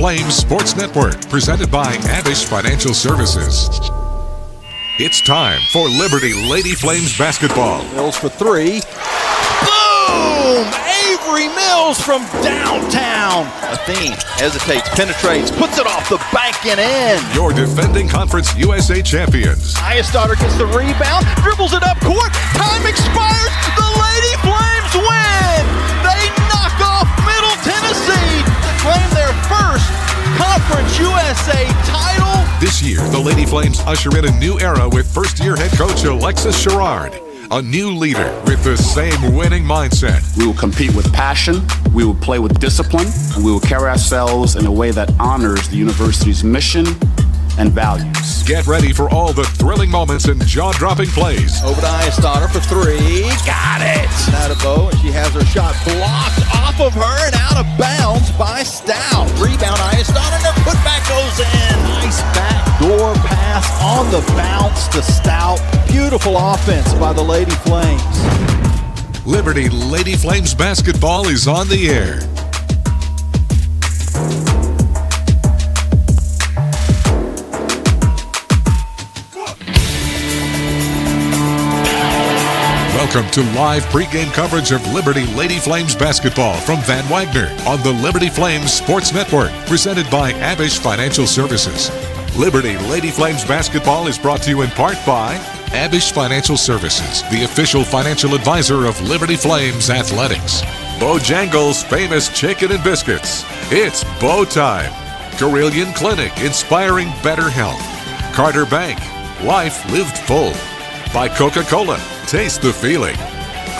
Flames Sports Network, presented by Abish Financial Services. It's time for Liberty Lady Flames basketball. Mills for three. Boom! Avery Mills from downtown. Athene hesitates, penetrates, puts it off the bank and in. Your defending Conference USA champions. Daughter gets the rebound, dribbles it up court. Time expires. The Lady Flames win. They knock off Middle Tennessee to claim their first Conference USA title. This year, the Lady Flames usher in a new era with first-year head coach Alexis Sherrard. A new leader with the same winning mindset. We will compete with passion, we will play with discipline, and we will carry ourselves in a way that honors the university's mission and values. Get ready for all the thrilling moments and jaw-dropping plays. Over to Daughter for three. Got it! Now to Bo, and she has her shot blocked off of her and out of bounds by Stout. Rebound, Daughter, and their putback goes in. Nice backdoor pass on the bounce to Stout. Beautiful offense by the Lady Flames. Liberty Lady Flames basketball is on the air. Welcome to live pregame coverage of Liberty Lady Flames basketball from Van Wagner on the Liberty Flames Sports Network, presented by Abish Financial Services. Liberty Lady Flames basketball is brought to you in part by Abish Financial Services, the official financial advisor of Liberty Flames Athletics. Bojangles' famous chicken and biscuits. It's Bo time. Carillion Clinic, inspiring better health. Carter Bank, life lived full. By Coca-Cola, taste the feeling.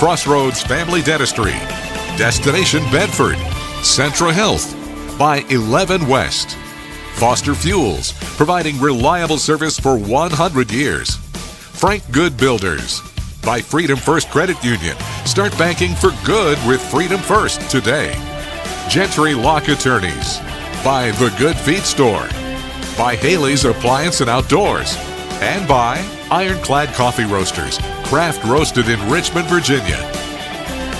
Crossroads Family Dentistry. Destination Bedford. Centra Health. By 11 West. Foster Fuels, providing reliable service for 100 years. Frank Good Builders. By Freedom First Credit Union. Start banking for good with Freedom First today. Gentry Lock Attorneys. By The Good Feet Store. By Haley's Appliance and Outdoors. And by Ironclad Coffee Roasters, craft roasted in Richmond, Virginia.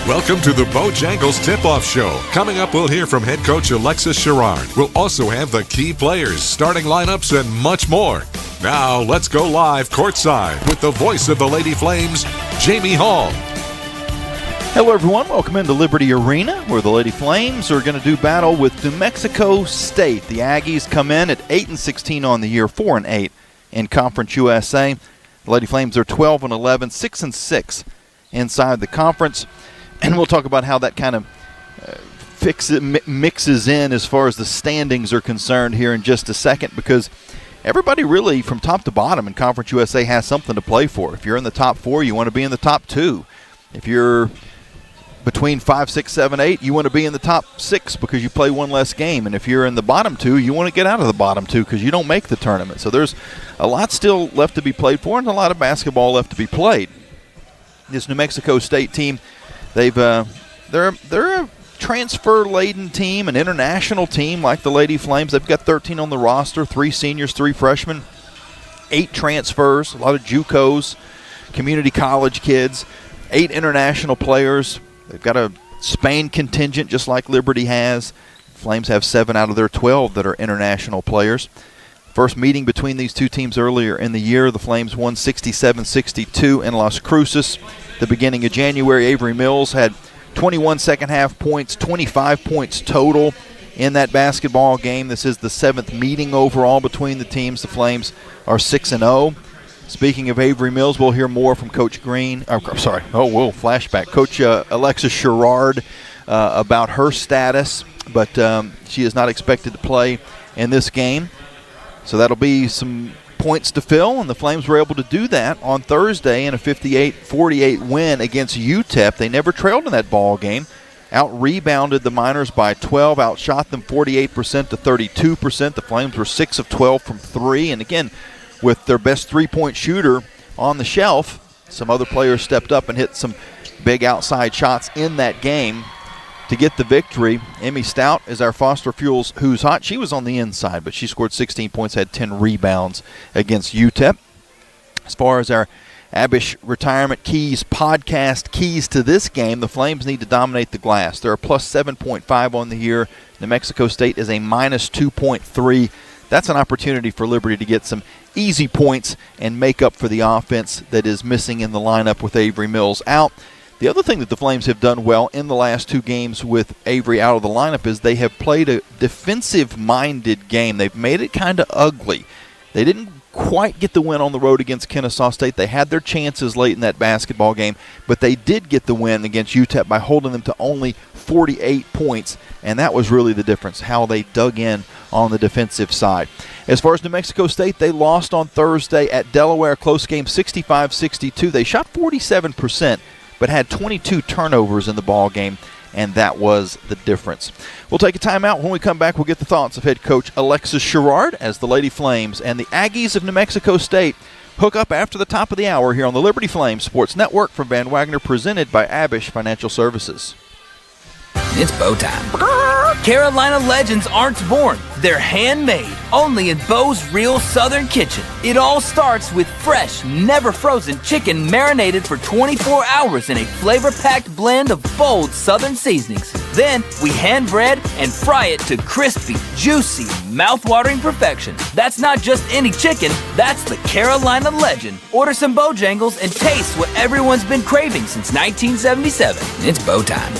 Welcome to the Bojangles Tip-Off Show. Coming up, we'll hear from head coach Alexis Sherrard. We'll also have the key players, starting lineups, and much more. Now, let's go live courtside with the voice of the Lady Flames, Jamie Hall. Hello, everyone. Welcome into Liberty Arena, where the Lady Flames are going to do battle with New Mexico State. The Aggies come in at 8-16 on the year, 4-8 in Conference USA. The Lady Flames are 12-11, 6-6 inside the conference. And we'll talk about how that kind of mixes in as far as the standings are concerned here in just a second, because everybody really from top to bottom in Conference USA has something to play for. If you're in the top 4, you want to be in the top 2. If you're between 5, 6, 7, 8, you want to be in the top 6 because you play one less game. And if you're in the bottom 2, you want to get out of the bottom 2 because you don't make the tournament. So there's a lot still left to be played for and a lot of basketball left to be played. This New Mexico State team, they're a transfer-laden team, an international team like the Lady Flames. They've got 13 on the roster, 3 seniors, 3 freshmen, 8 transfers, a lot of JUCOs, community college kids, 8 international players. They've got a Spain contingent just like Liberty has. Flames have 7 out of their 12 that are international players. First meeting between these two teams earlier in the year, the Flames won 67-62 in Las Cruces. The beginning of January, Avery Mills had 21 second-half points, 25 points total in that basketball game. This is the 7th meeting overall between the teams. The Flames are 6-0. Speaking of Avery Mills, we'll hear more from Coach Green. Flashback. Coach Alexis Sherrard about her status, but she is not expected to play in this game. So that'll be some points to fill, and the Flames were able to do that on Thursday in a 58-48 win against UTEP. They never trailed in that ball game. Out-rebounded the Miners by 12, outshot them 48% to 32%. The Flames were 6 of 12 from 3, and again, with their best three-point shooter on the shelf, some other players stepped up and hit some big outside shots in that game to get the victory. Emmy Stout is our Foster Fuels who's hot. She was on the inside, but she scored 16 points, had 10 rebounds against UTEP. As far as our Abish Retirement Keys podcast keys to this game, the Flames need to dominate the glass. They're a plus 7.5 on the year, New Mexico State is a minus 2.3. That's an opportunity for Liberty to get some easy points and make up for the offense that is missing in the lineup with Avery Mills out. The other thing that the Flames have done well in the last 2 games with Avery out of the lineup is they have played a defensive-minded game. They've made it kind of ugly. They didn't quite get the win on the road against Kennesaw State. They had their chances late in that basketball game, but they did get the win against UTEP by holding them to only 48 points, and that was really the difference, how they dug in on the defensive side. As far as New Mexico State, they lost on Thursday at Delaware, close game 65-62. They shot 47%, but had 22 turnovers in the ball game, and that was the difference. We'll take a timeout. When we come back, we'll get the thoughts of head coach Alexis Sherrard as the Lady Flames and the Aggies of New Mexico State hook up after the top of the hour here on the Liberty Flames Sports Network from Van Wagner, presented by Abish Financial Services. It's bow time. Carolina legends aren't born. They're handmade, only in Bo's Real Southern Kitchen. It all starts with fresh, never frozen chicken marinated for 24 hours in a flavor-packed blend of bold Southern seasonings. Then we hand bread and fry it to crispy, juicy, mouth-watering perfection. That's not just any chicken, that's the Carolina legend. Order some Bojangles and taste what everyone's been craving since 1977. It's bow time.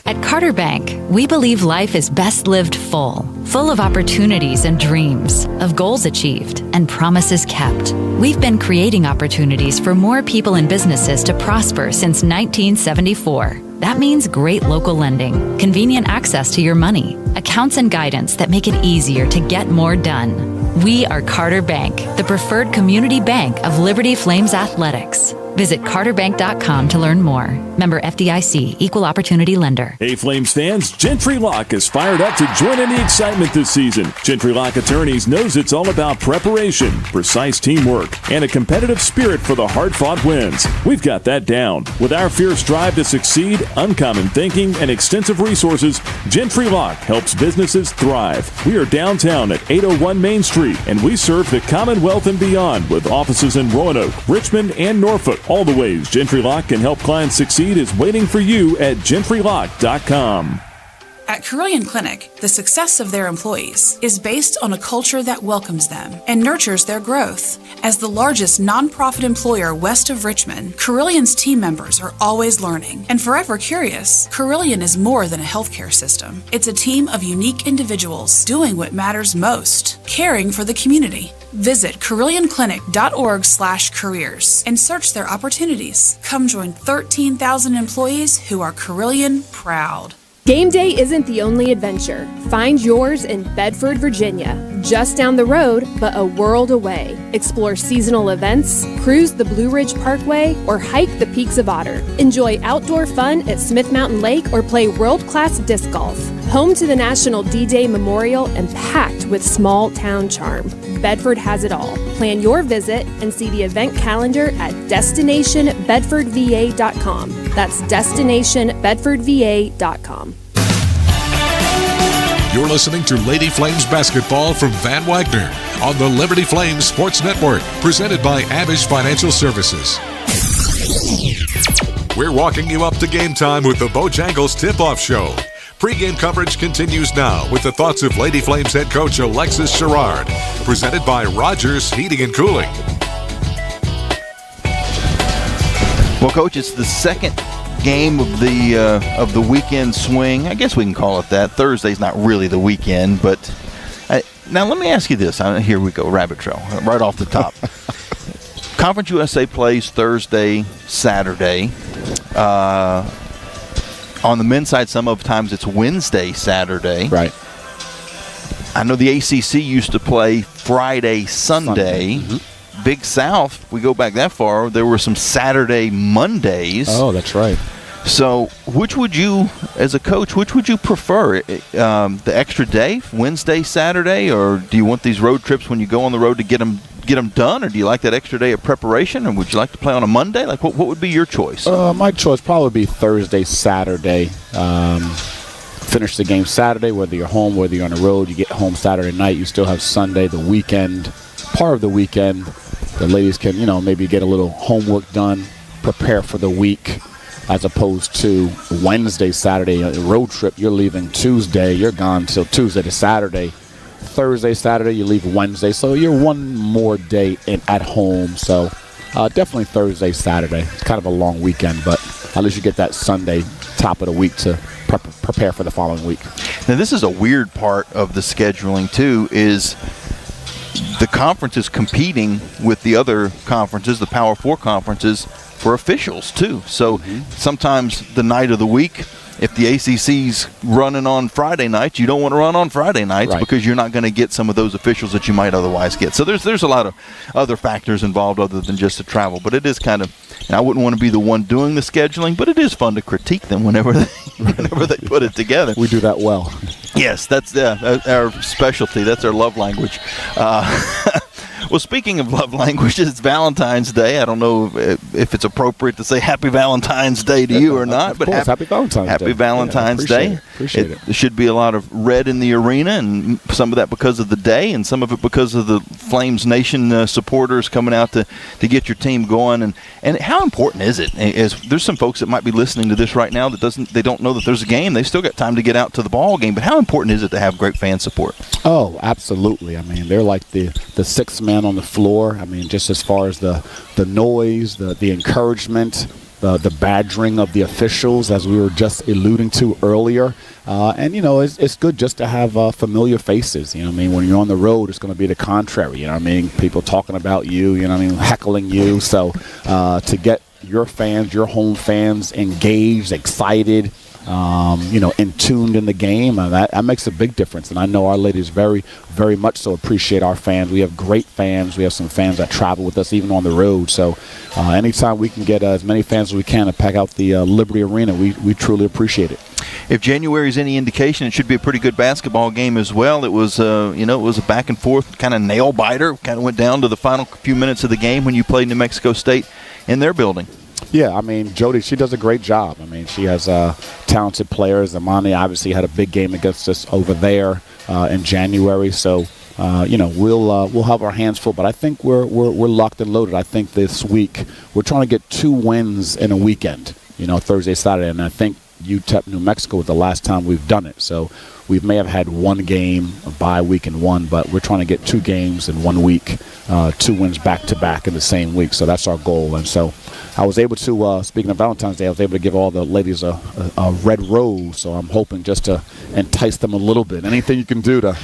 At Carter Bank, we believe life is best lived full of opportunities and dreams, of goals achieved and promises kept. We've been creating opportunities for more people and businesses to prosper since 1974. That means great local lending, convenient access to your money, accounts and guidance that make it easier to get more done. We are Carter Bank, the preferred community bank of Liberty Flames Athletics. Visit carterbank.com to learn more. Member FDIC, Equal Opportunity Lender. Hey, Flames fans, Gentry Lock is fired up to join in the excitement this season. Gentry Lock Attorneys knows it's all about preparation, precise teamwork, and a competitive spirit for the hard-fought wins. We've got that down. With our fierce drive to succeed, uncommon thinking, and extensive resources, Gentry Lock helps businesses thrive. We are downtown at 801 Main Street, and we serve the Commonwealth and beyond with offices in Roanoke, Richmond, and Norfolk. All the ways Gentry Lock can help clients succeed is waiting for you at gentrylock.com. At Carilion Clinic, the success of their employees is based on a culture that welcomes them and nurtures their growth. As the largest nonprofit employer west of Richmond, Carilion's team members are always learning and forever curious. Carilion is more than a healthcare system. It's a team of unique individuals doing what matters most, caring for the community. Visit CarillionClinic.org/careers and search their opportunities. Come join 13,000 employees who are Carilion proud. Game day isn't the only adventure. Find yours in Bedford, Virginia. Just down the road, but a world away. Explore seasonal events, cruise the Blue Ridge Parkway, or hike the peaks of Otter. Enjoy outdoor fun at Smith Mountain Lake or play world-class disc golf. Home to the National D-Day Memorial and packed with small-town charm. Bedford has it all. Plan your visit and see the event calendar at DestinationBedfordVA.com. That's DestinationBedfordVA.com. You're listening to Lady Flames basketball from Van Wagner on the Liberty Flames Sports Network, presented by Abish Financial Services. We're walking you up to game time with the Bojangles Tip-Off Show. Pre-game coverage continues now with the thoughts of Lady Flames head coach Alexis Sherrard, presented by Rogers Heating and Cooling. Well, Coach, it's the second game of the weekend swing. I guess we can call it that. Thursday's not really the weekend, but now let me ask you this. Here we go, rabbit trail, right off the top. Conference USA plays Thursday, Saturday. On the men's side, sometimes it's Wednesday, Saturday. Right. I know the ACC used to play Friday, Sunday. Mm-hmm. Big South, we go back that far, there were some Saturday, Mondays. Oh, that's right. So which would you, as a coach, which would you prefer? The extra day, Wednesday, Saturday, or do you want these road trips when you go on the road to get them done, or do you like that extra day of preparation, or would you like to play on a Monday? Like, what would be your choice? My choice probably be Thursday, Saturday. Finish the game Saturday, whether you're home, whether you're on the road. You get home Saturday night, you still have Sunday, the weekend, part of the weekend. The ladies can, maybe get a little homework done, prepare for the week. as opposed to Wednesday, Saturday, a road trip. You're leaving Tuesday. You're gone till Tuesday to Saturday. Thursday, Saturday, you leave Wednesday. So you're one more day at home. So definitely Thursday, Saturday. It's kind of a long weekend, but at least you get that Sunday top of the week to prepare for the following week. Now, this is a weird part of the scheduling, too, is the conference is competing with the other conferences, the Power 4 conferences, for officials, too. So sometimes the night of the week, if the ACC's running on Friday nights, you don't want to run on Friday nights because you're not going to get some of those officials that you might otherwise get. So there's a lot of other factors involved other than just the travel. But it is kind of, and I wouldn't want to be the one doing the scheduling, but it is fun to critique them whenever they put it together. We do that well. Yes, that's our specialty. That's our love language. Well, speaking of love languages, it's Valentine's Day. I don't know if it's appropriate to say Happy Valentine's Day to you or not, but Happy Valentine's Day. Happy Valentine's Day. Appreciate it. There should be a lot of red in the arena, and some of that because of the day, and some of it because of the Flames Nation supporters coming out to get your team going. And how important is it? There's some folks that might be listening to this right now that they don't know that there's a game. They still got time to get out to the ball game, but how important is it to have great fan support? Oh, absolutely. I mean, they're like the sixth man on the floor. I mean, just as far as the noise, the encouragement, the badgering of the officials, as we were just alluding to earlier. And, you know, it's good just to have familiar faces. You know what I mean? When you're on the road, it's going to be the contrary. You know what I mean? People talking about you, you know what I mean? Heckling you. So to get your fans, your home fans engaged, excited, in tuned in the game, that makes a big difference. And I know our ladies very, very much so appreciate our fans. We have great fans. We have some fans that travel with us even on the road. So anytime we can get as many fans as we can to pack out the Liberty Arena, we truly appreciate it. If January is any indication, it should be a pretty good basketball game as well. It was, it was a back and forth kind of nail biter. Kind of went down to the final few minutes of the game when you played New Mexico State in their building. Yeah, I mean, Jody, she does a great job. I mean, she has talented players. Amani obviously had a big game against us over there in January. So, we'll have our hands full. But I think we're locked and loaded. I think this week we're trying to get 2 wins in a weekend, Thursday, Saturday. And I think UTEP, New Mexico was the last time we've done it. So we may have had one game, a bye week in one, but we're trying to get 2 games in 1 week, 2 wins back-to-back in the same week. So that's our goal. And so I was able to, speaking of Valentine's Day, I was able to give all the ladies a red rose. So I'm hoping just to entice them a little bit. Anything you can do to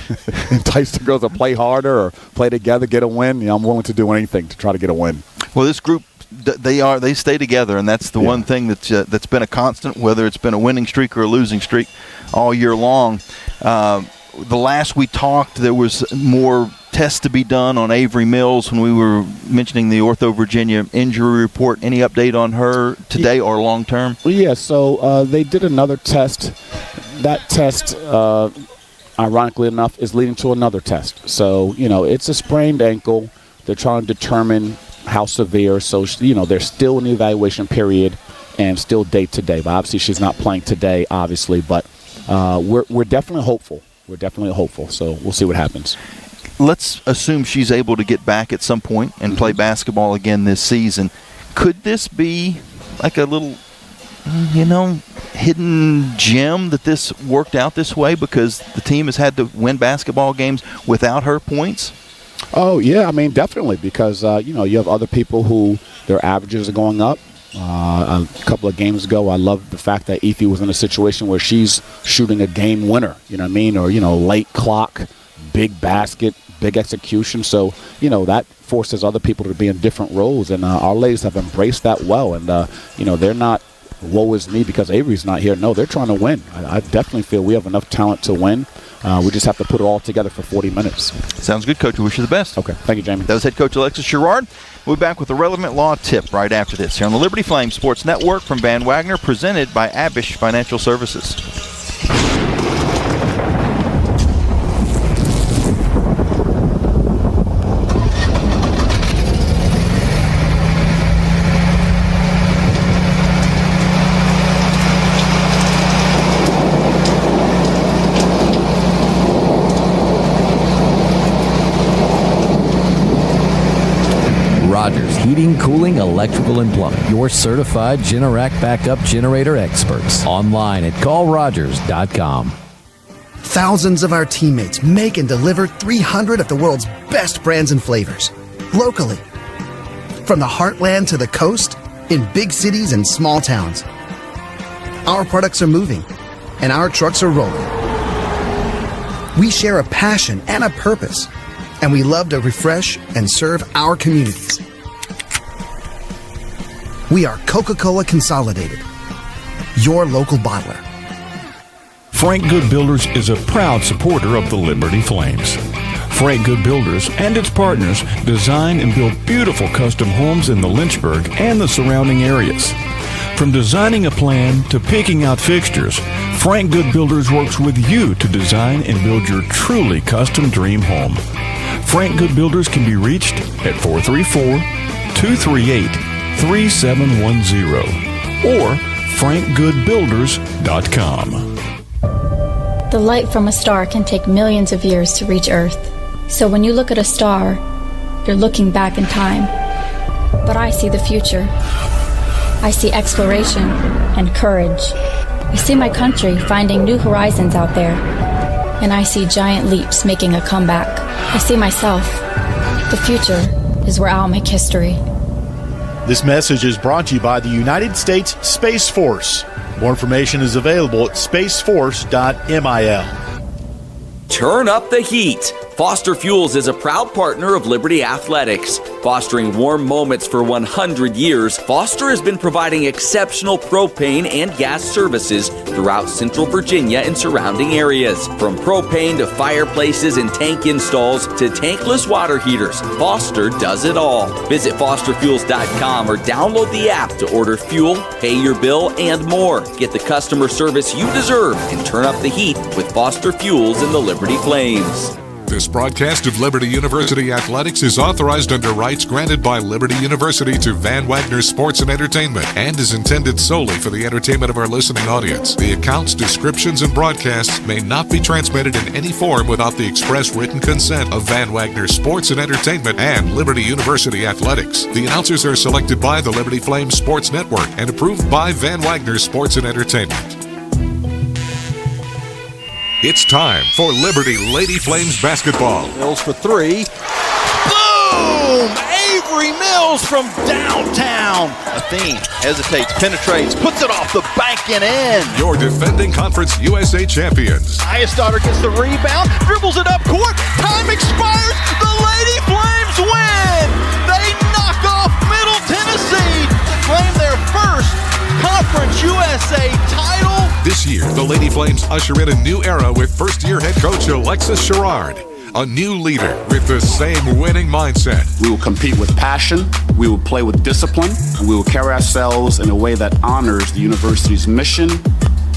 entice the girls to play harder or play together, get a win, I'm willing to do anything to try to get a win. Well, this group, they stay together, and that's the one thing that's been a constant, whether it's been a winning streak or a losing streak all year long. The last we talked, there was more tests to be done on Avery Mills when we were mentioning the Ortho Virginia injury report. Any update on her today or long term? Yeah, so they did another test. That test, ironically enough, is leading to another test. So, it's a sprained ankle. They're trying to determine how severe. So, they're still in the evaluation period and still day to day. But obviously she's not playing today, obviously. But we're definitely hopeful. We're definitely hopeful. So we'll see what happens. Let's assume she's able to get back at some point and play basketball again this season. Could this be like a little, hidden gem that this worked out this way because the team has had to win basketball games without her points? Oh, yeah, I mean, definitely, because, you have other people who their averages are going up. A couple of games ago, I loved the fact that Efi was in a situation where she's shooting a game winner, or, late clock, big basket, big execution. So, that forces other people to be in different roles, and our ladies have embraced that well. And, they're not, woe is me because Avery's not here. No, they're trying to win. I definitely feel we have enough talent to win. We just have to put it all together for 40 minutes. Sounds good, Coach. We wish you the best. Okay. Thank you, Jamie. That was head coach Alexis Sherrard. We'll be back with a relevant law tip right after this here on the Liberty Flames Sports Network from Van Wagner, presented by Abish Financial Services. Rogers, heating, cooling, electrical, and plumbing. Your certified Generac backup generator experts. Online at callrogers.com. Thousands of our teammates make and deliver 300 of the world's best brands and flavors, locally. From the heartland to the coast, in big cities and small towns. Our products are moving, and our trucks are rolling. We share a passion and a purpose, and we love to refresh and serve our communities. We are Coca-Cola Consolidated, your local bottler. Frank Good Builders is a proud supporter of the Liberty Flames. Frank Good Builders and its partners design and build beautiful custom homes in the Lynchburg and the surrounding areas. From designing a plan to picking out fixtures, Frank Good Builders works with you to design and build your truly custom dream home. Frank Good Builders can be reached at 434-238-3710 or frankgoodbuilders.com. The light from a star can take millions of years to reach Earth. So when you look at a star, you're looking back in time. But I see the future. I see exploration and courage. I see my country finding new horizons out there. And I see giant leaps making a comeback. I see myself. The future is where I'll make history. This message is brought to you by the United States Space Force. More information is available at spaceforce.mil. Turn up the heat. Foster Fuels is a proud partner of Liberty Athletics. Fostering warm moments for 100 years, Foster has been providing exceptional propane and gas services throughout Central Virginia and surrounding areas. From propane to fireplaces and tank installs to tankless water heaters, Foster does it all. Visit fosterfuels.com or download the app to order fuel, pay your bill, and more. Get the customer service you deserve and turn up the heat with Foster Fuels and the Liberty Flames. This broadcast of Liberty University Athletics is authorized under rights granted by Liberty University to Van Wagner Sports and Entertainment and is intended solely for the entertainment of our listening audience. The accounts, descriptions, and broadcasts may not be transmitted in any form without the express written consent of Van Wagner Sports and Entertainment and Liberty University Athletics. The announcers are selected by the Liberty Flames Sports Network and approved by Van Wagner Sports and Entertainment. It's time for Liberty Lady Flames basketball. Mills for three. Boom! Avery Mills from downtown. Athene hesitates, penetrates, puts it off the bank and in. Your defending Conference USA champions. Iastarter gets the rebound, dribbles it up court. Time expires. The Lady Flames win. They knock off Middle Tennessee to claim their first Conference USA title. This year, the Lady Flames usher in a new era with first-year head coach Alexis Sherrard, a new leader with the same winning mindset. We will compete with passion, we will play with discipline, and we will carry ourselves in a way that honors the university's mission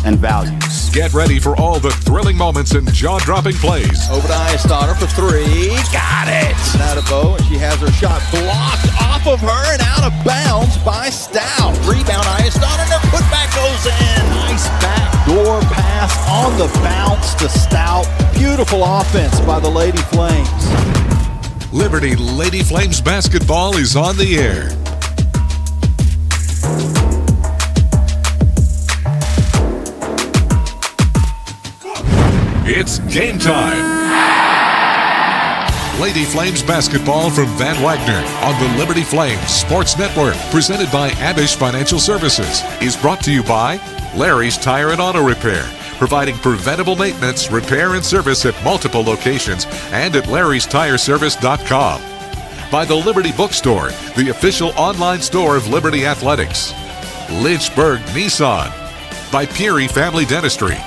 and values. Get ready for all the thrilling moments and jaw-dropping plays. Over to Iastarter for three. Got it! Now to Bo, and she has her shot blocked off of her and out of bounds by Stout. Rebound Iastarter, and their putback goes in. Nice backdoor pass on the bounce to Stout. Beautiful offense by the Lady Flames. Liberty Lady Flames basketball is on the air. It's game time. Lady Flames basketball from Van Wagner on the Liberty Flames Sports Network, presented by Abish Financial Services, is brought to you by Larry's Tire and Auto Repair, providing preventable maintenance, repair, and service at multiple locations and at larrystireservice.com. By the Liberty Bookstore, the official online store of Liberty Athletics. Lynchburg Nissan. By Peary Family Dentistry.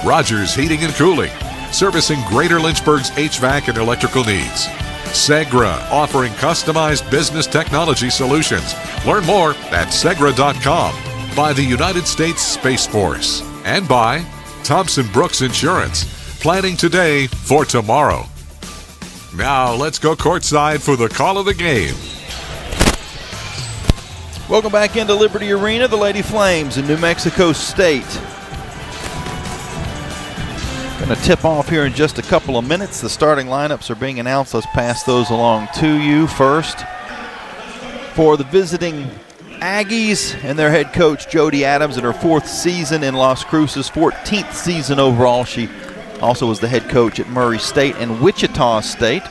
Rogers Heating and Cooling, servicing Greater Lynchburg's HVAC and electrical needs. Segra, offering customized business technology solutions. Learn more at segra.com. By the United States Space Force. And by Thompson Brooks Insurance, planning today for tomorrow. Now let's go courtside for the call of the game. Welcome back into Liberty Arena, the Lady Flames in New Mexico State. Going to tip off here in just a couple of minutes. The starting lineups are being announced. Let's pass those along to you first. for the visiting Aggies and their head coach, Jody Adams, in her 4th season in Las Cruces, 14th season overall. She also was the head coach at Murray State and Wichita State.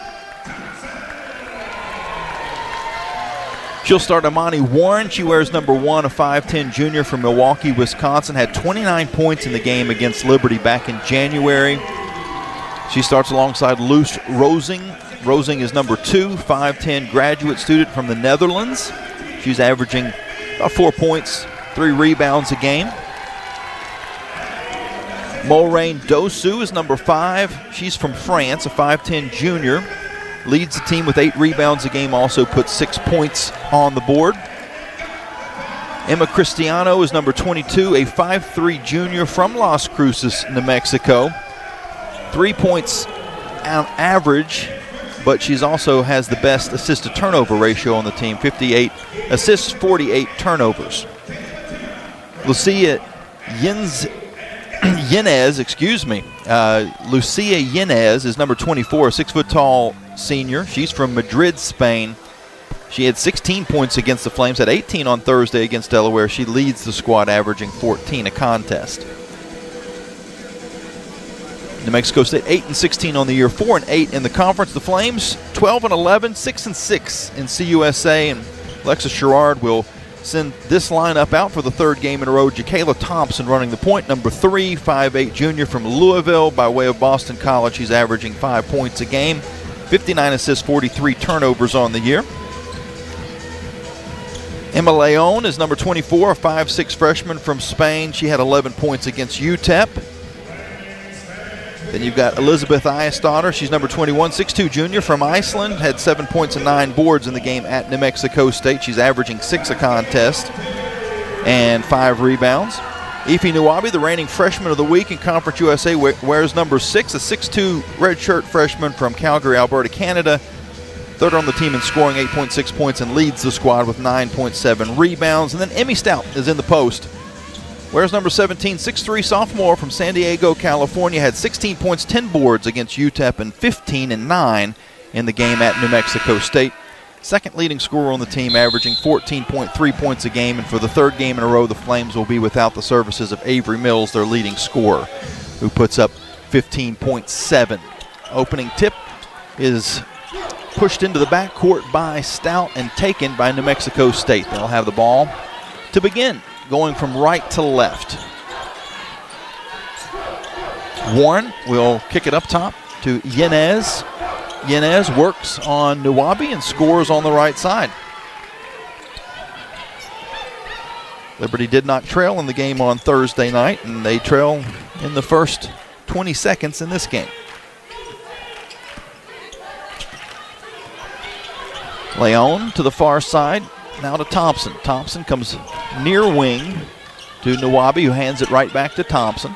She'll start Amani Warren. She wears number 1, a 5'10 junior from Milwaukee, Wisconsin. Had 29 points in the game against Liberty back in January. She starts alongside Loes Rosing. Rosing is number 2, 5'10 graduate student from the Netherlands. She's averaging about 4 points, 3 rebounds a game. Maureen Dosu is number 5. She's from France, a 5'10 junior. Leads the team with 8 rebounds a game, also puts 6 points on the board. Emma Cristiano is number 22, a 5'3 junior from Las Cruces, New Mexico. 3 points on average, but she's also has the best assist-to-turnover ratio on the team, 58 assists, 48 turnovers. Lucia Yanez, Lucia Yanez is number 24, a 6-foot-tall senior. She's from Madrid, Spain. She had 16 points against the Flames, had 18 on Thursday against Delaware. She leads the squad, averaging 14 a contest. New Mexico State 8-16 on the year, 4-8 in the conference. The Flames 12-11, 6-6 in CUSA, and Alexis Sherrard will send this lineup out for the 3rd game in a row. Jacayla Thompson running the point, number 3, 5'8 junior from Louisville by way of Boston College. He's averaging 5 points a game, 59 assists, 43 turnovers on the year. Emma Leon is number 24, a 5'6 freshman from Spain. She had 11 points against UTEP. Then you've got Elizabeth Eyestadter. She's number 21, 6'2 junior from Iceland. Had 7 points and 9 boards in the game at New Mexico State. She's averaging 6 a contest and 5 rebounds. Ife Nuwabi, the reigning freshman of the week in Conference USA, wears number 6, a 6'2 redshirt freshman from Calgary, Alberta, Canada. 3rd on the team in scoring, 8.6 points, and leads the squad with 9.7 rebounds. And then Emmy Stout is in the post. Wears number 17, 6'3 sophomore from San Diego, California. Had 16 points, 10 boards against UTEP, and 15 and 9 in the game at New Mexico State. 2nd leading scorer on the team, averaging 14.3 points a game. And for the 3rd game in a row, the Flames will be without the services of Avery Mills, their leading scorer, who puts up 15.7. Opening tip is pushed into the backcourt by Stout and taken by New Mexico State. They'll have the ball to begin, going from right to left. Warren will kick it up top to Yanez. Yanez works on Nuwabi and scores on the right side. Liberty did not trail in the game on Thursday night, and they trail in the first 20 seconds in this game. Leon to the far side, now to Thompson. Thompson comes near wing to Nuwabi, who hands it right back to Thompson.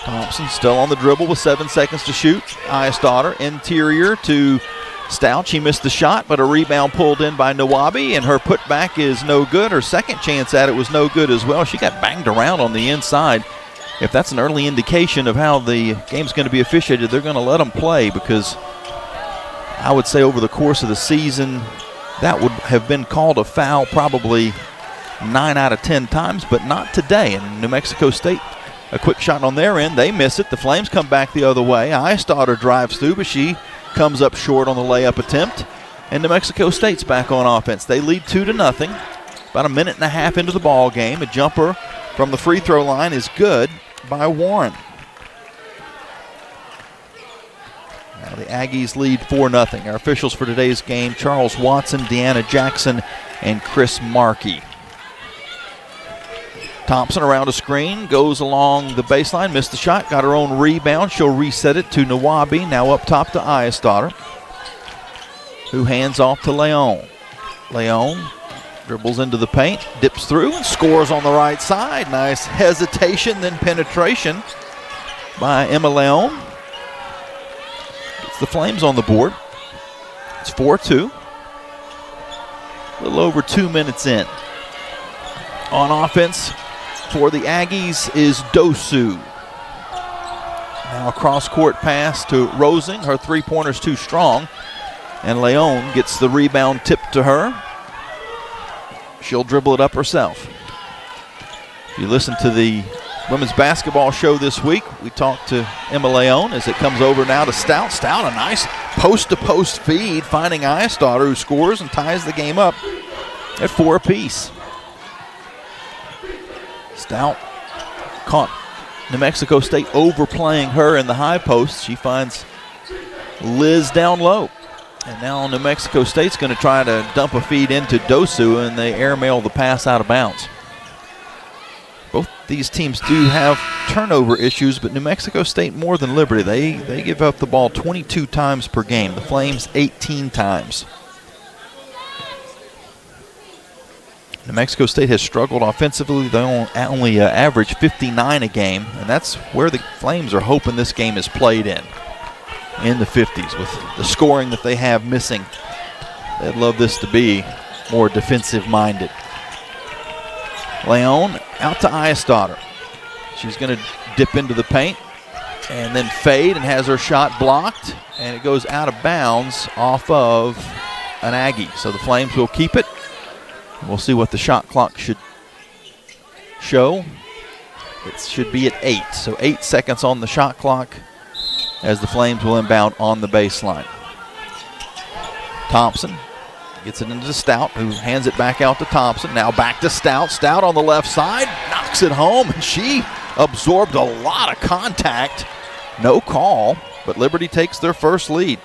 Thompson still on the dribble with 7 seconds to shoot. Eyestadter interior to Stout. She missed the shot, but a rebound pulled in by Nuwabi, and her putback is no good. Her second chance at it was no good as well. She got banged around on the inside. If that's an early indication of how the game's going to be officiated, they're going to let them play, because I would say over the course of the season, that would have been called a foul probably 9 out of 10 times, but not today. And New Mexico State, a quick shot on their end. They miss it. The Flames come back the other way. Eyestadter drives through, but she comes up short on the layup attempt. And New Mexico State's back on offense. They lead 2-0. About a minute and a half into the ball game. A jumper from the free throw line is good by Warren. Now the Aggies lead 4-0. Our officials for today's game, Charles Watson, Deanna Jackson, and Chris Markey. Thompson around a screen, goes along the baseline, missed the shot, got her own rebound. She'll reset it to Nuwabi, now up top to Eyestadter, who hands off to Leon. Leon dribbles into the paint, dips through, and scores on the right side. Nice hesitation, then penetration by Emma Leon. Gets the Flames on the board. It's 4-2. A little over 2 minutes in. On offense for the Aggies is Dosu. Now a cross-court pass to Rosing. Her three-pointer's too strong. And Leon gets the rebound tipped to her. She'll dribble it up herself. If you listen to the women's basketball show this week, we talked to Emma Leon as it comes over now to Stout. Stout, a nice post-to-post feed, finding Eyestaughter, who scores and ties the game up at 4 apiece. Stout caught New Mexico State overplaying her in the high post. She finds Liz down low. And now New Mexico State's going to try to dump a feed into Dosu, and they airmail the pass out of bounds. Both these teams do have turnover issues, but New Mexico State more than Liberty. They give up the ball 22 times per game. The Flames 18 times. New Mexico State has struggled offensively. They only average 59 a game, and that's where the Flames are hoping this game is played in the 50s. With the scoring that they have missing, they'd love this to be more defensive-minded. Leon out to Eyestaughter. She's going to dip into the paint and then fade and has her shot blocked, and it goes out of bounds off of an Aggie. So the Flames will keep it. We'll see what the shot clock should show. It should be at 8. So 8 seconds on the shot clock as the Flames will inbound on the baseline. Thompson gets it into Stout, who hands it back out to Thompson. Now back to Stout. Stout on the left side, knocks it home, and she absorbed a lot of contact. No call, but Liberty takes their first lead.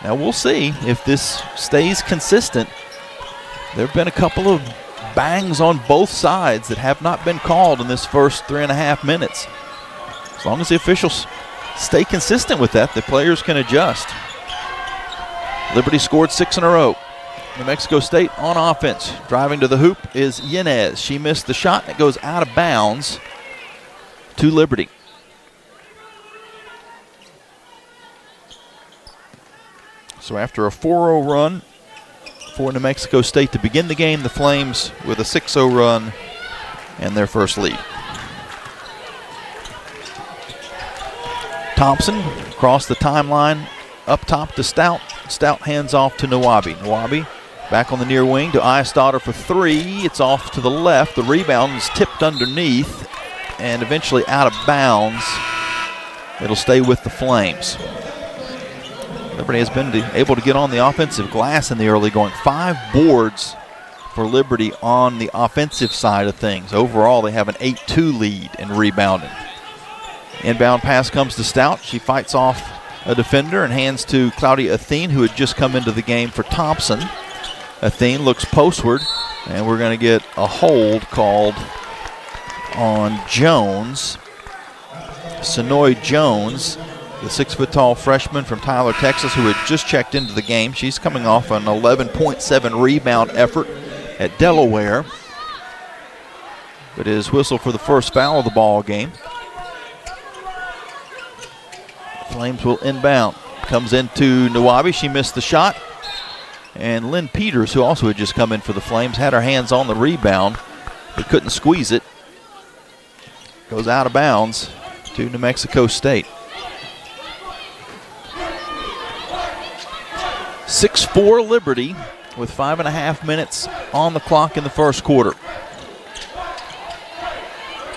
Now we'll see if this stays consistent. There have been a couple of bangs on both sides that have not been called in this first 3.5 minutes. As long as the officials stay consistent with that, the players can adjust. Liberty scored 6 in a row. New Mexico State on offense. Driving to the hoop is Yanez. She missed the shot, and it goes out of bounds to Liberty. So after a 4-0 run for New Mexico State to begin the game, the Flames with a 6-0 run and their first lead. Thompson across the timeline, up top to Stout. Stout hands off to Nawabi. Nawabi back on the near wing to Eyestaughter for 3. It's off to the left. The rebound is tipped underneath and eventually out of bounds. It'll stay with the Flames. Liberty has been able to get on the offensive glass in the early going. 5 boards for Liberty on the offensive side of things. Overall, they have an 8-2 lead in rebounding. Inbound pass comes to Stout. She fights off a defender and hands to Claudia Athene, who had just come into the game for Thompson. Athene looks postward, and we're going to get a hold called on Jones. Sonoy Jones, the 6-foot-tall freshman from Tyler, Texas, who had just checked into the game. She's coming off an 11.7 rebound effort at Delaware, but is whistled for the first foul of the ball game. Flames will inbound. Comes into Nawabi. She missed the shot. And Lynn Peters, who also had just come in for the Flames, had her hands on the rebound, but couldn't squeeze it. Goes out of bounds to New Mexico State. 6-4 Liberty with 5.5 minutes on the clock in the first quarter.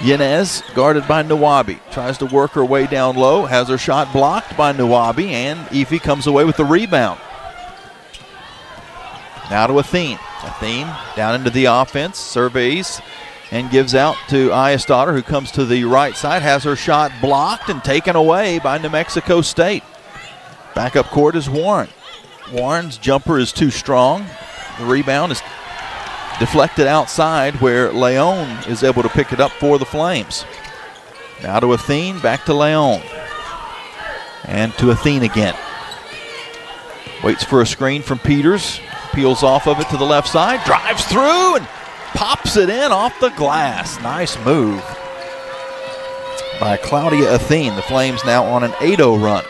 Yanez, guarded by Nawabi, tries to work her way down low, has her shot blocked by Nawabi, and Efi comes away with the rebound. Now to Athene. Athene down into the offense, surveys, and gives out to Eyestaughter, who comes to the right side, has her shot blocked and taken away by New Mexico State. Back up court is Warren. Warren's jumper is too strong. The rebound is deflected outside, where Leon is able to pick it up for the Flames. Now to Athene, back to Leon. And to Athene again. Waits for a screen from Peters. Peels off of it to the left side. Drives through and pops it in off the glass. Nice move by Claudia Athene. The Flames now on an 8-0 run.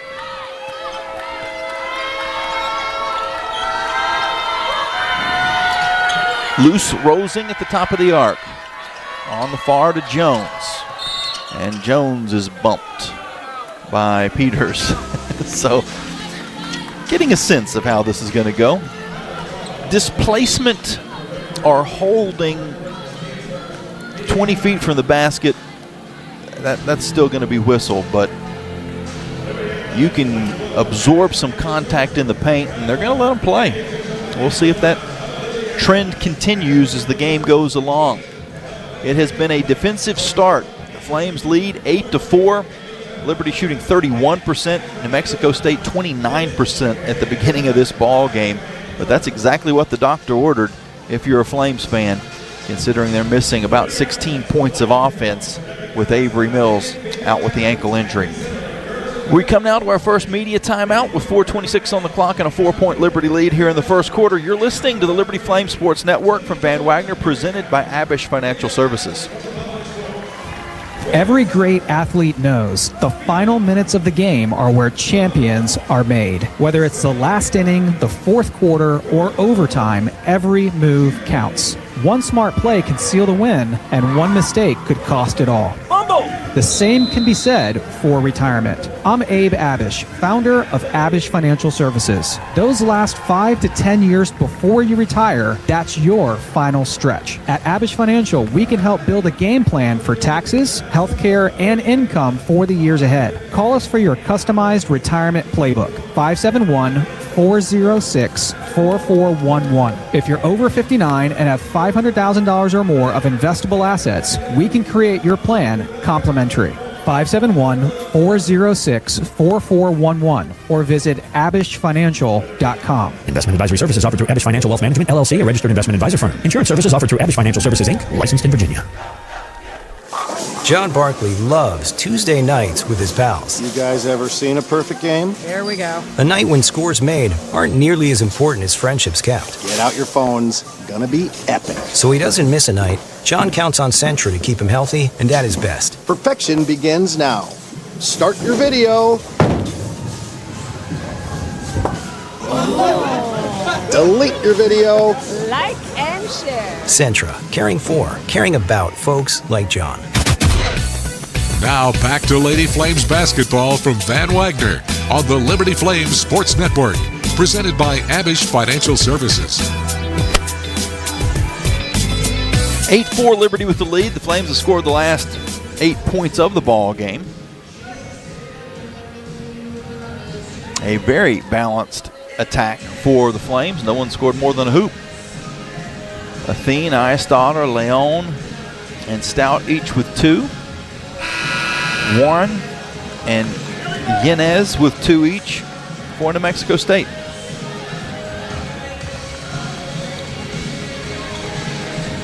Loose Rosing at the top of the arc. On the far to Jones. And Jones is bumped by Peters. So getting a sense of how this is going to go. Displacement or holding 20 feet from the basket, that's still going to be whistled, but you can absorb some contact in the paint, and they're going to let them play. We'll see if that trend continues as the game goes along. It has been a defensive start. The Flames lead 8-4. Liberty shooting 31%, New Mexico State 29% at the beginning of this ball game. But that's exactly what the doctor ordered if you're a Flames fan, considering they're missing about 16 points of offense with Avery Mills out with the ankle injury. We come now to our first media timeout with 4:26 on the clock and a 4-point Liberty lead here in the first quarter. You're listening to the Liberty Flames Sports Network from Van Wagner, presented by Abish Financial Services. Every great athlete knows the final minutes of the game are where champions are made. Whether it's the last inning, the fourth quarter, or overtime, every move counts. One smart play can seal the win, and one mistake could cost it all. The same can be said for retirement. I'm Abe Abish, founder of Abish Financial Services. Those last 5 to 10 years before you retire, that's your final stretch. At Abish Financial, we can help build a game plan for taxes, healthcare, and income for the years ahead. Call us for your customized retirement playbook, 571-406-4411. If you're over 59 and have $500,000 or more of investable assets, we can create your plan complimentary. 571-406-4411 or visit abishfinancial.com. Investment advisory services offered through Abish Financial Wealth Management, LLC, a registered investment advisor firm. Insurance services offered through Abish Financial Services, Inc., licensed in Virginia. John Barkley loves Tuesday nights with his pals. You guys ever seen a perfect game? Here we go. A night when scores made aren't nearly as important as friendships kept. Get out your phones. Gonna be epic. So he doesn't miss a night. John counts on Sentra to keep him healthy and at his best. Perfection begins now. Start your video. Delete your video. Like and share. Sentra, caring about folks like John. Now back to Lady Flames basketball from Van Wagner on the Liberty Flames Sports Network, presented by Abish Financial Services. 8-4 Liberty with the lead. The Flames have scored the last 8 points of the ball game. A very balanced attack for the Flames. No one scored more than a hoop. Athene, Eistotter, Leon, and Stout each with 2. Warren and Yanez with 2 each for New Mexico State.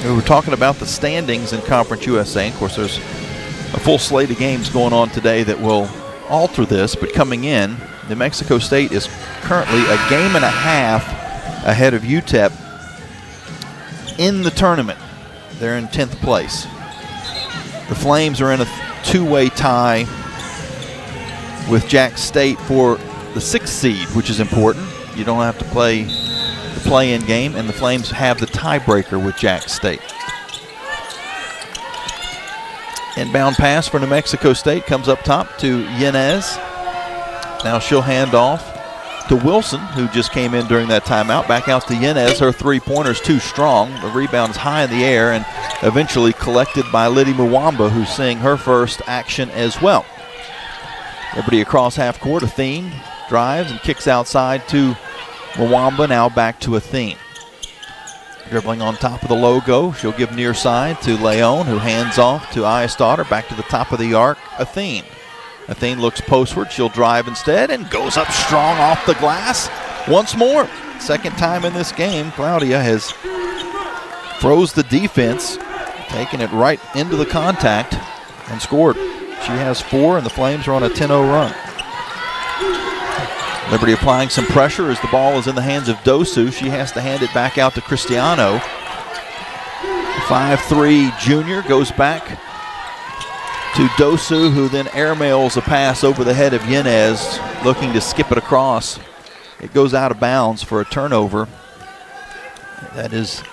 We were talking about the standings in Conference USA. Of course, there's a full slate of games going on today that will alter this, but coming in, New Mexico State is currently a game and a half ahead of UTEP in the tournament. They're in 10th place. The Flames are in a two-way tie with Jack State for the 6th seed, which is important. You don't have to play the play-in game, and the Flames have the tiebreaker with Jack State. Inbound pass for New Mexico State comes up top to Yanez. Now she'll hand off to Wilson, who just came in during that timeout. Back out to Yanez. Her three-pointer's too strong. The rebound is high in the air and eventually collected by Liddy Mwamba, who's seeing her first action as well. Liberty across half court. Athene drives and kicks outside to Mwamba. Now back to Athene. Dribbling on top of the logo. She'll give near side to Leon, who hands off to Eistotter. Back to the top of the arc. Athene. Athene looks postward. She'll drive instead and goes up strong off the glass once more. Second time in this game, Claudia has froze the defense, taking it right into the contact and scored. She has 4, and the Flames are on a 10-0 run. Liberty applying some pressure as the ball is in the hands of Dosu. She has to hand it back out to Cristiano. 5'3" junior goes back to Dosu, who then airmails a pass over the head of Yanez, looking to skip it across. It goes out of bounds for a turnover. That is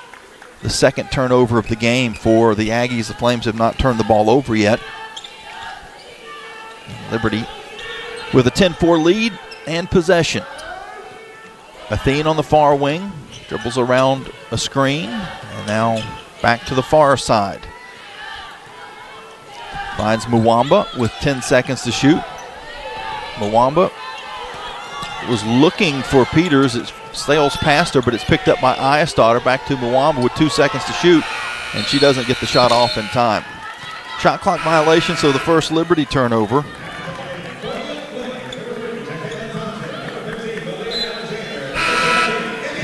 the second turnover of the game for the Aggies. The Flames have not turned the ball over yet. Liberty with a 10-4 lead and possession. Athene on the far wing, dribbles around a screen, and now back to the far side. Finds Mwamba with 10 seconds to shoot. Mwamba was looking for Peters. It sails past her, but it's picked up by Ayestadter. Back to Mwamba with 2 seconds to shoot, and she doesn't get the shot off in time. Shot clock violation, so the first Liberty turnover.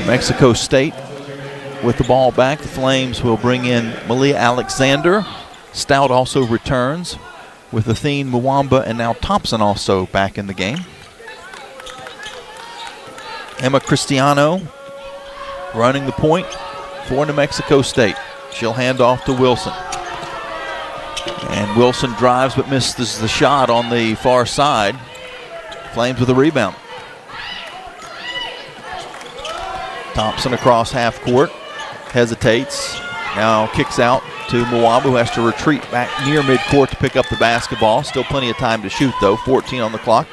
Mexico State with the ball back. The Flames will bring in Malia Alexander. Stout also returns with Athene, Mwamba, and now Thompson also back in the game. Emma Cristiano running the point for New Mexico State. She'll hand off to Wilson. And Wilson drives but misses the shot on the far side. Flames with a rebound. Thompson across half court, hesitates, now kicks out to Mwamba, who has to retreat back near midcourt to pick up the basketball. Still plenty of time to shoot though, 14 on the clock.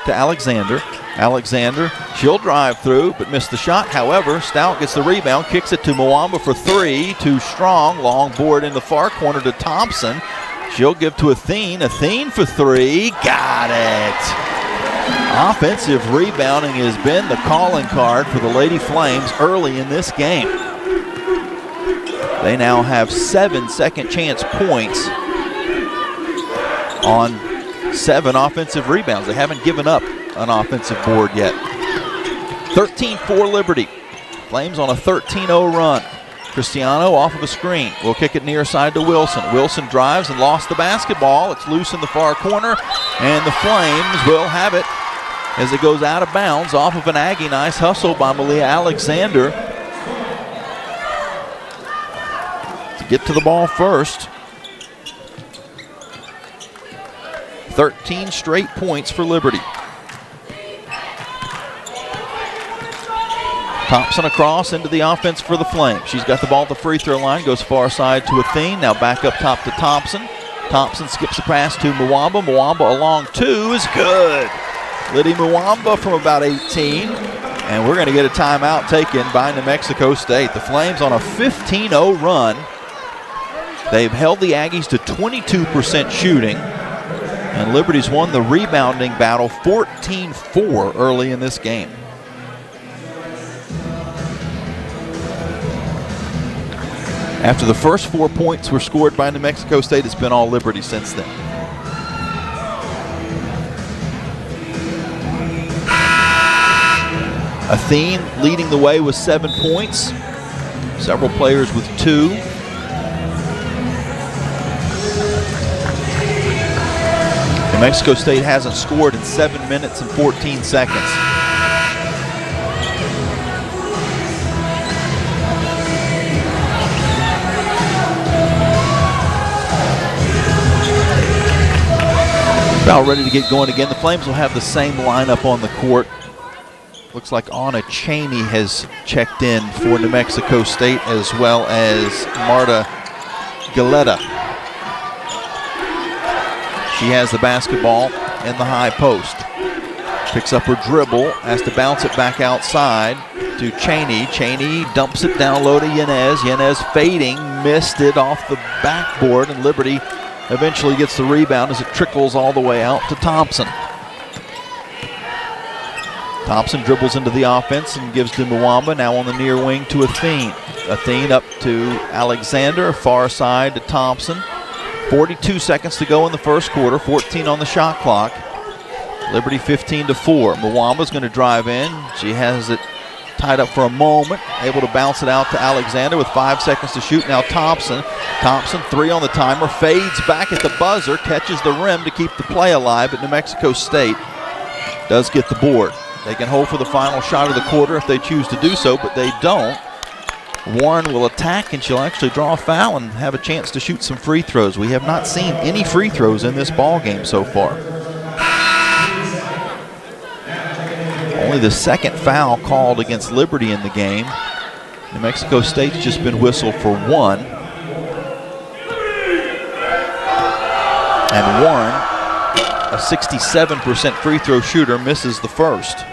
To Alexander. Alexander, she'll drive through but missed the shot. However, Stout gets the rebound, kicks it to Mwamba for three, too strong. Long board in the far corner to Thompson. She'll give to Athene. Athene for three, got it. Offensive rebounding has been the calling card for the Lady Flames early in this game. They now have 7 second chance points on 7 offensive rebounds. They haven't given up an offensive board yet. 13-4 Liberty. Flames on a 13-0 run. Cristiano off of a screen. Will kick it near side to Wilson. Wilson drives and lost the basketball. It's loose in the far corner, and the Flames will have it as it goes out of bounds off of an Aggie. Nice hustle by Malia Alexander to get to the ball first. 13 straight points for Liberty. Thompson across into the offense for the Flames. She's got the ball at the free throw line, goes far side to Athene. Now back up top to Thompson. Thompson skips a pass to Mwamba. Mwamba along two is good. Liddy Mwamba from about 18. And we're going to get a timeout taken by New Mexico State. The Flames on a 15-0 run. They've held the Aggies to 22% shooting. And Liberty's won the rebounding battle 14-4 early in this game. After the first 4 points were scored by New Mexico State, it's been all Liberty since then. Athene leading the way with 7 points. Several players with 2. New Mexico State hasn't scored in 7 minutes and 14 seconds. About ready to get going again. The Flames will have the same lineup on the court. Looks like Anna Cheney has checked in for New Mexico State, as well as Marta Galetta. She has the basketball in the high post. Picks up her dribble, has to bounce it back outside to Cheney. Cheney dumps it down low to Yanez. Yanez fading, missed it off the backboard, and Liberty eventually gets the rebound as it trickles all the way out to Thompson. Thompson dribbles into the offense and gives to Mwamba, now on the near wing to Athene. Athene up to Alexander, far side to Thompson. 42 seconds to go in the first quarter, 14 on the shot clock. Liberty 15-4. Mwamba's going to drive in. She has it tied up for a moment, able to bounce it out to Alexander with 5 seconds to shoot. Now Thompson. Thompson, 3 on the timer, fades back at the buzzer, catches the rim to keep the play alive, but New Mexico State does get the board. They can hold for the final shot of the quarter if they choose to do so, but they don't. Warren will attack, and she'll actually draw a foul and have a chance to shoot some free throws. We have not seen any free throws in this ball game so far. Only the second foul called against Liberty in the game. New Mexico State's just been whistled for 1. And Warren, a 67% free throw shooter, misses the first.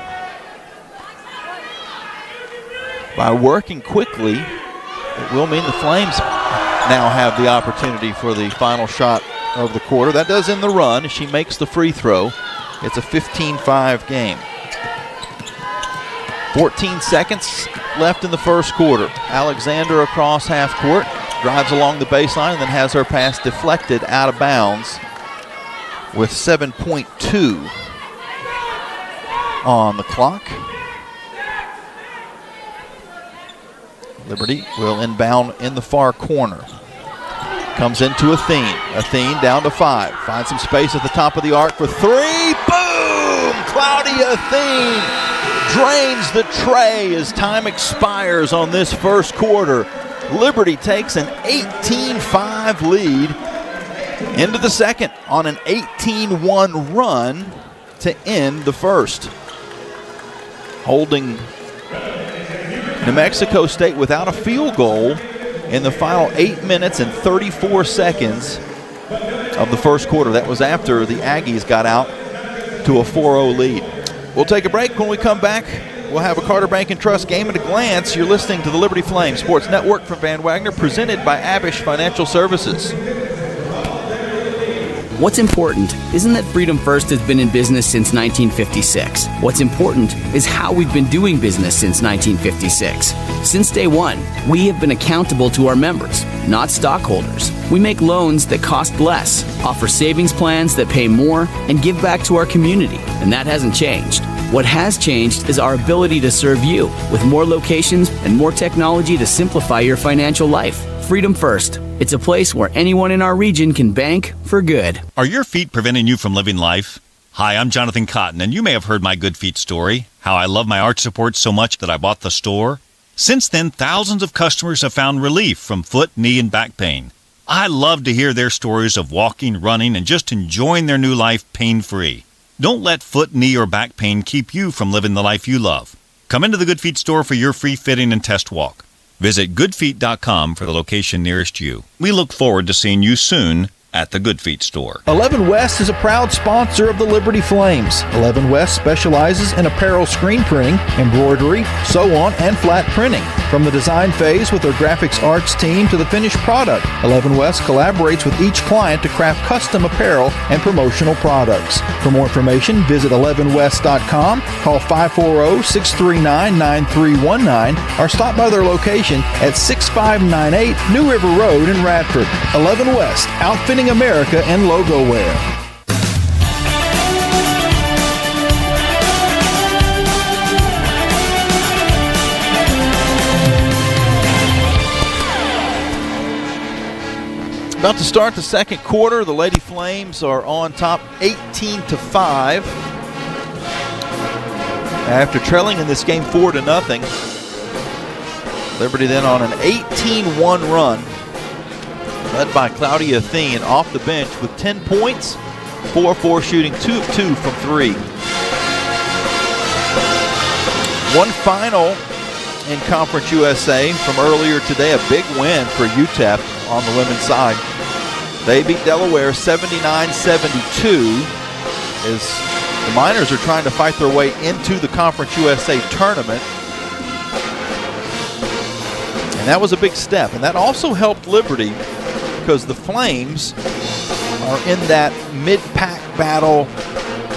By working quickly, it will mean the Flames now have the opportunity for the final shot of the quarter. That does end the run. She makes the free throw. It's a 15-5 game. 14 seconds left in the first quarter. Alexander across half court, drives along the baseline, and then has her pass deflected out of bounds with 7.2 on the clock. Liberty will inbound in the far corner. Comes into Athene. Athene down to 5. Finds some space at the top of the arc for 3. Boom! Claudia Athene drains the tray as time expires on this first quarter. Liberty takes an 18-5 lead into the second on an 18-1 run to end the first. Holding New Mexico State without a field goal in the final 8 minutes and 34 seconds of the first quarter. That was after the Aggies got out to a 4-0 lead. We'll take a break. When we come back, we'll have a Carter Bank & Trust Game at a Glance. You're listening to the Liberty Flames Sports Network from Van Wagner, presented by Abish Financial Services. What's important isn't that Freedom First has been in business since 1956. What's important is how we've been doing business since 1956. Since day one, we have been accountable to our members, not stockholders. We make loans that cost less, offer savings plans that pay more, and give back to our community, and that hasn't changed. What has changed is our ability to serve you with more locations and more technology to simplify your financial life. Freedom First. It's a place where anyone in our region can bank for good. Are your feet preventing you from living life? Hi, I'm Jonathan Cotton, and you may have heard my Good Feet story, how I love my arch supports so much that I bought the store. Since then, thousands of customers have found relief from foot, knee, and back pain. I love to hear their stories of walking, running, and just enjoying their new life pain-free. Don't let foot, knee, or back pain keep you from living the life you love. Come into the Good Feet store for your free fitting and test walk. Visit goodfeet.com for the location nearest you. We look forward to seeing you soon at the Good Feet store. 11 West is a proud sponsor of the Liberty Flames. 11 West specializes in apparel screen printing, embroidery, sew-on, and flat printing. From the design phase with their graphics arts team to the finished product, 11 West collaborates with each client to craft custom apparel and promotional products. For more information, visit 11west.com, call 540-639-9319, or stop by their location at 6598 New River Road in Radford. 11 West, outfitting America and logo wear. About to start the second quarter. The Lady Flames are on top 18-5. After trailing in this game 4-0. Liberty then on an 18-1 run, led by Claudia Athene off the bench with 10 points, 4-4 shooting, 2 of 2 from 3. One final in Conference USA from earlier today, a big win for UTEP on the women's side. They beat Delaware 79-72 as the Miners are trying to fight their way into the Conference USA tournament. And that was a big step. And that also helped Liberty because the Flames are in that mid-pack battle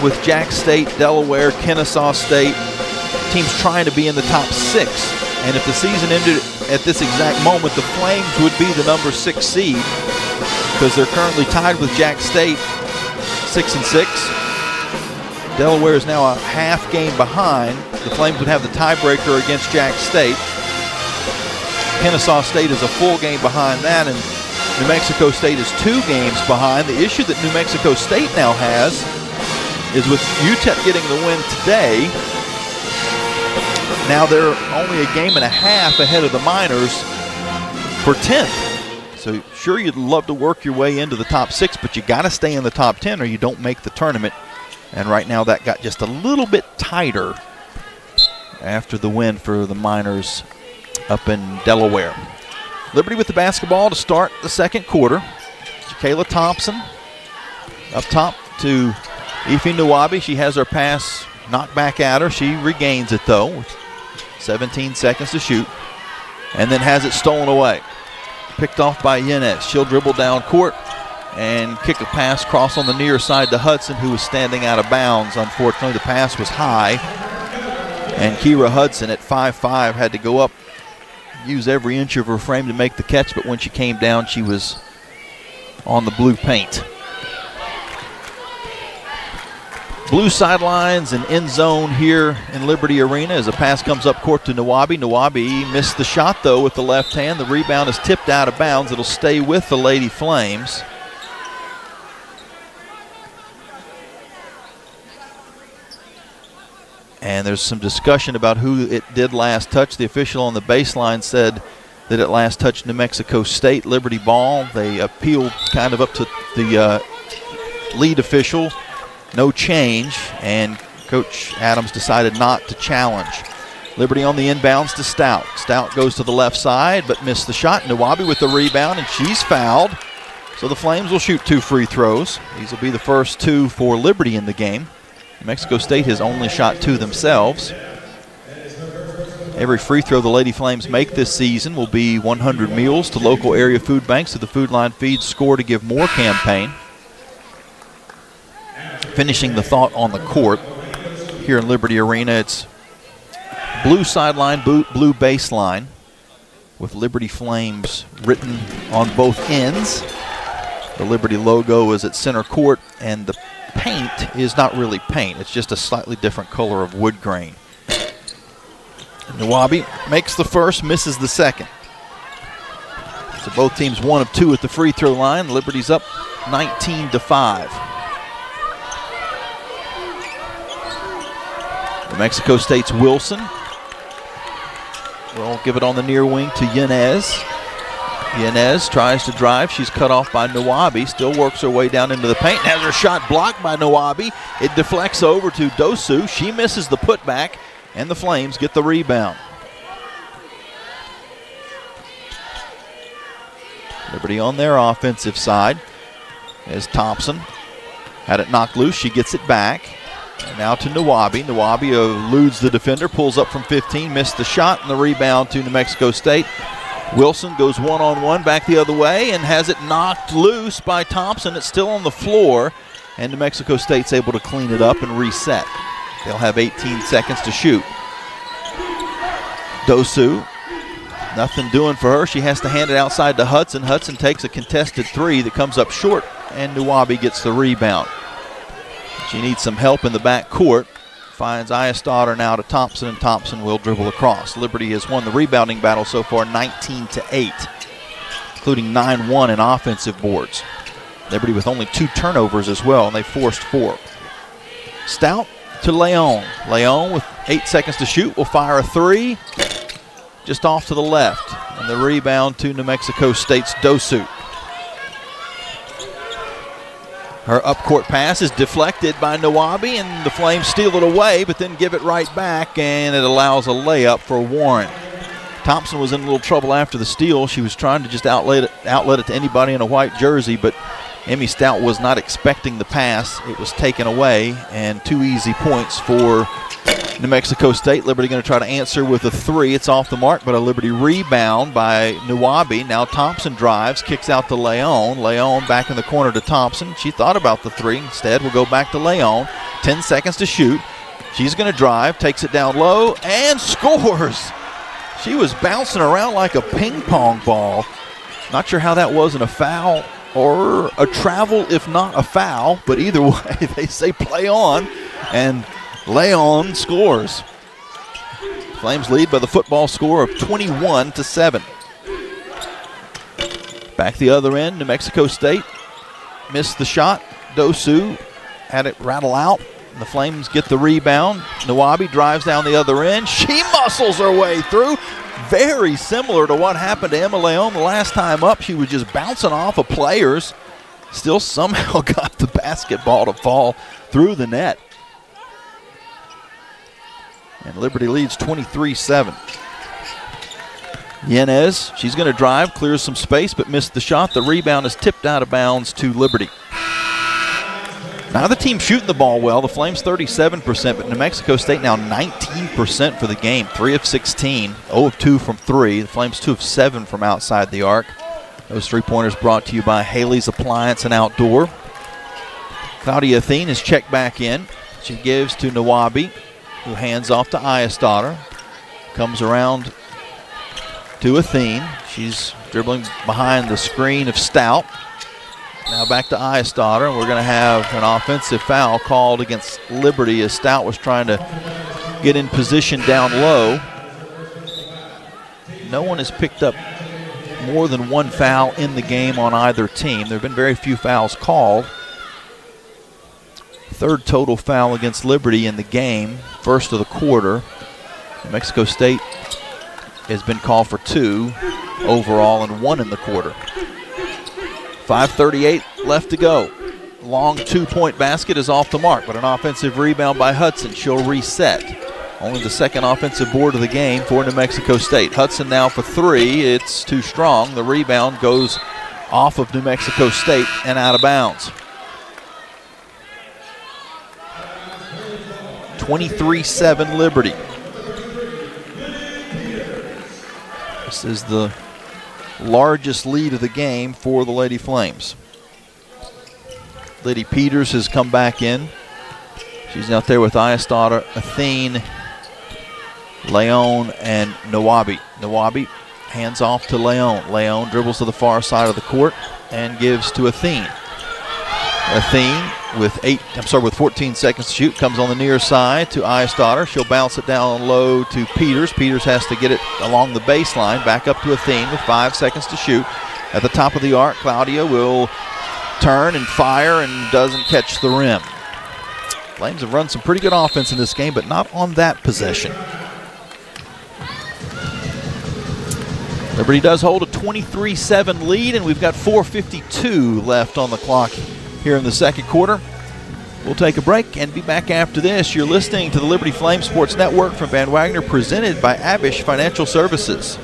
with Jack State, Delaware, Kennesaw State, teams trying to be in the top 6. And if the season ended at this exact moment, the Flames would be the number 6 seed because they're currently tied with Jack State 6-6. Delaware is now a half game behind. The Flames would have the tiebreaker against Jack State. Kennesaw State is a full game behind that, and New Mexico State is 2 games behind. The issue that New Mexico State now has is with UTEP getting the win today, now they're only a game and a half ahead of the Miners for 10th. So sure, you'd love to work your way into the top 6, but you got to stay in the top 10 or you don't make the tournament. And right now that got just a little bit tighter after the win for the Miners up in Delaware. Liberty with the basketball to start the second quarter. Kayla Thompson up top to Ife Nwabi. She has her pass knocked back at her. She regains it though. 17 seconds to shoot, and then has it stolen away. Picked off by Yanez. She'll dribble down court and kick a pass cross on the near side to Hudson, who was standing out of bounds. Unfortunately, the pass was high, and Kira Hudson at 5'5" had to go up, use every inch of her frame to make the catch, but when she came down, she was on the blue paint. Blue sidelines and end zone here in Liberty Arena as a pass comes up court to Nawabi. Nawabi missed the shot, though, with the left hand. The rebound is tipped out of bounds. It'll stay with the Lady Flames. And there's some discussion about who it did last touch. The official on the baseline said that it last touched New Mexico State. Liberty ball. They appealed kind of up to the lead official. No change, and Coach Adams decided not to challenge. Liberty on the inbounds to Stout. Stout goes to the left side, but missed the shot. Nawabi with the rebound, and she's fouled. So the Flames will shoot 2 free throws. These will be the first 2 for Liberty in the game. New Mexico State has only shot 2 themselves. Every free throw the Lady Flames make this season will be 100 meals to local area food banks through the Food Line Feeds Score to Give More campaign. Finishing the thought on the court here in Liberty Arena, it's blue sideline, blue baseline with Liberty Flames written on both ends. The Liberty logo is at center court, and the paint is not really paint. It's just a slightly different color of wood grain. Nawabi makes the first, misses the second. So both teams 1 of 2 at the free throw line. Liberty's up 19-5. New Mexico State's Wilson will give it on the near wing to Yanez. Yanez tries to drive. She's cut off by Nawabi. Still works her way down into the paint. Has her shot blocked by Nawabi. It deflects over to Dosu. She misses the putback, and the Flames get the rebound. Liberty on their offensive side as Thompson had it knocked loose. She gets it back. And now to Nawabi. Nawabi eludes the defender, pulls up from 15, missed the shot, and the rebound to New Mexico State. Wilson goes one-on-one back the other way and has it knocked loose by Thompson. It's still on the floor, and New Mexico State's able to clean it up and reset. They'll have 18 seconds to shoot. Dosu, nothing doing for her. She has to hand it outside to Hudson. Hudson takes a contested 3 that comes up short, and Nawabi gets the rebound. She needs some help in the back court. Finds Ayestadter now to Thompson, and Thompson will dribble across. Liberty has won the rebounding battle so far 19-8, including 9-1 in offensive boards. Liberty with only 2 turnovers as well, and they forced 4. Stout to Leon. Leon with 8 seconds to shoot will fire a 3 just off to the left. And the rebound to New Mexico State's Dosu. Her up-court pass is deflected by Nawabi, and the Flames steal it away, but then give it right back, and it allows a layup for Warren. Thompson was in a little trouble after the steal. She was trying to just outlet it to anybody in a white jersey, but Emmy Stout was not expecting the pass. It was taken away, and 2 easy points for New Mexico State. Liberty going to try to answer with a 3. It's off the mark, but a Liberty rebound by Nawabi. Now Thompson drives, kicks out to Leon. Leon back in the corner to Thompson. She thought about the 3. Instead, we'll go back to Leon. 10 seconds to shoot. She's going to drive, takes it down low, and scores. She was bouncing around like a ping pong ball. Not sure how that wasn't a foul or a travel, if not a foul, but either way, they say play on, and Leon scores. Flames lead by the football score of 21-7. Back the other end, New Mexico State missed the shot. Dosu had it rattle out. The Flames get the rebound. Nawabi drives down the other end. She muscles her way through. Very similar to what happened to Emma Leon the last time up. She was just bouncing off of players. Still somehow got the basketball to fall through the net. And Liberty leads 23-7. Yanez, she's going to drive, clears some space, but missed the shot. The rebound is tipped out of bounds to Liberty. Neither team shooting the ball well. The Flames 37%, but New Mexico State now 19% for the game. 3 of 16, 0 of 2 from 3. The Flames 2 of 7 from outside the arc. Those three-pointers brought to you by Haley's Appliance and Outdoor. Claudia Athene is checked back in. She gives to Nawabi, who hands off to Ayestadter. Comes around to Athene. She's dribbling behind the screen of Stout. Now back to Ayestadter. We're going to have an offensive foul called against Liberty as Stout was trying to get in position down low. No one has picked up more than one foul in the game on either team. There have been very few fouls called. Third total foul against Liberty in the game, first of the quarter. New Mexico State has been called for 2 overall and 1 in the quarter. 5:38 left to go. Long 2-point basket is off the mark, but an offensive rebound by Hudson. She'll reset. Only the second offensive board of the game for New Mexico State. Hudson now for 3. It's too strong. The rebound goes off of New Mexico State and out of bounds. 23-7 Liberty. This is the largest lead of the game for the Lady Flames. Liddy Peters has come back in. She's out there with Ayestadter, Athene, Leon, and Nawabi. Nawabi hands off to Leon. Leon dribbles to the far side of the court and gives to Athene. Athene with 14 seconds to shoot, comes on the near side to Ayestadter. She'll bounce it down low to Peters. Peters has to get it along the baseline, back up to Athene with 5 seconds to shoot. At the top of the arc, Claudia will turn and fire and doesn't catch the rim. Flames have run some pretty good offense in this game, but not on that possession. Liberty does hold a 23-7 lead, and we've got 4:52 left on the clock here in the second quarter. We'll take a break and be back after this. You're listening to the Liberty Flame Sports Network from Van Wagner, presented by Abish Financial Services.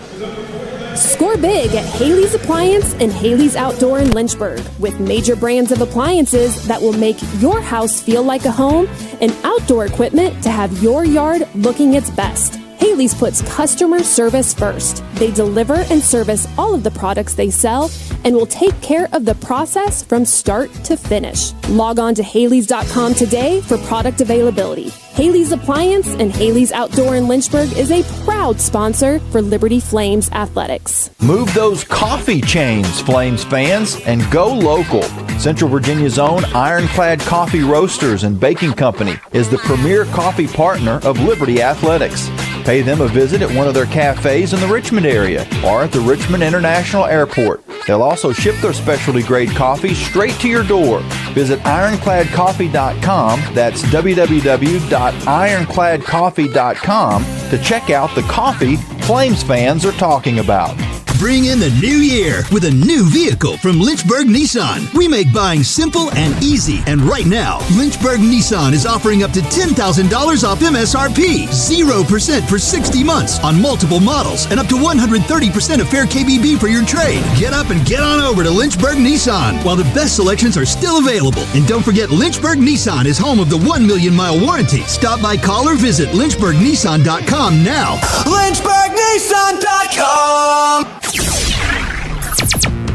Score big at Haley's Appliance and Haley's Outdoor in Lynchburg with major brands of appliances that will make your house feel like a home and outdoor equipment to have your yard looking its best. Haley's puts customer service first. They deliver and service all of the products they sell and will take care of the process from start to finish. Log on to Haleys.com today for product availability. Haley's Appliance and Haley's Outdoor in Lynchburg is a proud sponsor for Liberty Flames Athletics. Move those coffee chains, Flames fans, and go local. Central Virginia's own Ironclad Coffee Roasters and Baking Company is the premier coffee partner of Liberty Athletics. Pay them a visit at one of their cafes in the Richmond area or at the Richmond International Airport. They'll also ship their specialty grade coffee straight to your door. Visit ironcladcoffee.com. That's www.ironcladcoffee.com to check out the coffee Flames fans are talking about. Bring in the new year with a new vehicle from Lynchburg Nissan. We make buying simple and easy. And right now, Lynchburg Nissan is offering up to $10,000 off MSRP, 0% for 60 months on multiple models, and up to 130% of fair KBB for your trade. Get up and get on over to Lynchburg Nissan while the best selections are still available. And don't forget, Lynchburg Nissan is home of the 1 million mile warranty. Stop by, call, or visit LynchburgNissan.com now. LynchburgNissan.com.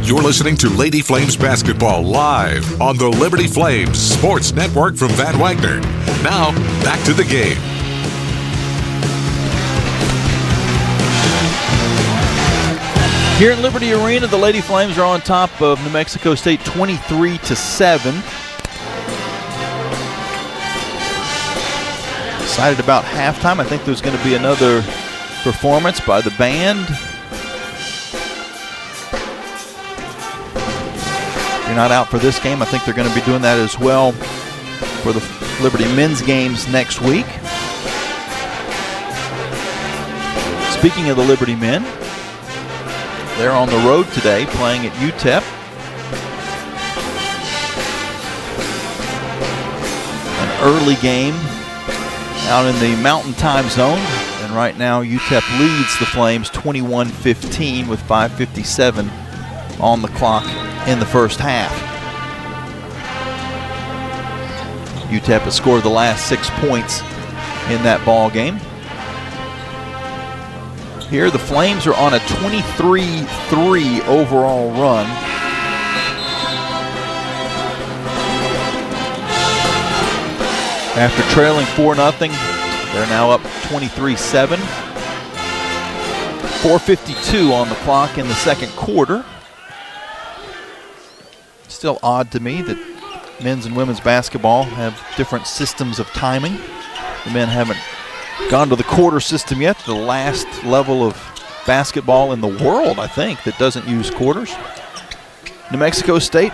You're listening to Lady Flames basketball live on the Liberty Flames Sports Network from Van Wagner. Now, back to the game. Here in Liberty Arena, the Lady Flames are on top of New Mexico State 23-7. Excited about halftime. I think there's going to be another performance by the band. If you're not out for this game, I think they're going to be doing that as well for the Liberty men's games next week. Speaking of the Liberty men, they're on the road today playing at UTEP. An early game out in the Mountain Time Zone. And right now UTEP leads the Flames 21-15 with 5:57 on the clock in the first half. UTEP has scored the last 6 points in that ball game. Here, the Flames are on a 23-3 overall run. After trailing 4-0, they're now up 23-7. 4:52 on the clock in the second quarter. Still odd to me that men's and women's basketball have different systems of timing. The men haven't gone to the quarter system yet, the last level of basketball in the world, I think, that doesn't use quarters. New Mexico State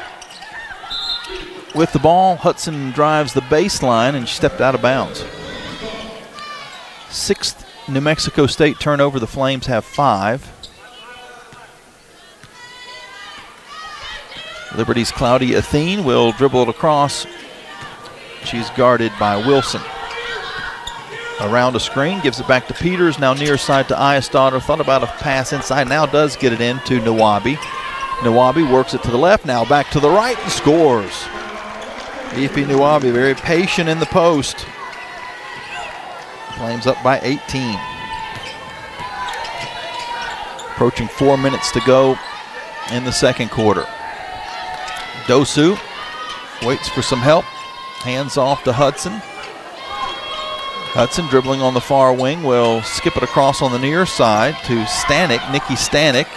with the ball. Hudson drives the baseline and stepped out of bounds. 6th New Mexico State turnover. The Flames have 5. Liberty's Cloudy Athene will dribble it across. She's guarded by Wilson. Around a screen, gives it back to Peters, now near side to Iasdottir. Thought about a pass inside, now does get it in to Nawabi. Nawabi works it to the left, now back to the right and scores. Ify Nawabi, very patient in the post. Flames up by 18. Approaching 4 minutes to go in the second quarter. Dosu waits for some help, hands off to Hudson. Hudson dribbling on the far wing will skip it across on the near side to Stanek, Nikki Stanek.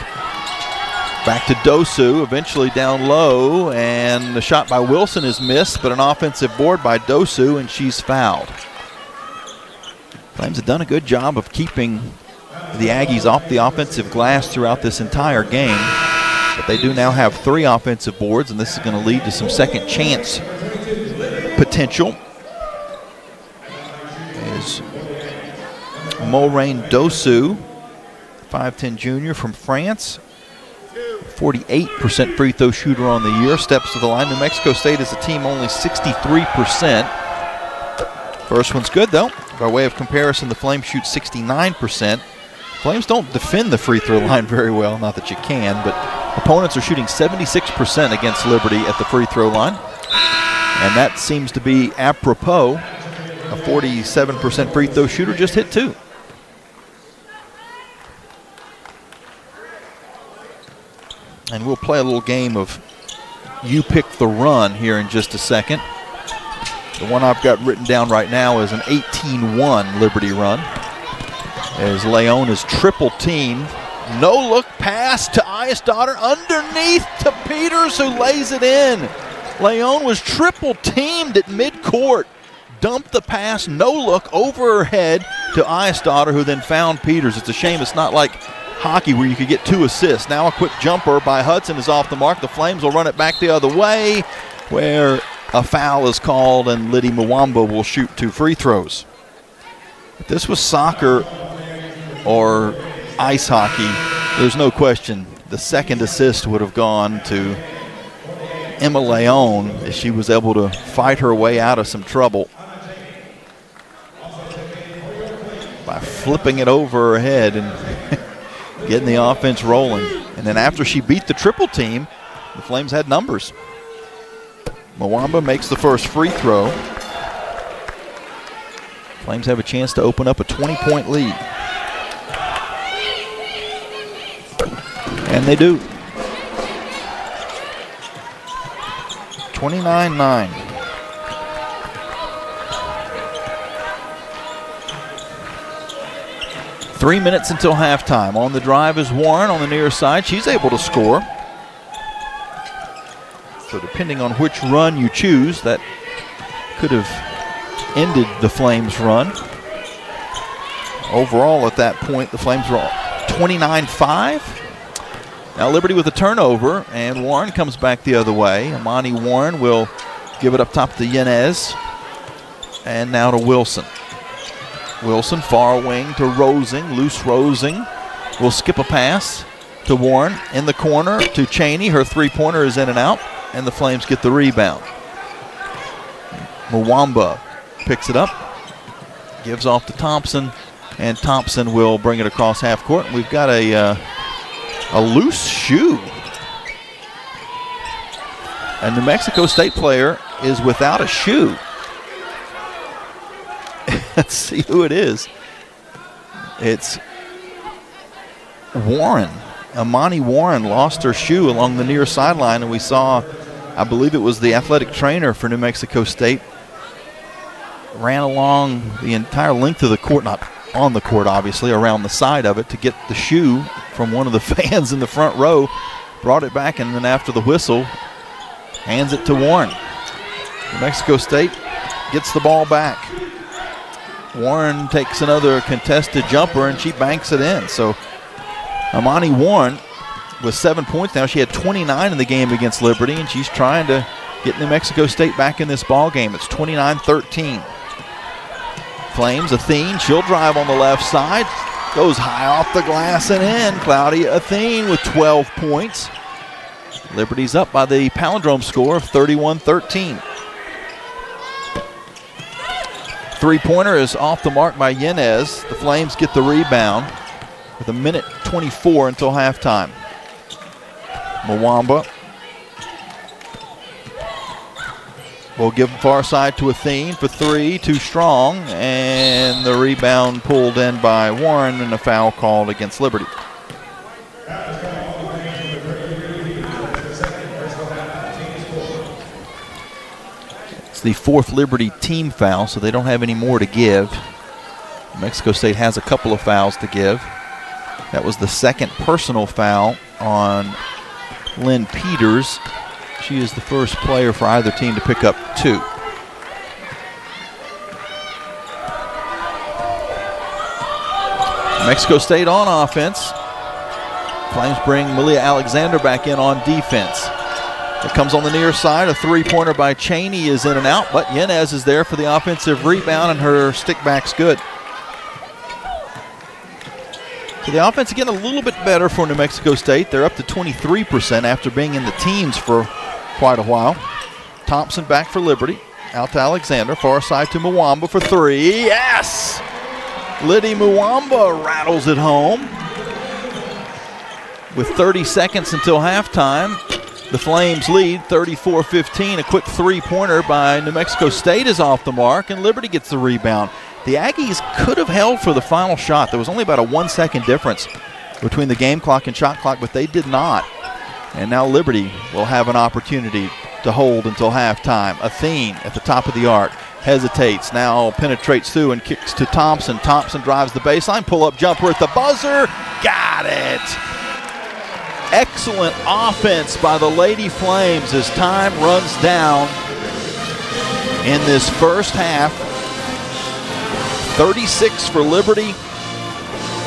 Back to Dosu, eventually down low, and the shot by Wilson is missed, but an offensive board by Dosu, and she's fouled. Flames have done a good job of keeping the Aggies off the offensive glass throughout this entire game, but they do now have 3 offensive boards, and this is going to lead to some second chance potential. Is Maureen Dosu, 5'10" junior from France, 48% free throw shooter on the year, steps to the line. New Mexico State is a team only 63%. First one's good though. By way of comparison, the Flames shoot 69%. Flames don't defend the free throw line very well, not that you can, but opponents are shooting 76% against Liberty at the free throw line. And that seems to be apropos. A 47% free throw shooter just hit 2. And we'll play a little game of you pick the run here in just a second. The one I've got written down right now is an 18-1 Liberty run. As Leon is triple teamed. No look pass to Iasdottir underneath to Peters, who lays it in. Leon was triple teamed at midcourt. Dumped the pass, no look, over her head to Iasdottir, who then found Peters. It's a shame it's not like hockey where you could get 2 assists. Now a quick jumper by Hudson is off the mark. The Flames will run it back the other way, where a foul is called and Liddy Mwamba will shoot 2 free throws. If this was soccer or ice hockey, there's no question the second assist would have gone to Emma Leon as she was able to fight her way out of some trouble by flipping it over her head and getting the offense rolling. And then after she beat the triple team, the Flames had numbers. Mwamba makes the first free throw. Flames have a chance to open up a 20-point lead. And they do. 29-9. Three minutes until halftime. On the drive is Warren on the near side. She's able to score. So depending on which run you choose, that could have ended the Flames' run. Overall, at that point, the Flames were 29-5. Now Liberty with a turnover, and Warren comes back the other way. Amani Warren will give it up top to Yanez. And now to Wilson. Wilson, far wing to Rosing. Loose Rosing will skip a pass to Warren. In the corner to Cheney. Her three-pointer is in and out, and the Flames get the rebound. Mwamba picks it up, gives off to Thompson, and Thompson will bring it across half court. We've got a loose shoe. A New Mexico State player is without a shoe. Let's see who it is. It's Warren. Amani Warren lost her shoe along the near sideline, and we saw, I believe it was the athletic trainer for New Mexico State, ran along the entire length of the court, not on the court obviously, around the side of it to get the shoe from one of the fans in the front row, brought it back, and then after the whistle, hands it to Warren. New Mexico State gets the ball back. Warren takes another contested jumper, and she banks it in. So Amani Warren with 7 points now. She had 29 in the game against Liberty, and she's trying to get New Mexico State back in this ball game. It's 29-13. Flames, Athene, she'll drive on the left side. Goes high off the glass and in. Claudia Athene with 12 points. Liberty's up by the palindrome score of 31-13. Three-pointer is off the mark by Yanez. The Flames get the rebound with a minute 24 until halftime. Mwamba will give far side to Athene for three, too strong, and the rebound pulled in by Warren and a foul called against Liberty. It's the fourth Liberty team foul, so they don't have any more to give. Mexico State has a couple of fouls to give. That was the second personal foul on Lynn Peters. She is the first player for either team to pick up two. Mexico State on offense. Flames bring Malia Alexander back in on defense. It comes on the near side. A three-pointer by Cheney is in and out, but Yanez is there for the offensive rebound, and her stick back's good. So the offense again a little bit better for New Mexico State. They're up to 23% after being in the teens for quite a while. Thompson back for Liberty. Out to Alexander. Far side to Mwamba for three. Yes! Liddy Mwamba rattles it home. With 30 seconds until halftime, the Flames lead 34-15. A quick three-pointer by New Mexico State is off the mark, and Liberty gets the rebound. The Aggies could have held for the final shot. There was only about a 1 second difference between the game clock and shot clock, but they did not. And now Liberty will have an opportunity to hold until halftime. Athene at the top of the arc hesitates, now penetrates through and kicks to Thompson. Thompson drives the baseline, pull-up jumper at the buzzer. Got it! Excellent offense by the Lady Flames as time runs down in this first half. 36 for Liberty,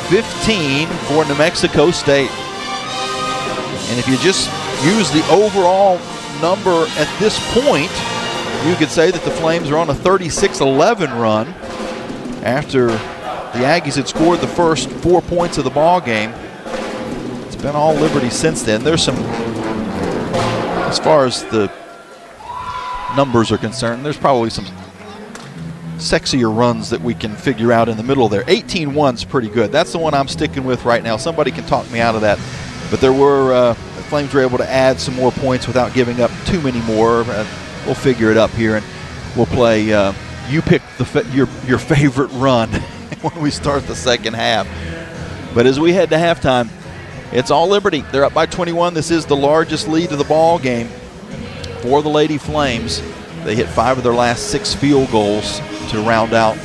15 for New Mexico State. And if you just use the overall number at this point, you could say that the Flames are on a 36-11 run after the Aggies had scored the first 4 points of the ball game. It's been all Liberty since then. There's some, as far as the numbers are concerned, there's probably some sexier runs that we can figure out in the middle there. 18-1's pretty good. That's the one I'm sticking with right now. Somebody can talk me out of that. But there were, the Flames were able to add some more points without giving up too many more. We'll figure it up here, and we'll play, you pick your favorite run when we start the second half. But as we head to halftime, it's all Liberty. They're up by 21. This is the largest lead of the ball game for the Lady Flames. They hit 5 of their last 6 field goals to round out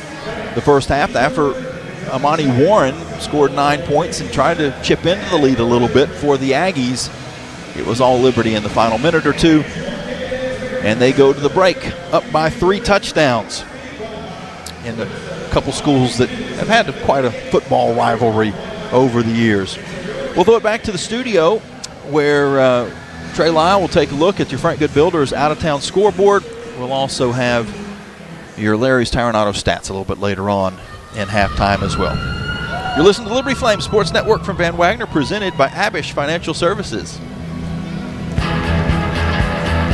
the first half. After Amani Warren scored 9 points and tried to chip into the lead a little bit for the Aggies, it was all Liberty in the final minute or two. And they go to the break up by 3 touchdowns in a couple schools that have had quite a football rivalry over the years. We'll throw it back to the studio where Trey Lyle will take a look at your Frank Good Builders out-of-town scoreboard. We'll also have your Larry's Tire and Auto stats a little bit later on in halftime as well. You're listening to Liberty Flames Sports Network from Van Wagner, presented by Abish Financial Services.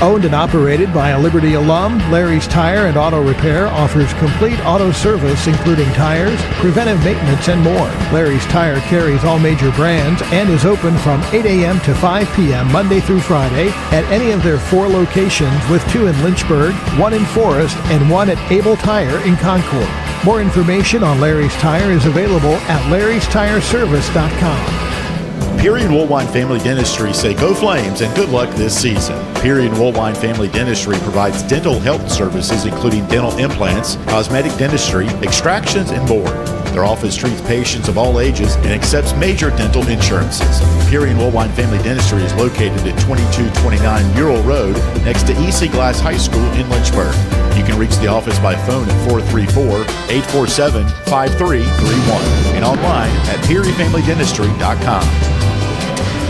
Owned and operated by a Liberty alum, Larry's Tire and Auto Repair offers complete auto service including tires, preventive maintenance, and more. Larry's Tire carries all major brands and is open from 8 a.m. to 5 p.m. Monday through Friday at any of their 4 locations, with 2 in Lynchburg, 1 in Forest, and 1 at Able Tire in Concord. More information on Larry's Tire is available at larrystireservice.com. Peary and Woolwine Family Dentistry say go Flames and good luck this season. Peary and Woolwine Family Dentistry provides dental health services including dental implants, cosmetic dentistry, extractions, and more. Their office treats patients of all ages and accepts major dental insurances. Peary and Woolwine Family Dentistry is located at 2229 Mural Road next to EC Glass High School in Lynchburg. You can reach the office by phone at 434-847-5331 and online at pearyfamilydentistry.com.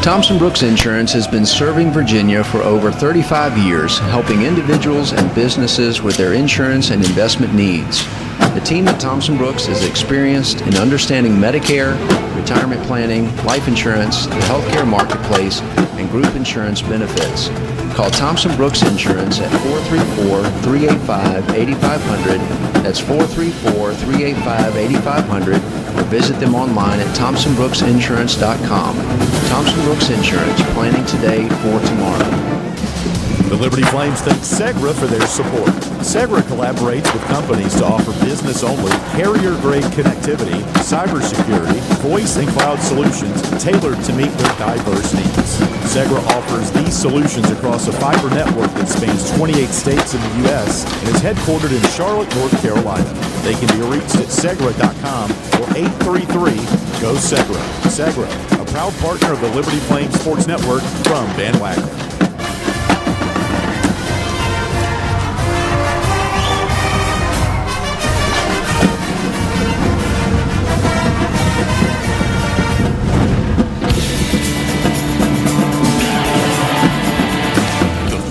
Thompson Brooks Insurance has been serving Virginia for over 35 years, helping individuals and businesses with their insurance and investment needs. The team at Thompson Brooks is experienced in understanding Medicare, retirement planning, life insurance, the healthcare marketplace, and group insurance benefits. Call Thompson Brooks Insurance at 434-385-8500. That's 434-385-8500. Or visit them online at thompsonbrooksinsurance.com. Thompson Brooks Insurance, planning today for tomorrow. The Liberty Flames thank Segra for their support. Segra collaborates with companies to offer business-only, carrier-grade connectivity, cybersecurity, voice and cloud solutions tailored to meet their diverse needs. Segra offers these solutions across a fiber network that spans 28 states in the U.S. and is headquartered in Charlotte, North Carolina. They can be reached at segra.com or 833-GO-SEGRA. Segra, a proud partner of the Liberty Flames Sports Network from Van Wagner.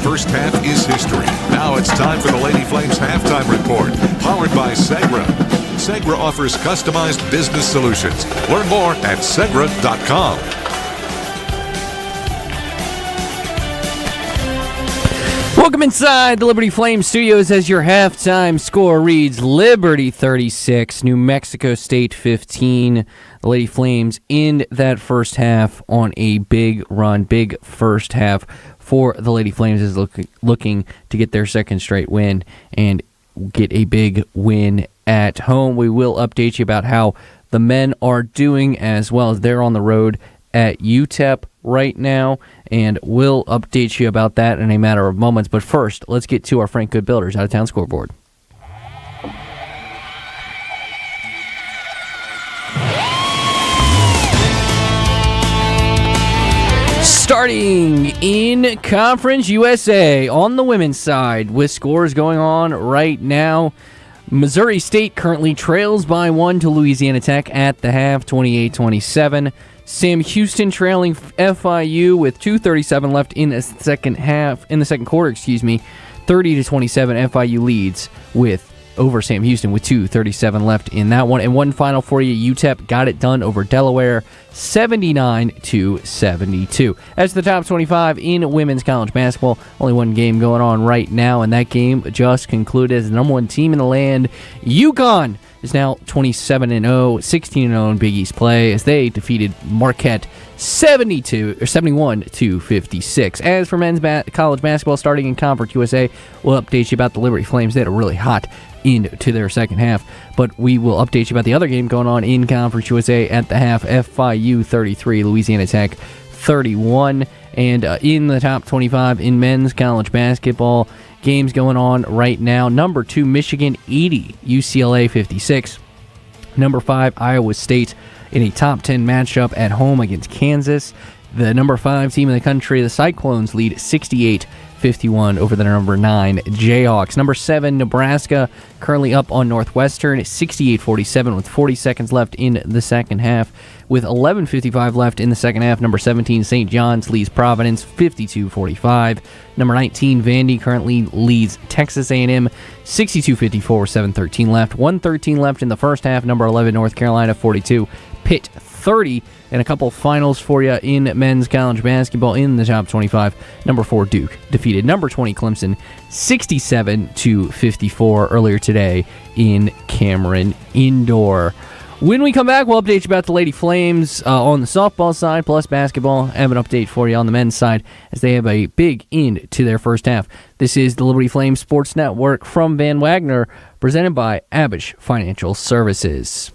First half is history. Now it's time for the Lady Flames halftime report, powered by Segra. Segra offers customized business solutions. Learn more at segra.com. Welcome inside the Liberty Flames studios as your halftime score reads Liberty 36, New Mexico State 15. The Lady Flames end that first half on a big run, big first half for the Lady Flames is looking to get their second straight win and get a big win at home. We will update you about how the men are doing as well as they're on the road at UTEP right now, and we'll update you about that in a matter of moments. But first, let's get to our Frank Good Builders out-of-town scoreboard. Starting in Conference USA on the women's side with scores going on right now. Missouri State currently trails by 1 to Louisiana Tech at the half, 28-27. Sam Houston trailing FIU with 2:37 left in the second quarter, 30-27. FIU leads with over Sam Houston with 2:37 left in that one. And one final for you, UTEP got it done over Delaware, 79-72. As the top 25 in women's college basketball, only one game going on right now, and that game just concluded as the number one team in the land. UConn is now 27-0, 16-0 in Big East play as they defeated Marquette 71-56. As for men's college basketball starting in Conference USA, we'll update you about the Liberty Flames. They had a really hot into their second half, but we will update you about the other game going on in Conference USA at the half. FIU 33, Louisiana Tech 31. And in the top 25 in men's college basketball, games going on right now. Number 2, Michigan 80, UCLA 56. Number 5, Iowa State in a top 10 matchup at home against Kansas. The number 5 team in the country, the Cyclones, lead 68-51 over the number 9 Jayhawks. Number 7, Nebraska, currently up on Northwestern, 68-47 with 40 seconds left in the second half. With 11:55 left in the second half, number 17, St. John's, leads Providence 52-45. Number 19, Vandy, currently leads Texas A&M 62-54 with 7:13 left. 1:13 left in the first half. Number 11, North Carolina 42, Pitt 30. And a couple finals for you in men's college basketball in the top 25. Number 4, Duke defeated number 20, Clemson 67-54 earlier today in Cameron Indoor. When we come back, we'll update you about the Lady Flames on the softball side, plus basketball. I have an update for you on the men's side as they have a big end to their first half. This is the Liberty Flames Sports Network from Van Wagner, presented by Abish Financial Services.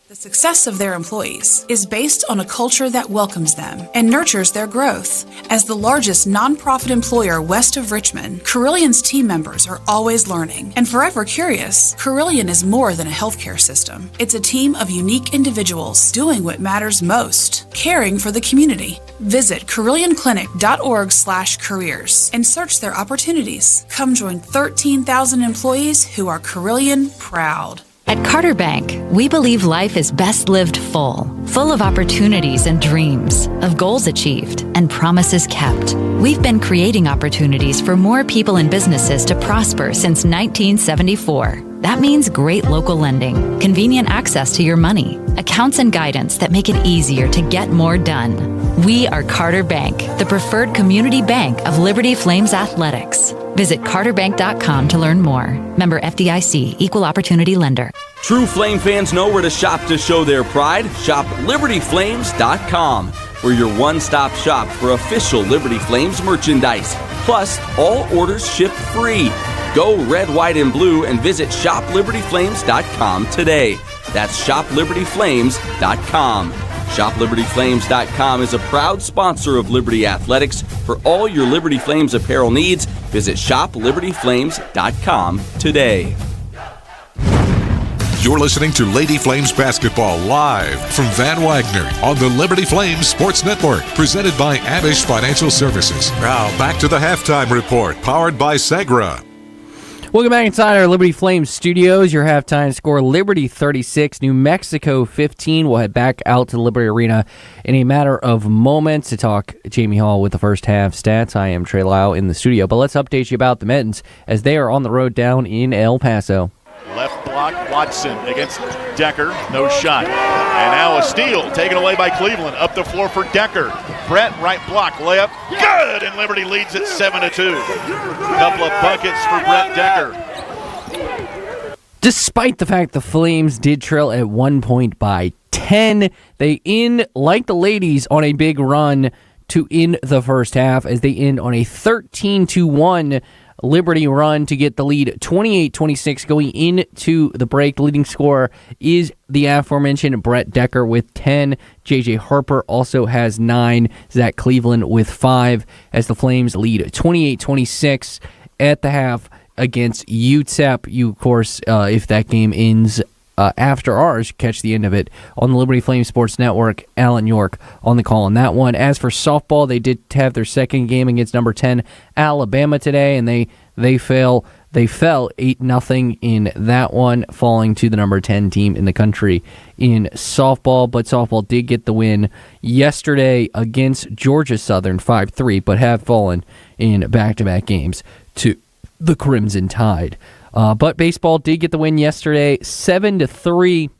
The success of their employees is based on a culture that welcomes them and nurtures their growth. As the largest nonprofit employer west of Richmond, Carillion's team members are always learning and forever curious. Carillion is more than a healthcare system. It's a team of unique individuals doing what matters most, caring for the community. Visit CarillionClinic.org/careers and search their opportunities. Come join 13,000 employees who are Carillion proud. At Carter Bank, we believe life is best lived full of opportunities and dreams, of goals achieved and promises kept. We've been creating opportunities for more people and businesses to prosper since 1974. That means great local lending, convenient access to your money, accounts and guidance that make it easier to get more done. We are Carter Bank, the preferred community bank of Liberty Flames Athletics. Visit carterbank.com to learn more. Member FDIC, Equal Opportunity Lender. True Flame fans know where to shop to show their pride. Shop LibertyFlames.com. We're your one-stop shop for official Liberty Flames merchandise. Plus, all orders ship free. Go red, white, and blue and visit ShopLibertyFlames.com today. That's ShopLibertyFlames.com. ShopLibertyFlames.com is a proud sponsor of Liberty Athletics. For all your Liberty Flames apparel needs, visit ShopLibertyFlames.com today. You're listening to Lady Flames Basketball live from Van Wagner on the Liberty Flames Sports Network, presented by Abish Financial Services. Now back to the halftime report, powered by Segra. Welcome back inside our Liberty Flames studios. Your halftime score, Liberty 36, New Mexico 15. We'll head back out to the Liberty Arena in a matter of moments to talk Jamie Hall with the first half stats. I am Trey Lau in the studio, but let's update you about the Mittens as they are on the road down in El Paso. Left block, Watson against Decker, no shot. And now a steal taken away by Cleveland. Up the floor for Decker. Brett, right block, layup, good! And Liberty leads it 7-2. Couple of buckets for Brett Decker. Despite the fact the Flames did trail at 1 point by 10, they end, like the ladies, on a big run to end the first half as they end on a 13-1 Liberty run to get the lead 28-26 going into the break. The leading scorer is the aforementioned Brett Decker with 10. J.J. Harper also has 9. Zach Cleveland with 5 as the Flames lead 28-26 at the half against UTEP. You, of course, if that game ends after ours, catch the end of it on the Liberty Flames Sports Network. Alan York on the call on that one. As for softball, they did have their second game against number 10 Alabama today, and they fell 8-0 in that one, falling to the number 10 team in the country in softball. But softball did get the win yesterday against Georgia Southern 5-3, but have fallen in back-to-back games to the Crimson Tide. But baseball did get the win yesterday, 7-3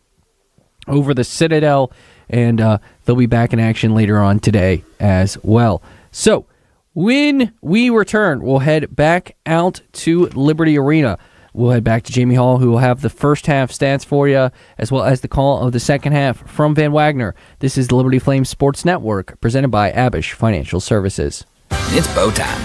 over the Citadel, and they'll be back in action later on today as well. So when we return, we'll head back out to Liberty Arena. We'll head back to Jamie Hall, who will have the first half stats for you, as well as the call of the second half from Van Wagner. This is the Liberty Flames Sports Network, presented by Abish Financial Services. It's bow time.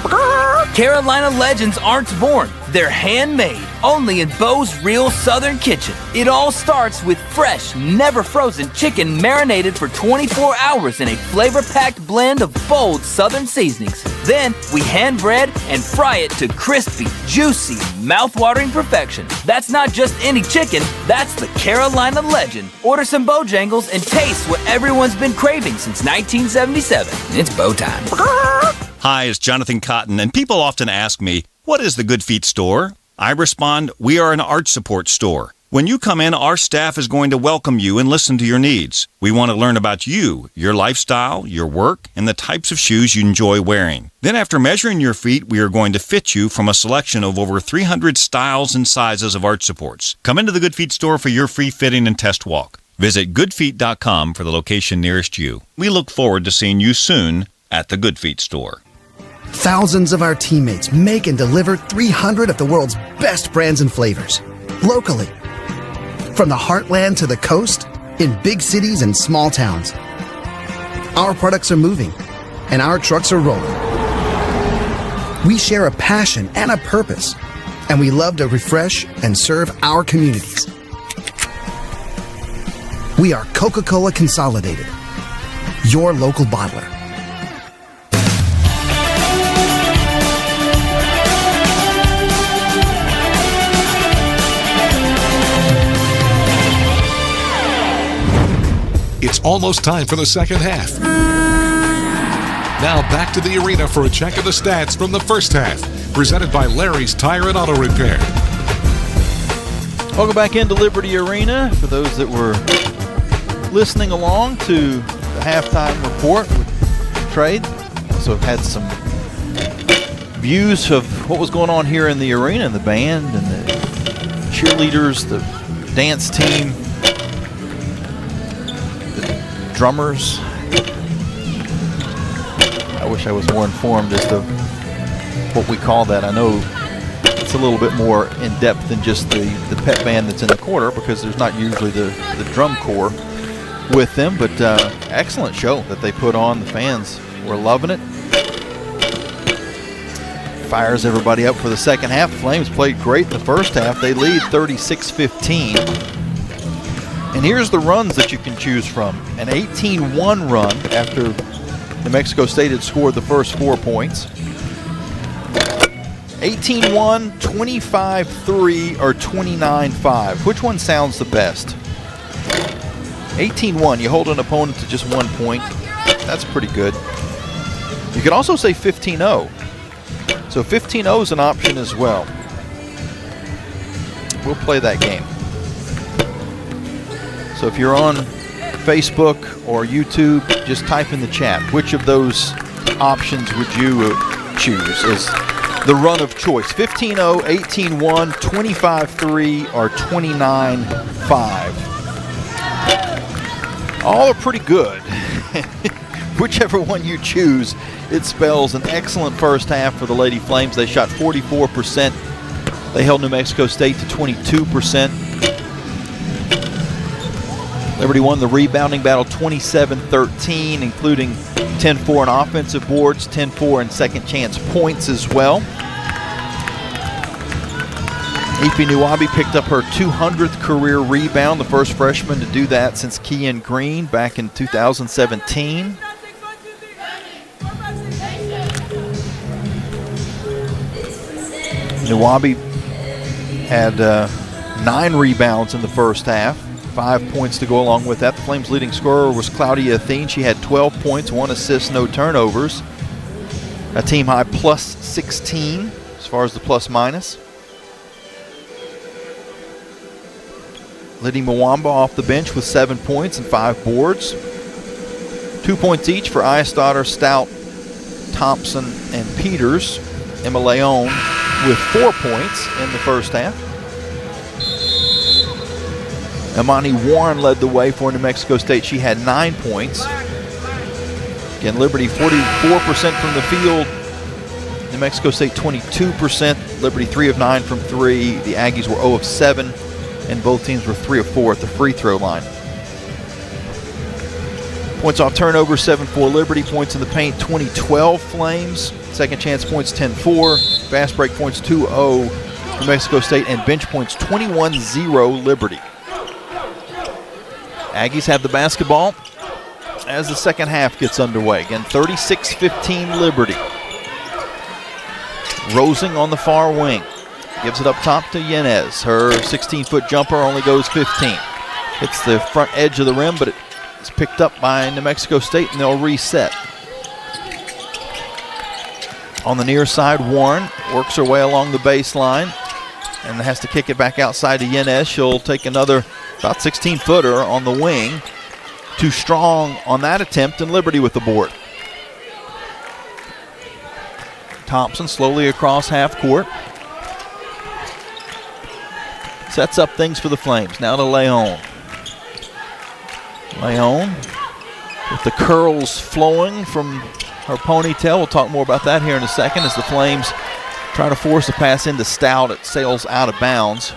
Carolina legends aren't born. They're handmade, only in Bo's Real Southern Kitchen. It all starts with fresh, never frozen chicken marinated for 24 hours in a flavor-packed blend of bold Southern seasonings. Then we hand bread and fry it to crispy, juicy, mouth-watering perfection. That's not just any chicken, that's the Carolina legend. Order some Bojangles and taste what everyone's been craving since 1977. It's bow time. Hi, it's Jonathan Cotton, and people often ask me, what is the Good Feet store? I respond, we are an arch support store. When you come in, our staff is going to welcome you and listen to your needs. We want to learn about you, your lifestyle, your work, and the types of shoes you enjoy wearing. Then after measuring your feet, we are going to fit you from a selection of over 300 styles and sizes of arch supports. Come into the Good Feet store for your free fitting and test walk. Visit goodfeet.com for the location nearest you. We look forward to seeing you soon at the Good Feet store. Thousands of our teammates make and deliver 300 of the world's best brands and flavors, locally. from the heartland to the coast, in big cities and small towns. Our products are moving, and our trucks are rolling. We share a passion and a purpose, and we love to refresh and serve our communities. We are Coca-Cola Consolidated, your local bottler. It's almost time for the second half. Now back to the arena for a check of the stats from the first half. Presented by Larry's Tire and Auto Repair. Welcome back into Liberty Arena. For those that were listening along to the halftime report with Trade, also had some views of what was going on here in the arena, and the band and the cheerleaders, the dance team, the drummers. I wish I was more informed as to what we call that. I know it's a little bit more in depth than just the pep band that's in the corner, because there's not usually the drum corps with them, but excellent show that they put on. The fans were loving it. Fires everybody up for the second half. Flames played great in the first half. They lead 36-15. And here's the runs that you can choose from. An 18-1 run after New Mexico State had scored the first 4 points. 18-1, 25-3, or 29-5. Which one sounds the best? 18-1, you hold an opponent to just 1 point. That's pretty good. You could also say 15-0. So 15-0 is an option as well. We'll play that game. So if you're on Facebook or YouTube, just type in the chat. Which of those options would you choose as the run of choice? 15-0, 18-1, 25-3, or 29-5. All are pretty good. Whichever one you choose, it spells an excellent first half for the Lady Flames. They shot 44%. They held New Mexico State to 22%. Liberty won the rebounding battle 27-13, including 10-4 in offensive boards, 10-4 in second chance points as well. Ife Nuwabi picked up her 200th career rebound, the first freshman to do that since Kean Green back in 2017. Nuwabi had 9 rebounds in the first half, 5 points to go along with that. The Flames' leading scorer was Claudia Athene. She had 12 points, 1 assist, no turnovers. A team high plus 16 as far as the plus minus. Liddy Mwamba off the bench with 7 points and 5 boards. 2 points each for Eistotter, Stout, Thompson, and Peters. Emma Leon with 4 points in the first half. Imani Warren led the way for New Mexico State. She had 9 points. Again, Liberty 44% from the field. New Mexico State 22%. Liberty 3 of 9 from 3. The Aggies were 0 of 7. And both teams were 3 of 4 at the free throw line. Points off turnover, 7-4 Liberty. Points in the paint, 20-12 Flames. Second chance points, 10-4. Fast break points, 2-0 New Mexico State. And bench points, 21-0 Liberty. Aggies have the basketball as the second half gets underway. Again, 36-15 Liberty. Rosing on the far wing. Gives it up top to Yanez. Her 16-foot jumper only goes 15. Hits the front edge of the rim, but it's picked up by New Mexico State, and they'll reset. On the near side, Warren works her way along the baseline and has to kick it back outside to Yanez. She'll take another about 16-footer on the wing. Too strong on that attempt, and Liberty with the board. Thompson slowly across half court. Sets up things for the Flames. Now to Leon. Leon with the curls flowing from her ponytail. We'll talk more about that here in a second as the Flames try to force a pass into Stout. It sails out of bounds.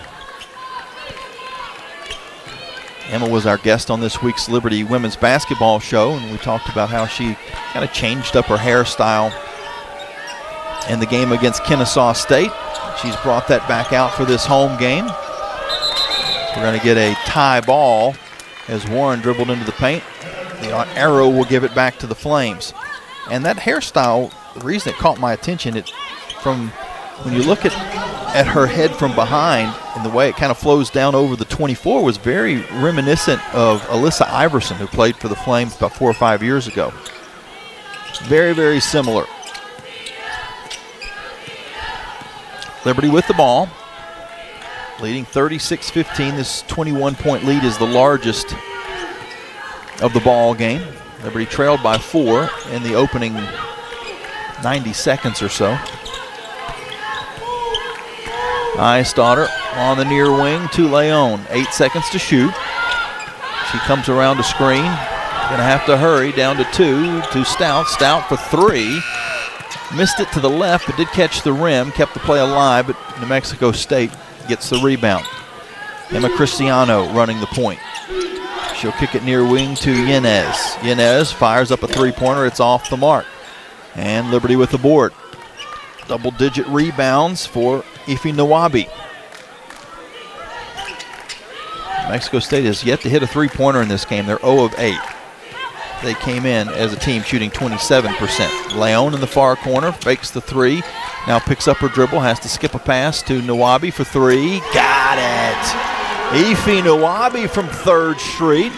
Emma was our guest on this week's Liberty Women's Basketball Show, and we talked about how she kind of changed up her hairstyle in the game against Kennesaw State. She's brought that back out for this home game. We're going to get a tie ball as Warren dribbled into the paint. The arrow will give it back to the Flames. And that hairstyle, the reason it caught my attention, from when you look at her head from behind and the way it kind of flows down over the 24 was very reminiscent of Alyssa Iverson, who played for the Flames about 4 or 5 years ago. Very, very similar. Liberty with the ball, leading 36-15. This 21-point lead is the largest of the ball game. Liberty trailed by 4 in the opening 90 seconds or so. Eisdottir on the near wing to Leon. 8 seconds to shoot. She comes around the screen. Going to have to hurry down to 2 to Stout. Stout for 3. Missed it to the left, but did catch the rim. Kept the play alive, but New Mexico State gets the rebound. Emma Cristiano running the point. She'll kick it near wing to Yanez. Yanez fires up a three-pointer. It's off the mark. And Liberty with the board. Double-digit rebounds for Ife Nawabi. Mexico State has yet to hit a three-pointer in this game. They're 0 of 8. They came in as a team shooting 27%. Leon in the far corner fakes the 3. Now picks up her dribble, has to skip a pass to Nawabi for 3. Got it! Ife Nawabi from 3rd Street.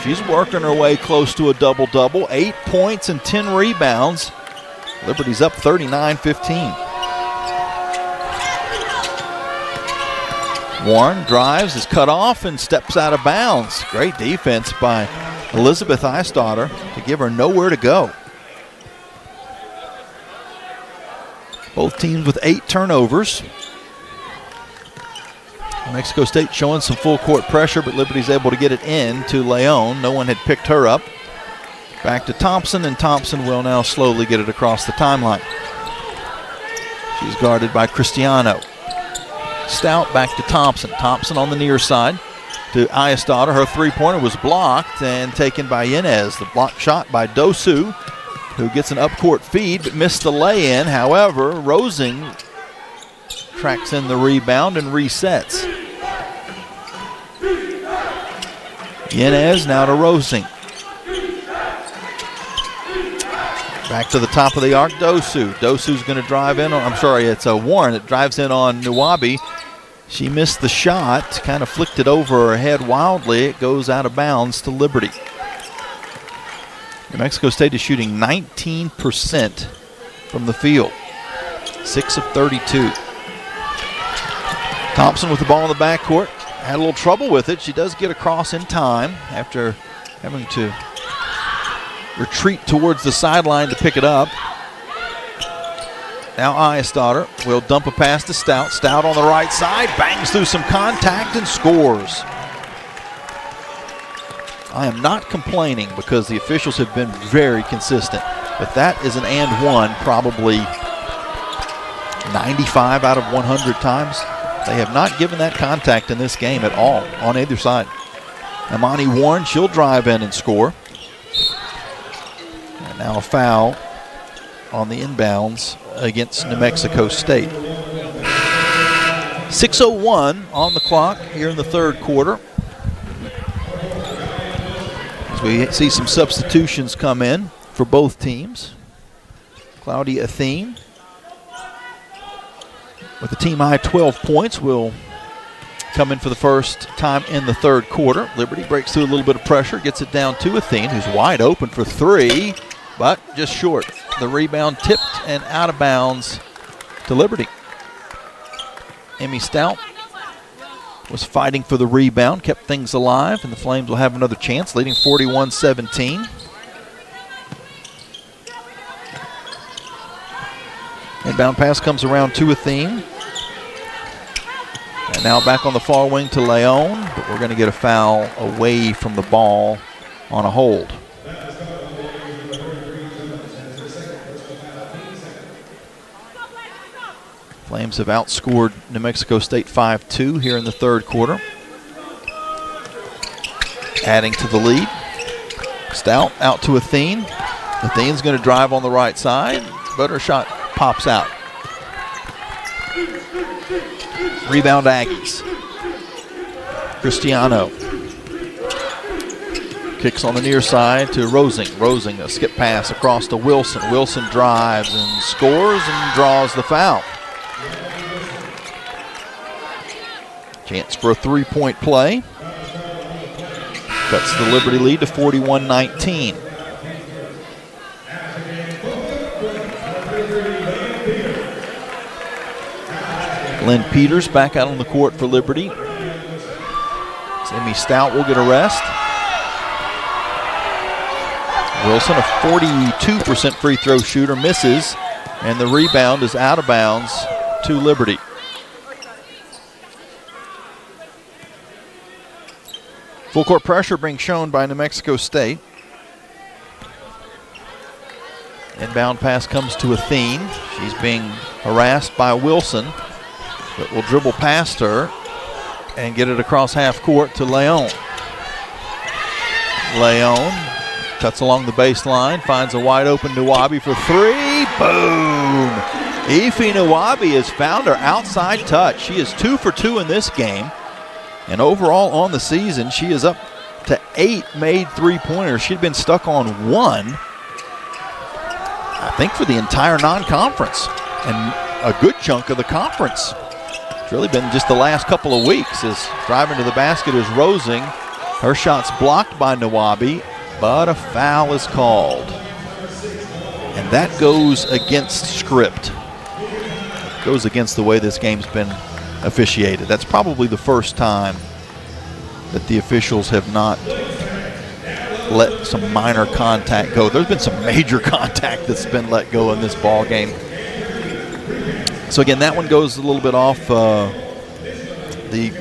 She's working her way close to a double-double. 8 points and 10 rebounds. Liberty's up 39-15. Warren drives, is cut off, and steps out of bounds. Great defense by Elizabeth Eisdottir to give her nowhere to go. Both teams with 8 turnovers. Mexico State showing some full court pressure, but Liberty's able to get it in to Leon. No one had picked her up. Back to Thompson, and Thompson will now slowly get it across the timeline. She's guarded by Cristiano. Stout back to Thompson. Thompson on the near side to Eisdottir. Her three-pointer was blocked and taken by Yanez. The block shot by Dosu, who gets an up-court feed but missed the lay-in. However, Rosing tracks in the rebound and resets. Yanez now to Rosing. Back to the top of the arc, Dosu. Dosu's going to drive in on, it's a Warren that drives in on Nawabi. She missed the shot, kind of flicked it over her head wildly. It goes out of bounds to Liberty. New Mexico State is shooting 19% from the field. 6 of 32. Thompson with the ball in the backcourt. Had a little trouble with it. She does get across in time after having to retreat towards the sideline to pick it up. Now Eisdottir will dump a pass to Stout. Stout on the right side, bangs through some contact and scores. I am not complaining because the officials have been very consistent, but that is an and one probably 95 out of 100 times. They have not given that contact in this game at all on either side. Amani Warren, she'll drive in and score. And now a foul on the inbounds against New Mexico State. 6:01 on the clock here in the third quarter. As we see some substitutions come in for both teams. Claudia Athene with the team high 12 points will come in for the first time in the third quarter. Liberty breaks through a little bit of pressure, gets it down to Athene, who's wide open for 3, but just short. The rebound tipped and out of bounds to Liberty. Emmy Stout was fighting for the rebound, kept things alive, and the Flames will have another chance, leading 41-17. Inbound pass comes around to Athene. And now back on the far wing to Leon, but we're going to get a foul away from the ball on a hold. Flames have outscored New Mexico State 5-2 here in the third quarter. adding to the lead. Stout out to Athene. Athene's going to drive on the right side, but her shot pops out. Rebound Aggies. Cristiano kicks on the near side to Rosing. Rosing, a skip pass across to Wilson. Wilson drives and scores and draws the foul. Chance for a three-point play. Cuts the Liberty lead to 41-19. Lynn Peters back out on the court for Liberty. Emmy Stout will get a rest. Wilson, a 42% free throw shooter, misses, and the rebound is out of bounds to Liberty. Full court pressure being shown by New Mexico State. Inbound pass comes to Athene. She's being harassed by Wilson, but will dribble past her and get it across half court to Leon. Leon cuts along the baseline, finds a wide open Nwabi for three. Boom! Ife Nwabi has found her outside touch. She is 2 for 2 in this game. And overall on the season, she is up to 8 made three-pointers. She'd been stuck on 1, I think, for the entire non-conference and a good chunk of the conference. It's really been just the last couple of weeks. As driving to the basket is Rosing. Her shot's blocked by Nwabi, but a foul is called. And that goes against script. It goes against the way this game's been officiated. That's probably the first time that the officials have not let some minor contact go. There's been some major contact that's been let go in this ball game. So again, that one goes a little bit off the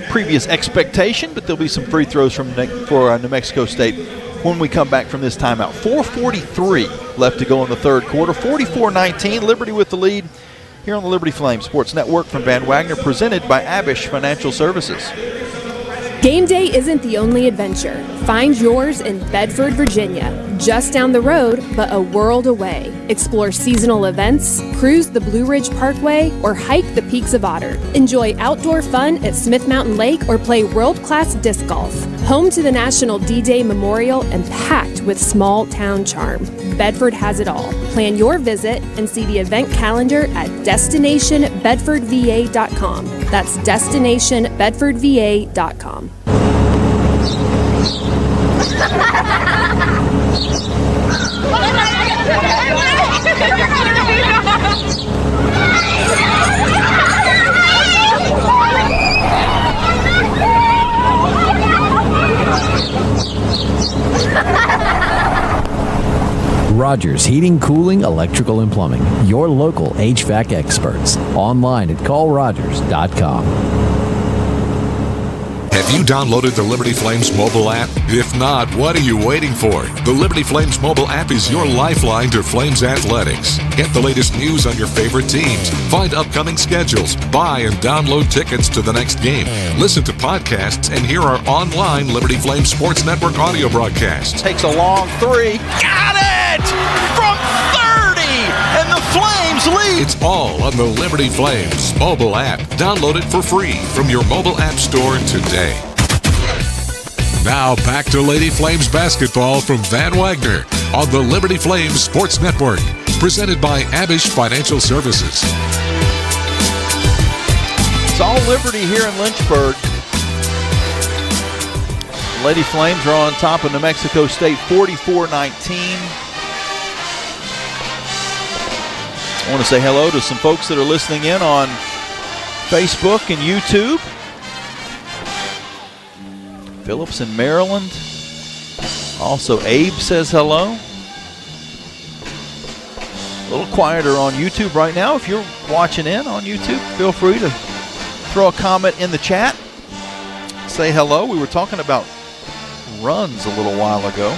previous expectation, but there'll be some free throws for New Mexico State when we come back from this timeout. 4:43 left to go in the third quarter. 44-19, Liberty with the lead here on the Liberty Flames Sports Network from Van Wagner, presented by Abish Financial Services. Game day isn't the only adventure. Find yours in Bedford, Virginia. Just down the road, but a world away. Explore seasonal events, cruise the Blue Ridge Parkway, or hike the peaks of Otter. Enjoy outdoor fun at Smith Mountain Lake or play world-class disc golf. Home to the National D-Day Memorial and packed with small-town charm. Bedford has it all. Plan your visit and see the event calendar at destinationbedfordva.com. That's destinationbedfordva.com. Rogers Heating, Cooling, Electrical, and Plumbing. Your local HVAC experts. Online at callrogers.com. Have you downloaded the Liberty Flames mobile app? If not, what are you waiting for? The Liberty Flames mobile app is your lifeline to Flames athletics. Get the latest news on your favorite teams, find upcoming schedules, buy and download tickets to the next game, listen to podcasts, and hear our online Liberty Flames Sports Network audio broadcasts. Takes a long three. Got it! From 30! And the Flames lead! It's all on the Liberty Flames mobile app. Download it for free from your mobile app store today. Now back to Lady Flames basketball from Van Wagner on the Liberty Flames Sports Network, presented by Abish Financial Services. It's all Liberty here in Lynchburg. Lady Flames are on top of New Mexico State 44-19. I want to say hello to some folks that are listening in on Facebook and YouTube. Phillips in Maryland. Also, Abe says hello. A little quieter on YouTube right now. If you're watching in on YouTube, feel free to throw a comment in the chat. Say hello. We were talking about runs a little while ago.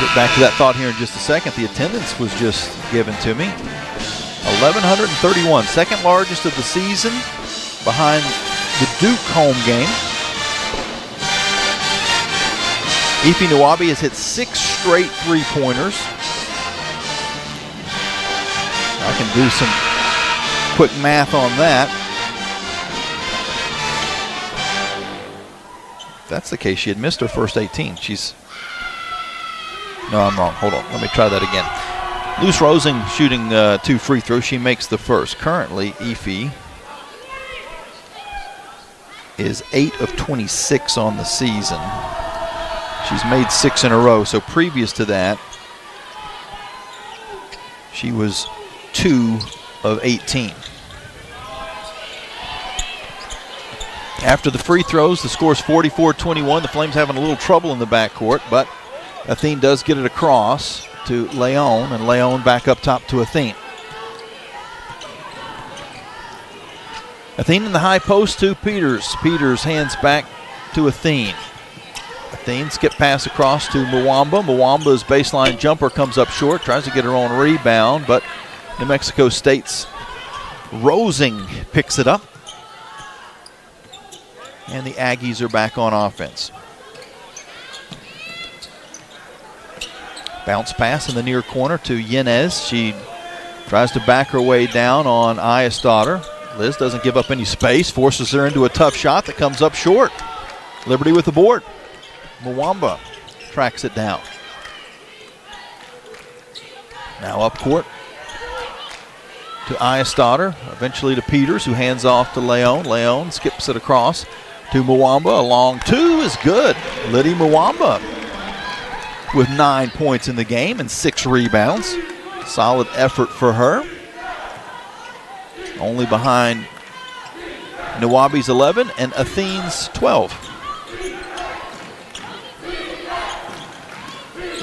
Get back to that thought here in just a second. The attendance was just given to me. 1,131, second largest of the season, behind the Duke home game. Ife Nwabi has hit 6 straight three-pointers. I can do some quick math on that. If that's the case, she had missed her first 18. No, I'm wrong. Hold on. Let me try that again. Luce Rosing shooting 2 free throws. She makes the first. Currently, Ife is 8 of 26 on the season. She's made 6 in a row. So previous to that, she was 2 of 18. After the free throws, the score is 44-21. The Flames having a little trouble in the backcourt, but Athene does get it across to Leon, and Leon back up top to Athene. Athene in the high post to Peters. Peters hands back to Athene. Athene skip pass across to Mwamba. Mwamba's baseline jumper comes up short, tries to get her own rebound, but New Mexico State's Rosing picks it up. And the Aggies are back on offense. Bounce pass in the near corner to Yanez. She tries to back her way down on Ayesdaughter. Liz doesn't give up any space, forces her into a tough shot that comes up short. Liberty with the board. Mwamba tracks it down. Now up court to Ayesdaughter, eventually to Peters, who hands off to Leon. Leon skips it across to Mwamba. A long 2 is good. Liddy Mwamba with 9 points in the game and 6 rebounds. Solid effort for her. Only behind Nwabi's 11 and Athene's 12.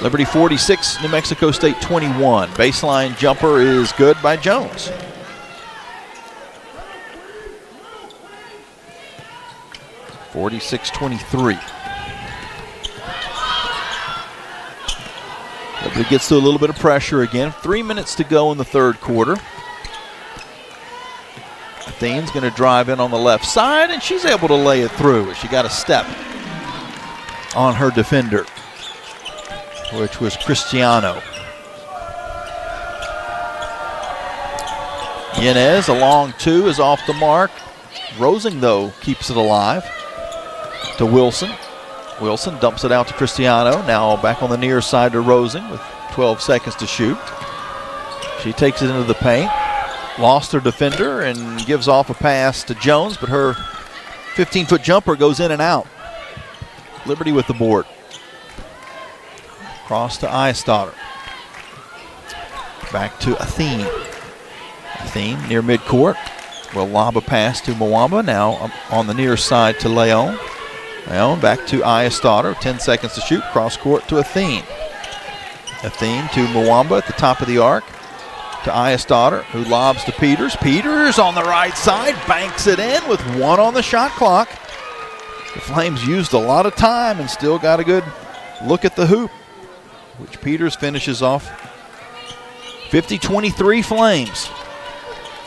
Liberty 46, New Mexico State 21. Baseline jumper is good by Jones. (46-23). Liberty gets to a little bit of pressure again. 3 minutes to go in the third quarter. Athene's going to drive in on the left side, and she's able to lay it through. She got a step on her defender, which was Cristiano. Yanez, a long 2 is off the mark. Rosing, though, keeps it alive to Wilson. Wilson dumps it out to Cristiano. Now back on the near side to Rosing with 12 seconds to shoot. She takes it into the paint. Lost her defender and gives off a pass to Jones, but her 15-foot jumper goes in and out. Liberty with the board. Cross to Ayesdaughter. Back to Athene. Athene near midcourt. Will lob a pass to Mwamba. Now on the near side to Leon. Leon back to Ayesdaughter. 10 seconds to shoot. Cross court to Athene. Athene to Mwamba at the top of the arc. To Ayesdaughter, who lobs to Peters. Peters on the right side, banks it in with 1 on the shot clock. The Flames used a lot of time and still got a good look at the hoop, which Peters finishes off. 50-23 Flames.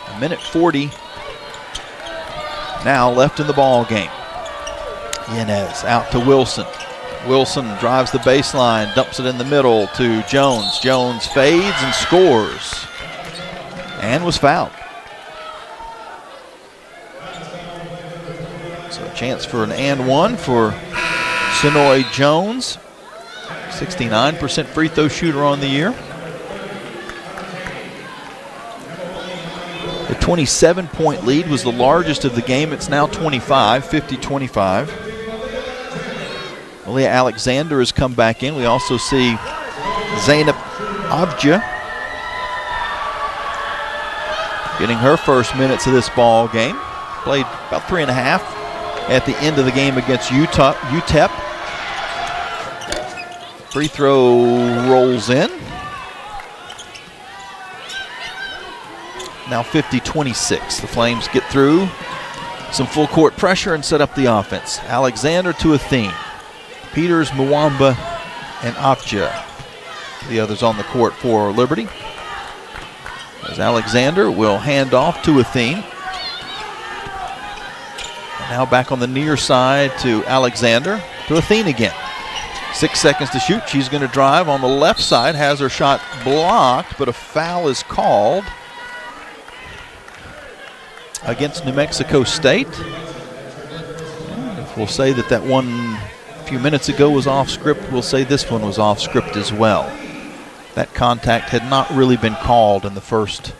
A minute 40 now left in the ball game. Yanez out to Wilson. Wilson drives the baseline, dumps it in the middle to Jones. Jones fades and scores. And was fouled. So a chance for an and one for Sonoy Jones. 69% free throw shooter on the year. The 27-point lead was the largest of the game. It's now 25, 50-25. Leah Alexander has come back in. We also see Zainab Abja getting her first minutes of this ball game. Played about 3.5 at the end of the game against UTEP. Free throw rolls in. Now 50-26. The Flames get through some full court pressure and set up the offense. Alexander to Athene. Peters, Mwamba, and Afja. The others on the court for Liberty. As Alexander will hand off to Athene. Now back on the near side to Alexander, to Athene again. 6 seconds to shoot. She's going to drive on the left side, has her shot blocked, but a foul is called against New Mexico State. And if we'll say that one a few minutes ago was off script, we'll say this one was off script as well. That contact had not really been called in the first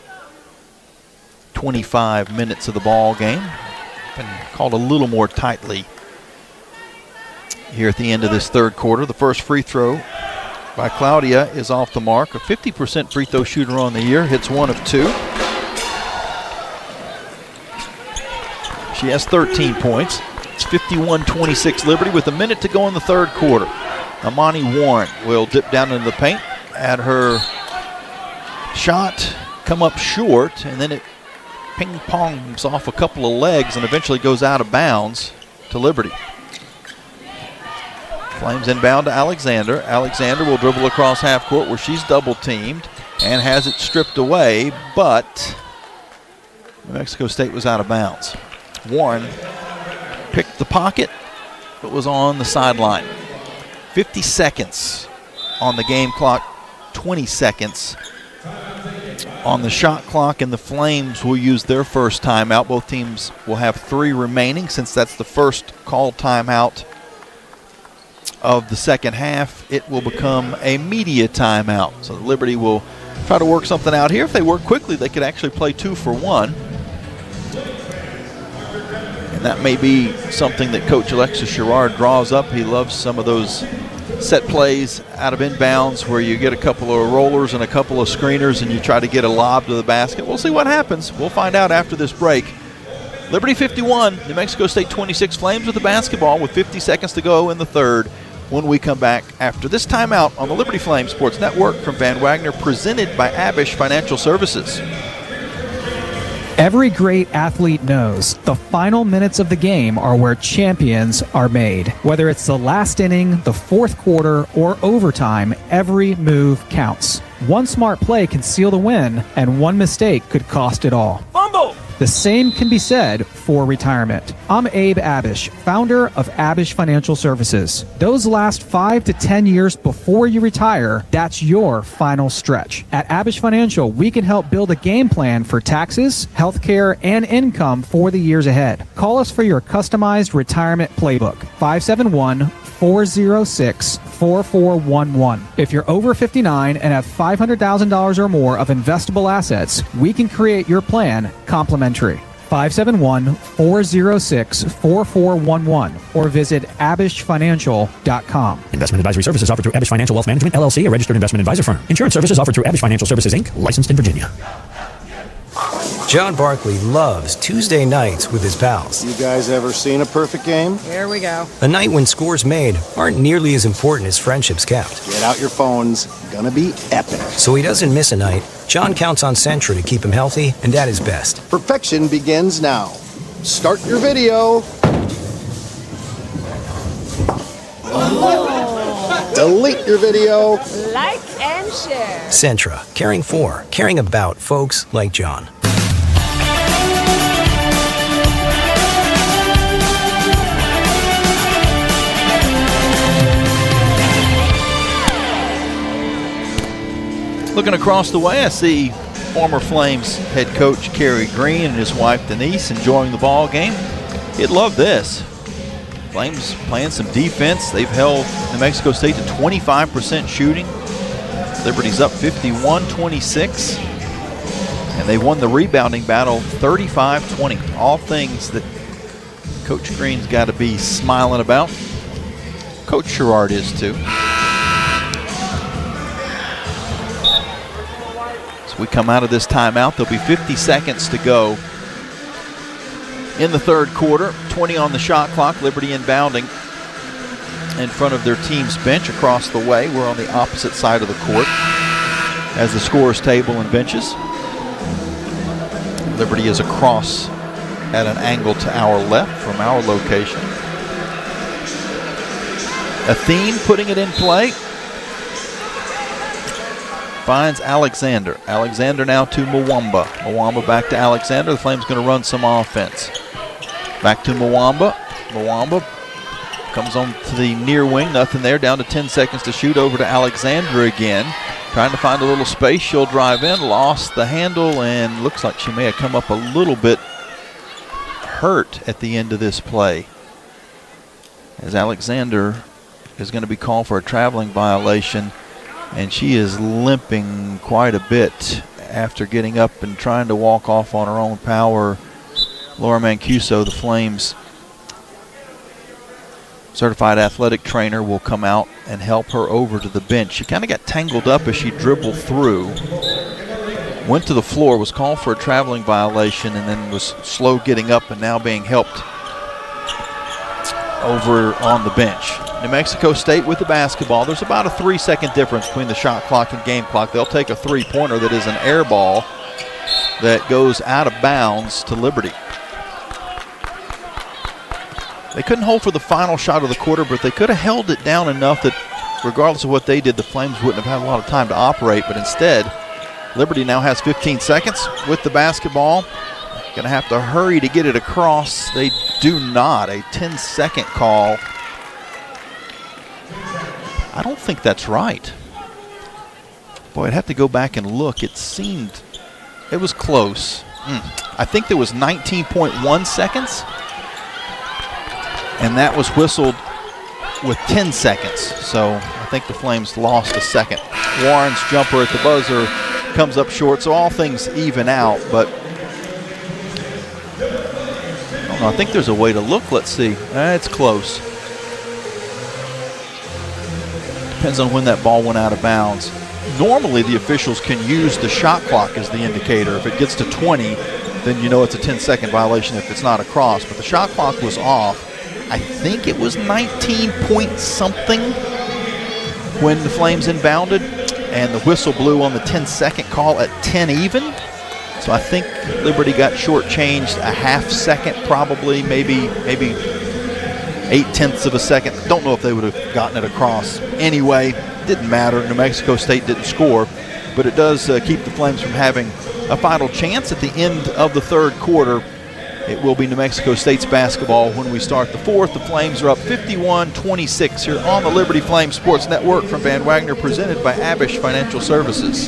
25 minutes of the ball game. Been called a little more tightly here at the end of this third quarter. The first free throw by Claudia is off the mark. A 50% free throw shooter on the year, hits 1 of 2. She has 13 points. It's 51-26 Liberty with a minute to go in the third quarter. Amani Warren will dip down into the paint, add her shot, come up short, and then it ping-pongs off a couple of legs and eventually goes out of bounds to Liberty. Flames inbound to Alexander. Alexander will dribble across half court where she's double teamed and has it stripped away, but New Mexico State was out of bounds. Warren picked the pocket, but was on the sideline. 50 seconds on the game clock, 20 seconds on the shot clock, and the Flames will use their first timeout. Both teams will have 3 remaining since that's the first called timeout of the second half. It will become a media timeout. So Liberty will try to work something out here. If they work quickly, they could actually play 2 for 1. And that may be something that Coach Alexis Sherrard draws up. He loves some of those set plays out of inbounds where you get a couple of rollers and a couple of screeners and you try to get a lob to the basket. We'll see what happens. We'll find out after this break. Liberty 51, New Mexico State 26. Flames with the basketball with 50 seconds to go in the third when we come back after this timeout on the Liberty Flames Sports Network from Van Wagner, presented by Abish Financial Services. Every great athlete knows the final minutes of the game are where champions are made. Whether it's the last inning, the fourth quarter, or overtime, every move counts. One smart play can seal the win, and one mistake could cost it all. Fumble! The same can be said for retirement. I'm Abe Abish, founder of Abish Financial Services. Those last 5 to 10 years before you retire, that's your final stretch. At Abish Financial, we can help build a game plan for taxes, healthcare, and income for the years ahead. Call us for your customized retirement playbook, 571-406-4411. If you're over 59 and have $500,000 or more of investable assets, we can create your plan complimentary. 571-406-4411 or visit abishfinancial.com. Investment advisory services offered through Abish Financial Wealth Management, LLC, a registered investment advisor firm. Insurance services offered through Abish Financial Services, Inc., licensed in Virginia. John Barkley loves Tuesday nights with his pals. You guys ever seen a perfect game? Here we go. A night when scores made aren't nearly as important as friendships kept. Get out your phones. Gonna be epic. So he doesn't miss a night. John counts on Sentra to keep him healthy and at his best. Perfection begins now. Start your video. Delete your video. Like and share. Sentra, caring for, caring about folks like John. Looking across the way, I see former Flames head coach Kerry Green and his wife Denise enjoying the ball game. He'd love this. Flames playing some defense. They've held New Mexico State to 25% shooting. Liberty's up 51-26. And they won the rebounding battle 35-20. All things that Coach Green's got to be smiling about. Coach Sherrard is too. So we come out of this timeout. There'll be 50 seconds to go in the third quarter. 20 on the shot clock. Liberty inbounding in front of their team's bench across the way. We're on the opposite side of the court as the scorer's table and benches. Liberty is across at an angle to our left from our location. Athene putting it in play. Finds Alexander. Alexander now to Mwamba. Mwamba back to Alexander. The Flames going to run some offense. Back to Mwamba. Mwamba comes on to the near wing. Nothing there. Down to 10 seconds to shoot. Over to Alexander again. Trying to find a little space. She'll drive in. Lost the handle, and looks like she may have come up a little bit hurt at the end of this play, as Alexander is going to be called for a traveling violation, and she is limping quite a bit after getting up and trying to walk off on her own power. Laura Mancuso, the Flames certified athletic trainer, will come out and help her over to the bench. She kind of got tangled up as she dribbled through, went to the floor, was called for a traveling violation, and then was slow getting up and now being helped over on the bench. New Mexico State with the basketball. There's about a 3-second difference between the shot clock and game clock. They'll take a three-pointer that is an air ball that goes out of bounds to Liberty. They couldn't hold for the final shot of the quarter, but they could have held it down enough that regardless of what they did, the Flames wouldn't have had a lot of time to operate. But instead, Liberty now has 15 seconds with the basketball. Going to have to hurry to get it across. They do not. A 10-second call. I don't think that's right. Boy, I'd have to go back and look. It seemed it was close. I think there was 19.1 seconds. And that was whistled with 10 seconds. So I think the Flames lost a second. Warren's jumper at the buzzer comes up short, so all things even out. But I don't know, I think there's a way to look. Let's see. It's close. Depends on when that ball went out of bounds. Normally the officials can use the shot clock as the indicator. If it gets to 20, then you know it's a 10-second violation if it's not a cross. But the shot clock was off. I think it was 19 point something when the Flames inbounded, and the whistle blew on the 10-second call at 10 even. So I think Liberty got shortchanged a half second, probably, maybe 0.8 of a second. Don't know if they would have gotten it across. Anyway, didn't matter. New Mexico State didn't score, but it does keep the Flames from having a final chance at the end of the third quarter. It will be New Mexico State's basketball when we start the fourth. The Flames are up 51-26 here on the Liberty Flames Sports Network from Van Wagner, presented by Abish Financial Services.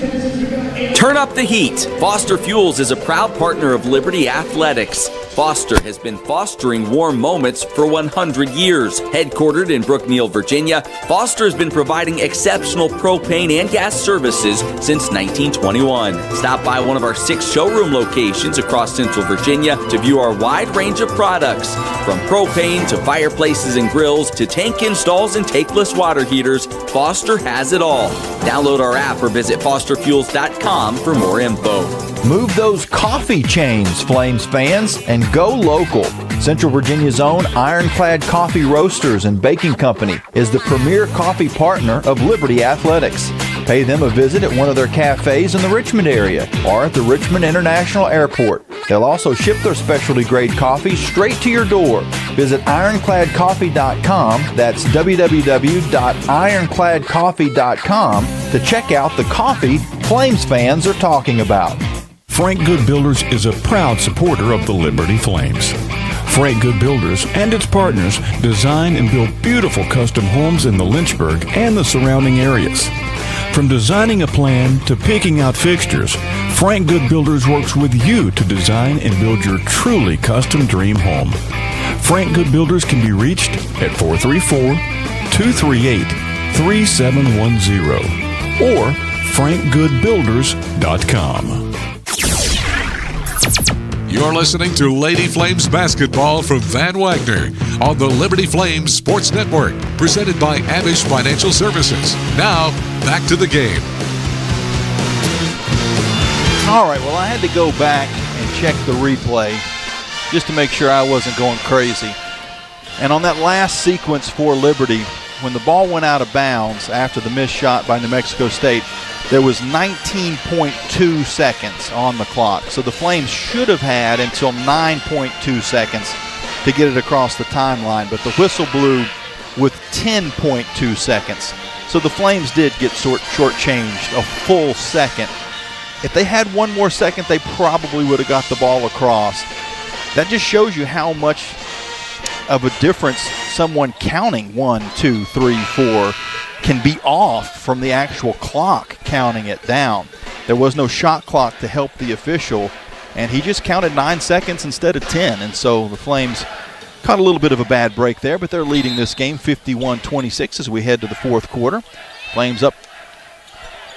Turn up the heat. Foster Fuels is a proud partner of Liberty Athletics. Foster has been fostering warm moments for 100 years. Headquartered in Brookneal, Virginia, Foster has been providing exceptional propane and gas services since 1921. Stop by one of our 6 showroom locations across Central Virginia to view our wide range of products. From propane to fireplaces and grills to tank installs and tankless water heaters, Foster has it all. Download our app or visit fosterfuels.com for more info. Move those coffee chains, Flames fans, and go local. Central Virginia's own Ironclad Coffee Roasters and Baking Company is the premier coffee partner of Liberty Athletics. Pay them a visit at one of their cafes in the Richmond area or at the Richmond International Airport. They'll also ship their specialty grade coffee straight to your door. Visit ironcladcoffee.com. That's www.ironcladcoffee.com to check out the coffee Flames fans are talking about. Frank Good Builders is a proud supporter of the Liberty Flames. Frank Good Builders and its partners design and build beautiful custom homes in the Lynchburg and the surrounding areas. From designing a plan to picking out fixtures, Frank Good Builders works with you to design and build your truly custom dream home. Frank Good Builders can be reached at 434-238-3710 or frankgoodbuilders.com. You're listening to Lady Flames basketball from Van Wagner on the Liberty Flames Sports Network, presented by Abish Financial Services. Now, back to the game. All right, well, I had to go back and check the replay just to make sure I wasn't going crazy. And on that last sequence for Liberty, when the ball went out of bounds after the missed shot by New Mexico State, there was 19.2 seconds on the clock. So the Flames should have had until 9.2 seconds to get it across the timeline, but the whistle blew with 10.2 seconds. So the Flames did get shortchanged a full second. If they had one more second, they probably would have got the ball across. That just shows you how much of a difference someone counting 1, 2, 3, 4 can be off from the actual clock counting it down. There was no shot clock to help the official, and he just counted 9 seconds instead of 10, and so the Flames caught a little bit of a bad break there, but they're leading this game 51-26 as we head to the fourth quarter. Flames up,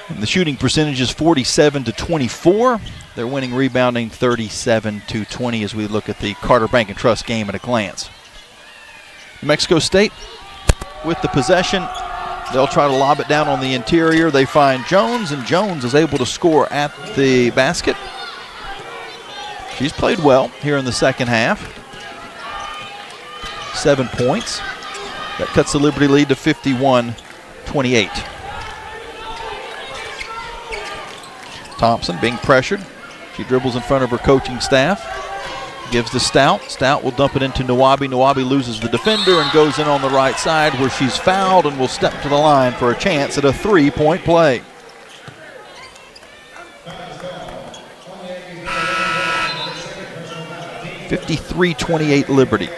and the shooting percentage is 47-24. They're winning rebounding 37-20 as we look at the Carter Bank & Trust game at a glance. New Mexico State with the possession. They'll try to lob it down on the interior. They find Jones, and Jones is able to score at the basket. She's played well here in the second half. 7 points. That cuts the Liberty lead to 51-28. Thompson being pressured. She dribbles in front of her coaching staff. Gives to Stout. Stout will dump it into Nawabi. Nawabi loses the defender and goes in on the right side where she's fouled and will step to the line for a chance at a three-point play. (53-28) Liberty.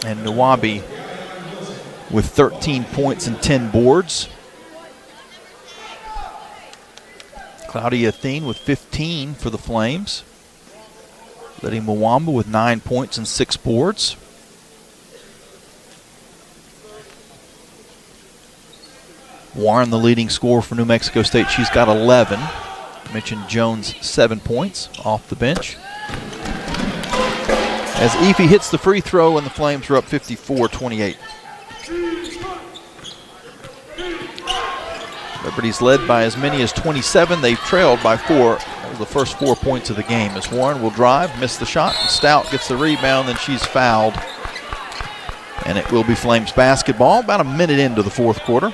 And Nawabi with 13 points and 10 boards. Claudia Athene with 15 for the Flames. Letty Mwamba with 9 points and 6 boards. Warren, the leading scorer for New Mexico State, she's got 11. I mentioned Jones, 7 points off the bench. As Efi hits the free throw and the Flames are up 54-28. Liberty's led by as many as 27. They've trailed by 4. That was the first 4 points of the game as Warren will drive, miss the shot, and Stout gets the rebound, then she's fouled. And it will be Flames basketball about a minute into the fourth quarter.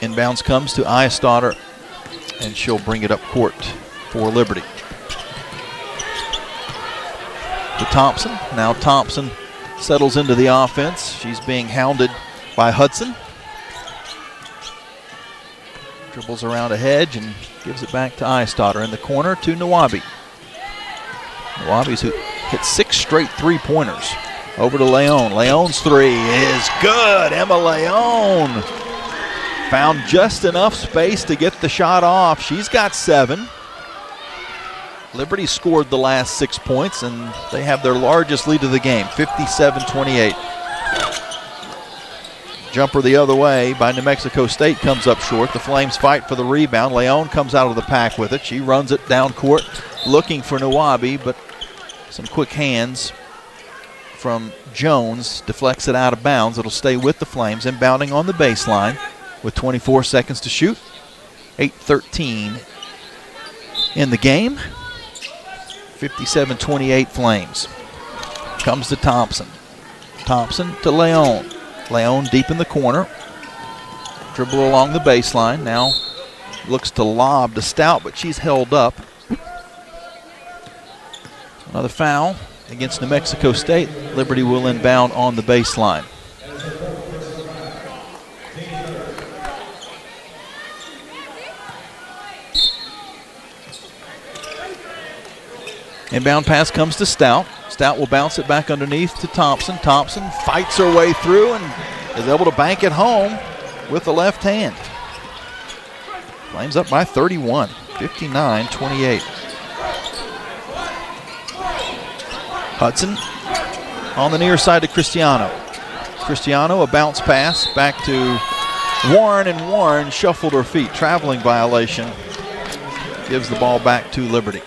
Inbounds comes to Eisstotter, and she'll bring it up court for Liberty. To Thompson. Now Thompson settles into the offense. She's being hounded by Hudson. Dribbles around a hedge and gives it back to Eisstotter in the corner to Nawabi. Nawabi's who hit 6 straight three-pointers. Over to Leon. Leon's three is good. Emma Leon found just enough space to get the shot off. She's got 7. Liberty scored the last 6 points, and they have their largest lead of the game, 57-28. Jumper the other way by New Mexico State comes up short. The Flames fight for the rebound. Leon comes out of the pack with it. She runs it down court looking for Nawabi, but some quick hands from Jones deflects it out of bounds. It'll stay with the Flames, inbounding on the baseline with 24 seconds to shoot. 8:13 in the game. 57-28 Flames. Comes to Thompson. Thompson to Leon. Leon deep in the corner. Dribble along the baseline. Now looks to lob to Stout, but she's held up. Another foul against New Mexico State. Liberty will inbound on the baseline. Inbound pass comes to Stout. Stout will bounce it back underneath to Thompson. Thompson fights her way through and is able to bank it home with the left hand. Flames up by 31, 59-28. Hudson on the near side to Cristiano. Cristiano, a bounce pass back to Warren, and Warren shuffled her feet. Traveling violation. Gives the ball back to Liberty.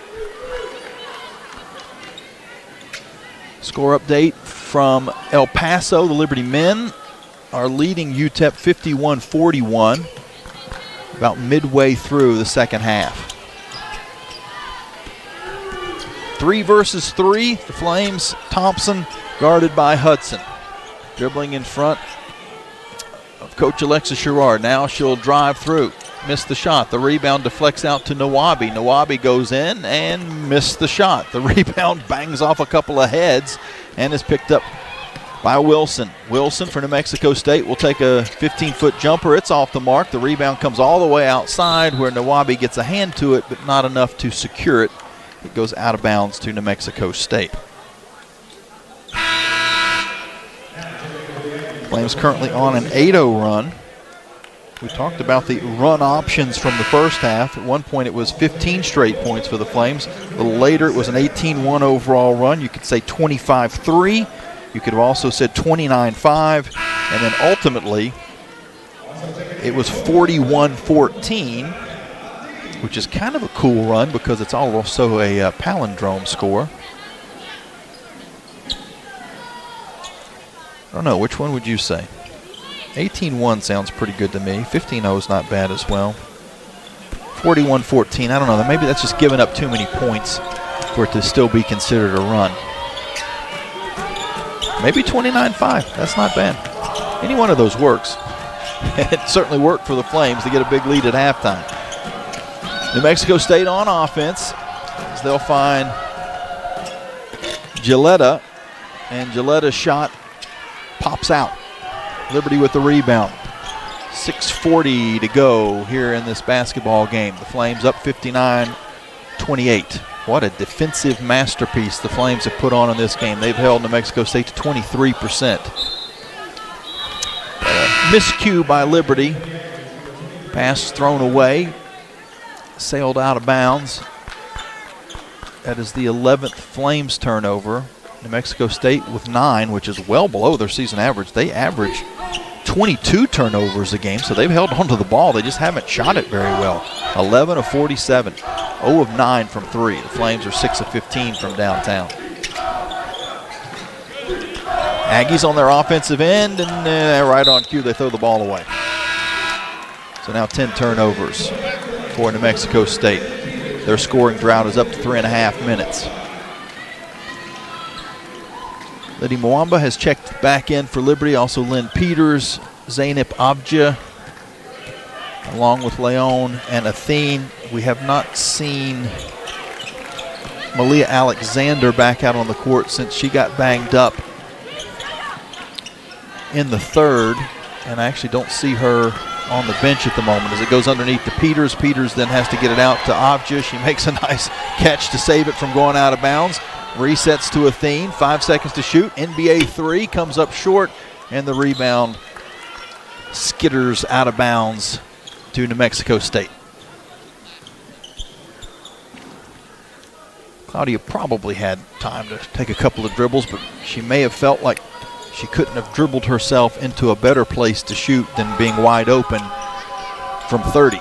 Score update from El Paso. The Liberty men are leading UTEP 51-41 about midway through the second half. 3 versus 3. The Flames, Thompson guarded by Hudson. Dribbling in front of Coach Alexa Sherrard. Now she'll drive through. Missed the shot. The rebound deflects out to Nawabi. Nawabi goes in and missed the shot. The rebound bangs off a couple of heads and is picked up by Wilson. Wilson for New Mexico State will take a 15-foot jumper. It's off the mark. The rebound comes all the way outside where Nawabi gets a hand to it, but not enough to secure it. It goes out of bounds to New Mexico State. Flames currently on an 8-0 run. We talked about the run options from the first half. At one point it was 15 straight points for the Flames. A little later it was an 18-1 overall run. You could say 25-3. You could have also said 29-5. And then ultimately it was 41-14, which is kind of a cool run because it's also a palindrome score. I don't know, which one would you say? 18-1 sounds pretty good to me. 15-0 is not bad as well. 41-14, I don't know. Maybe that's just giving up too many points for it to still be considered a run. Maybe 29-5, that's not bad. Any one of those works. It certainly worked for the Flames to get a big lead at halftime. New Mexico State on offense as they'll find Gilletta, and Gilletta's shot pops out. Liberty with the rebound. 6:40 to go here in this basketball game. The Flames up 59-28. What a defensive masterpiece the Flames have put on in this game. They've held New Mexico State to 23%. Miscue by Liberty. Pass thrown away. Sailed out of bounds. That is the 11th Flames turnover. New Mexico State with 9, which is well below their season average. They average 22 turnovers a game, so they've held onto the ball. They just haven't shot it very well. 11 of 47, 0 of 9 from 3. The Flames are 6 of 15 from downtown. Aggies on their offensive end, and right on cue, they throw the ball away. So now 10 turnovers for New Mexico State. Their scoring drought is up to 3.5 minutes. Liddy Mwamba has checked back in for Liberty. Also Lynn Peters, Zainab Abja, along with Leon and Athene. We have not seen Malia Alexander back out on the court since she got banged up in the third. And I actually don't see her on the bench at the moment as it goes underneath to Peters. Peters then has to get it out to Abja. She makes a nice catch to save it from going out of bounds. Resets to Athene, 5 seconds to shoot. NBA 3 comes up short, and the rebound skitters out of bounds to New Mexico State. Claudia probably had time to take a couple of dribbles, but she may have felt like she couldn't have dribbled herself into a better place to shoot than being wide open from 30.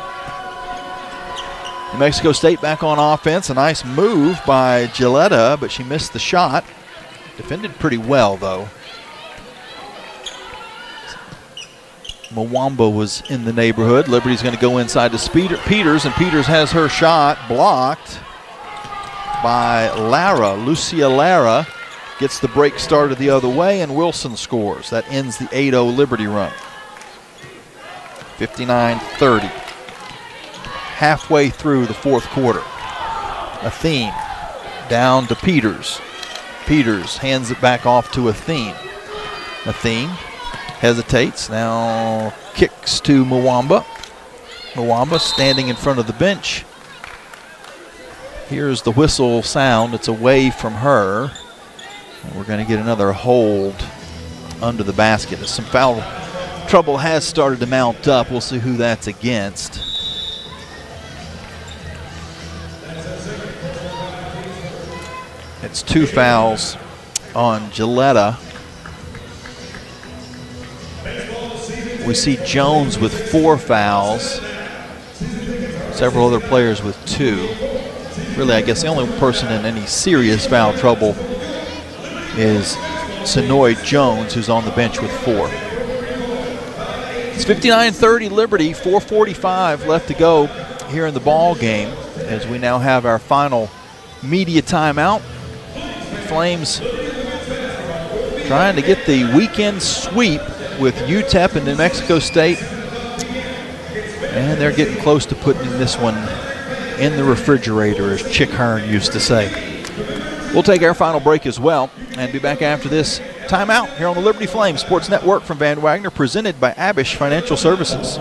New Mexico State back on offense. A nice move by Gilletta, but she missed the shot. Defended pretty well, though. Mwamba was in the neighborhood. Liberty's going to go inside to Peters, and Peters has her shot blocked by Lara. Lucia Lara gets the break started the other way, and Wilson scores. That ends the 8-0 Liberty run. 59-30. Halfway through the fourth quarter. Athene down to Peters. Peters hands it back off to Athene. Athene hesitates, now kicks to Mwamba. Mwamba standing in front of the bench. Here's the whistle sound. It's away from her. And we're going to get another hold under the basket. As some foul trouble has started to mount up. We'll see who that's against. It's 2 fouls on Gilletta. We see Jones with 4 fouls. Several other players with 2. Really, I guess the only person in any serious foul trouble is Sonoy Jones, who's on the bench with 4. It's 59-30 Liberty, 4:45 left to go here in the ball game as we now have our final media timeout. Flames trying to get the weekend sweep with UTEP and New Mexico State. And they're getting close to putting this one in the refrigerator, as Chick Hearn used to say. We'll take our final break as well and be back after this Timeout here on the Liberty Flames Sports Network from Van Wagner, presented by Abish Financial Services.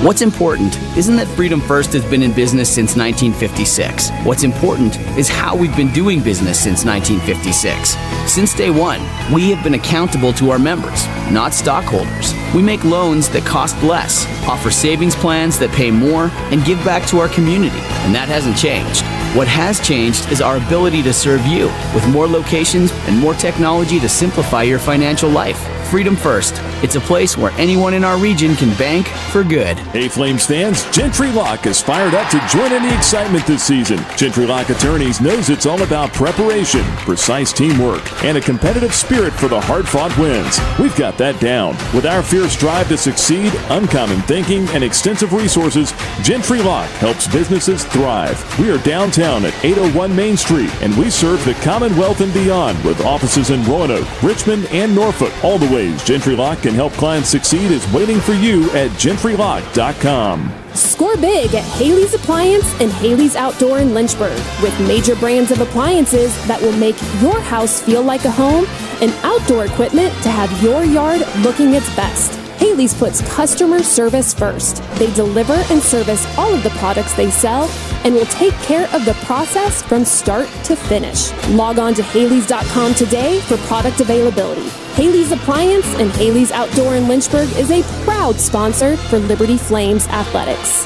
What's important isn't that Freedom First has been in business since 1956. What's important is how we've been doing business since 1956. Since day one, we have been accountable to our members, not stockholders. We make loans that cost less, offer savings plans that pay more, and give back to our community, and that hasn't changed. What has changed is our ability to serve you with more locations and more technology to simplify your financial life. Freedom First. It's a place where anyone in our region can bank for good. Hey, Flames fans, Gentry Lock is fired up to join in the excitement this season. Gentry Lock Attorneys knows it's all about preparation, precise teamwork, and a competitive spirit for the hard-fought wins. We've got that down. With our fierce drive to succeed, uncommon thinking, and extensive resources, Gentry Lock helps businesses thrive. We are downtown at 801 Main Street, and we serve the Commonwealth and beyond with offices in Roanoke, Richmond, and Norfolk. All the ways Gentry Lock can help clients succeed is waiting for you at gentrylock.com. Score big at Haley's Appliance and Haley's Outdoor in Lynchburg, with major brands of appliances that will make your house feel like a home and outdoor equipment to have your yard looking its best. Haley's puts customer service first. They deliver and service all of the products they sell and will take care of the process from start to finish. Log on to Haley's.com today for product availability. Haley's Appliance and Haley's Outdoor in Lynchburg is a proud sponsor for Liberty Flames Athletics.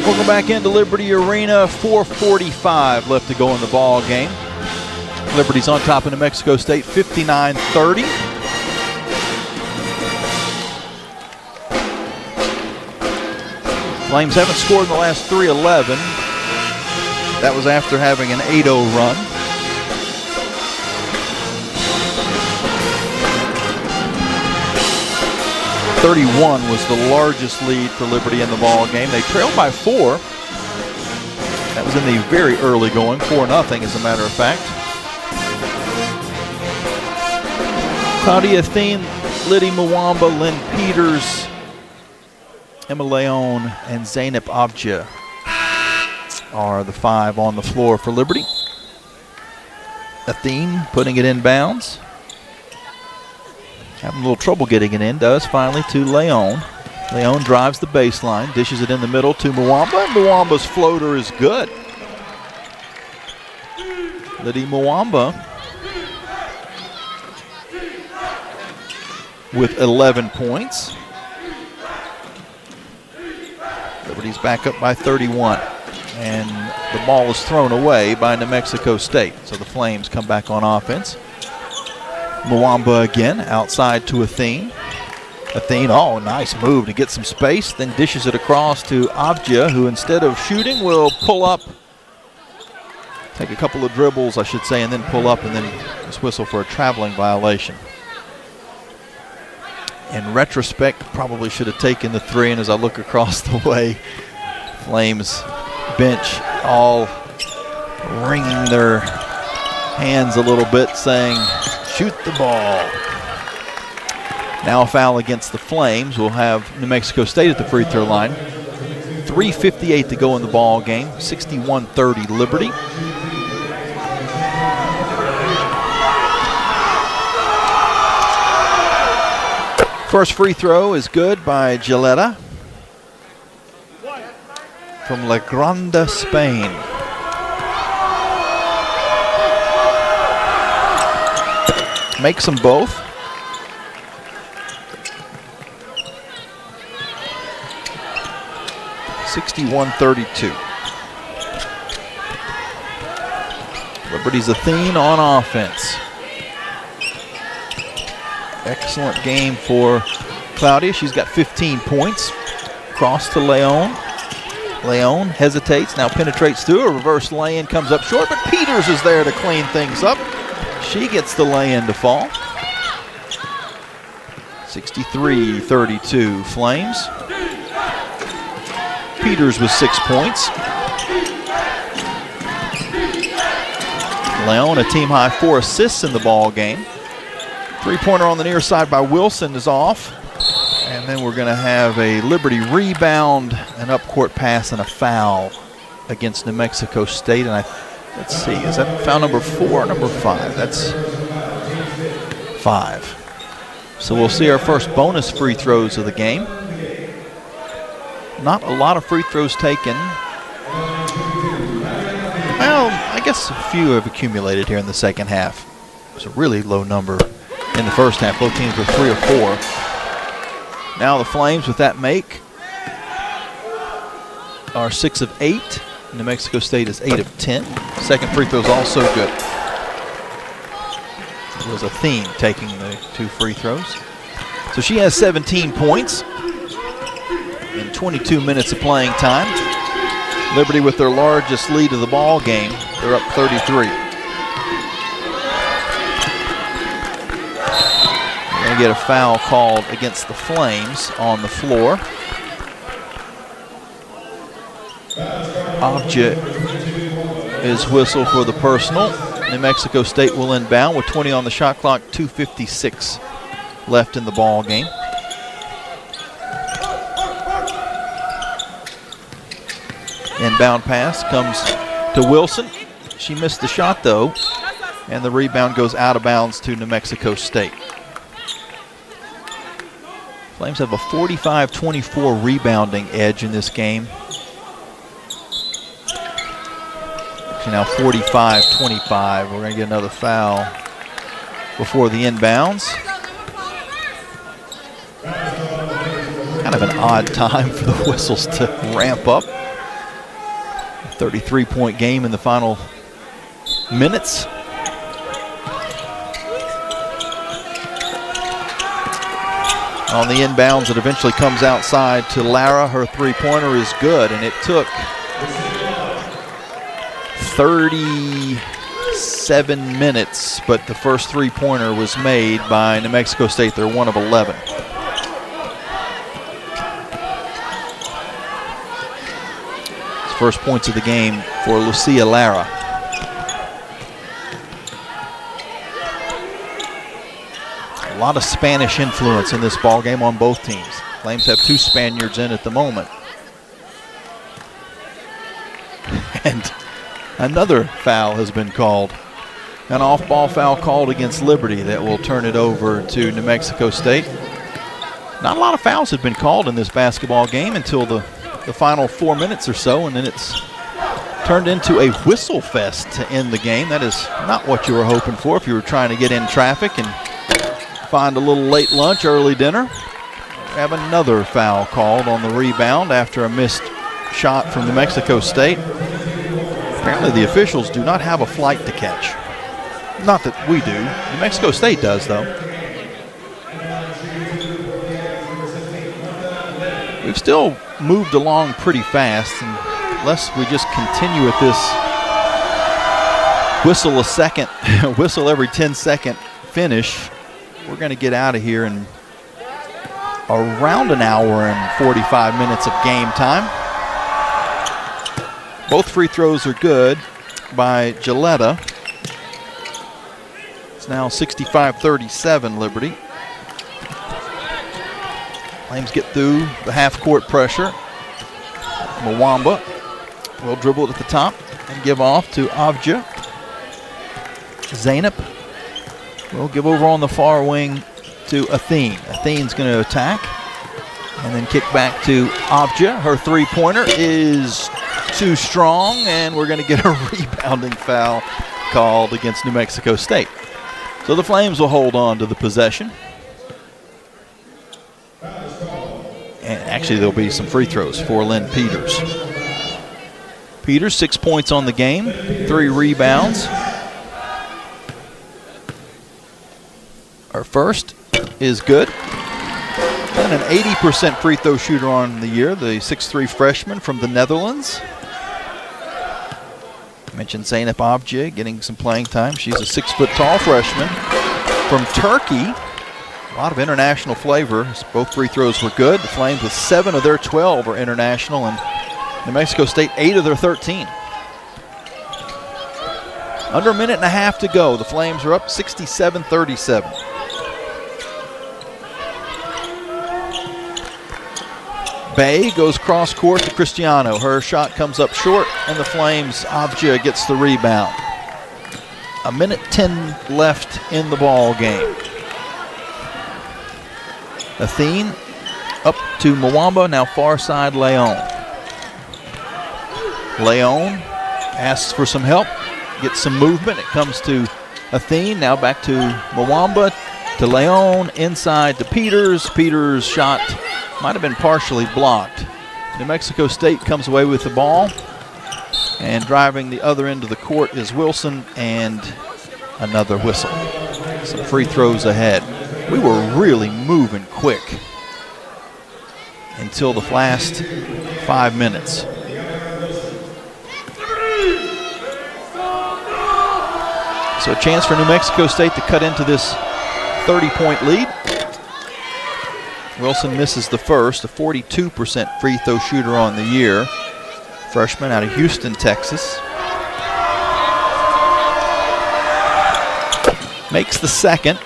Welcome back into Liberty Arena. 4:45 left to go in the ball game. Liberty's on top of New Mexico State, 59-30. Flames haven't scored in the last 3-11. That was after having an 8-0 run. .31 was the largest lead for Liberty in the ball game. They trailed by 4. That was in the very early going, 4-0 as a matter of fact. Claudia Thien, Liddy Mwamba, Lynn Peters, Emma Leon, and Zainab Abja are the 5 on the floor for Liberty. Athene putting it in bounds. Having a little trouble getting it in, does finally to Leon. Leon drives the baseline, dishes it in the middle to Mwamba, and Mwamba's floater is good. Liddy Mwamba with 11 points. Liberty's back up by 31, and the ball is thrown away by New Mexico State. So the Flames come back on offense. Mwamba again, outside to Athene. Athene, oh, nice move to get some space, then dishes it across to Abja, who instead of shooting will pull up, take a couple of dribbles, I should say, and then pull up and then just whistle for a traveling violation. In retrospect, probably should have taken the 3, and as I look across the way, Flames bench all wringing their hands a little bit, saying, shoot the ball. Now a foul against the Flames. We'll have New Mexico State at the free throw line. 3:58 to go in the ball game. 61-30 Liberty. First free throw is good by Gilletta from La Grande, Spain. Makes them both. (61-32). Liberty's Athene on offense. Excellent game for Claudia. She's got 15 points. Cross to Leon. Leon hesitates, now penetrates through. A reverse lay-in comes up short, but Peters is there to clean things up. She gets the lay-in to fall. 63-32 Flames. Peters with 6 points. Leon, a team-high 4 assists in the ball game. Three-pointer on the near side by Wilson is off. And then we're going to have a Liberty rebound, an up-court pass, and a foul against New Mexico State. And let's see, is that foul number 4 or number 5? That's 5. So we'll see our first bonus free throws of the game. Not a lot of free throws taken. Well, I guess a few have accumulated here in the second half. It was a really low number in the first half. Both teams were 3 or 4. Now the Flames with that make are 6 of 8. New Mexico State is 8 of 10. Second free throw is also good. It was a theme taking the 2 free throws. So she has 17 points in 22 minutes of playing time. Liberty with their largest lead of the ball game. They're up 33. They get a foul called against the Flames on the floor. Object is whistled for the personal. New Mexico State will inbound with 20 on the shot clock, 2:56 left in the ball game. Inbound pass comes to Wilson. She missed the shot though, and the rebound goes out of bounds to New Mexico State. Flames have a 45-24 rebounding edge in this game. Actually now 45-25. We're going to get another foul before the inbounds. Kind of an odd time for the whistles to ramp up. 33-point game in the final minutes. On the inbounds, it eventually comes outside to Lara. Her three-pointer is good, and it took 37 minutes, but the first three-pointer was made by New Mexico State. They're 1 of 11. First points of the game for Lucia Lara. A lot of Spanish influence in this ball game on both teams. Flames have 2 Spaniards in at the moment. And another foul has been called. An off-ball foul called against Liberty that will turn it over to New Mexico State. Not a lot of fouls have been called in this basketball game until the final 4 minutes or so, and then it's turned into a whistle fest to end the game. That is not what you were hoping for if you were trying to get in traffic and find a little late lunch, early dinner. We have another foul called on the rebound after a missed shot from New Mexico State. Apparently the officials do not have a flight to catch. Not that we do. New Mexico State does, though. We've still moved along pretty fast, and unless we just continue at this whistle a second, whistle every 10-second finish, we're going to get out of here in around an hour and 45 minutes of game time. Both free throws are good by Gilletta. It's now 65-37 Liberty. Flames get through the half-court pressure. Mwamba will dribble it at the top and give off to Avja. Zainab will give over on the far wing to Athene. Athene's going to attack and then kick back to Avja. Her three-pointer is too strong, and we're going to get a rebounding foul called against New Mexico State. So the Flames will hold on to the possession. And actually, there'll be some free throws for Lynn Peters. Peters, 6 points on the game, 3 rebounds. Our first is good. And an 80% free throw shooter on the year, the 6'3" freshman from the Netherlands. I mentioned Zeynep Avcı getting some playing time. She's a 6-foot-tall freshman from Turkey. A lot of international flavor. Both free throws were good. The Flames with 7 of their 12 are international, and New Mexico State 8 of their 13. Under a minute and a half to go. The Flames are up 67-37. Bay goes cross court to Cristiano. Her shot comes up short, and the Flames, Abja gets the rebound. 1:10 left in the ball game. Athene up to Mwamba, now far side Leon. Leon asks for some help, gets some movement. It comes to Athene, now back to Mwamba, to Leon, inside to Peters. Peters' shot might have been partially blocked. New Mexico State comes away with the ball, and driving the other end of the court is Wilson, and another whistle. Some free throws ahead. We were really moving quick until the last 5 minutes. So a chance for New Mexico State to cut into this 30-point lead. Wilson misses the first, a 42% free throw shooter on the year. Freshman out of Houston, Texas. Makes the second.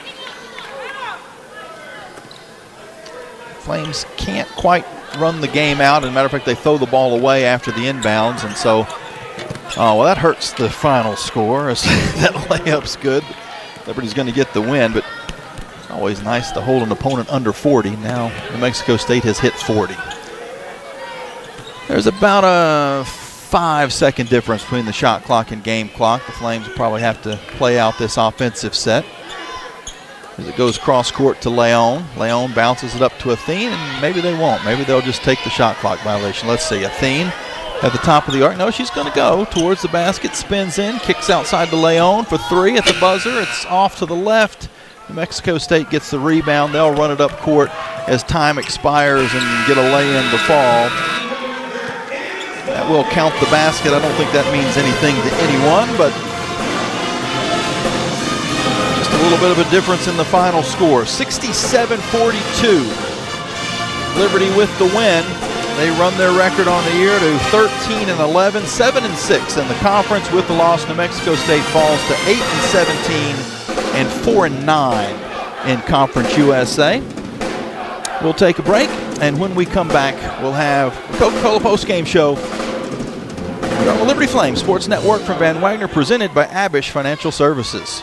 Flames can't quite run the game out. As a matter of fact, they throw the ball away after the inbounds, and so, that hurts the final score. That layup's good. Liberty's going to get the win, but always nice to hold an opponent under 40. Now New Mexico State has hit 40. There's about a 5-second difference between the shot clock and game clock. The Flames will probably have to play out this offensive set. As it goes cross court to Leon. Leon bounces it up to Athene, and maybe they won't. Maybe they'll just take the shot clock violation. Let's see. Athene at the top of the arc. No, she's going to go towards the basket, spins in, kicks outside to Leon for three at the buzzer. It's off to the left. New Mexico State gets the rebound. They'll run it up court as time expires and get a lay-in to fall. That will count the basket. I don't think that means anything to anyone, but just a little bit of a difference in the final score. 67-42. Liberty with the win. They run their record on the year to 13-11, 7-6 in the conference. With the loss, New Mexico State falls to 8-17 and 4-9 in Conference USA. We'll take a break, and when we come back, we'll have the Coca-Cola postgame show here on the Liberty Flames Sports Network from Van Wagner, presented by Abish Financial Services.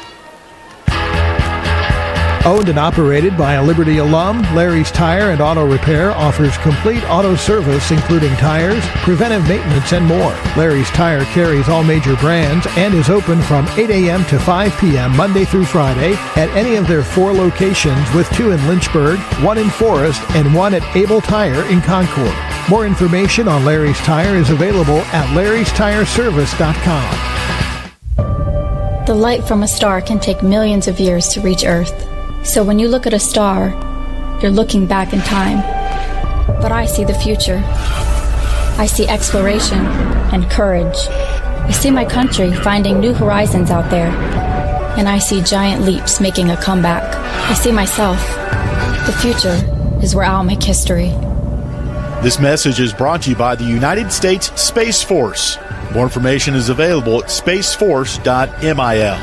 Owned and operated by a Liberty alum, Larry's Tire and Auto Repair offers complete auto service including tires, preventive maintenance, and more. Larry's Tire carries all major brands and is open from 8 a.m. to 5 p.m. Monday through Friday at any of their 4 locations, with 2 in Lynchburg, 1 in Forest, and 1 at Able Tire in Concord. More information on Larry's Tire is available at larrystireservice.com. The light from a star can take millions of years to reach Earth. So when you look at a star, you're looking back in time. But I see the future. I see exploration and courage. I see my country finding new horizons out there. And I see giant leaps making a comeback. I see myself. The future is where I'll make history. This message is brought to you by the United States Space Force. More information is available at spaceforce.mil.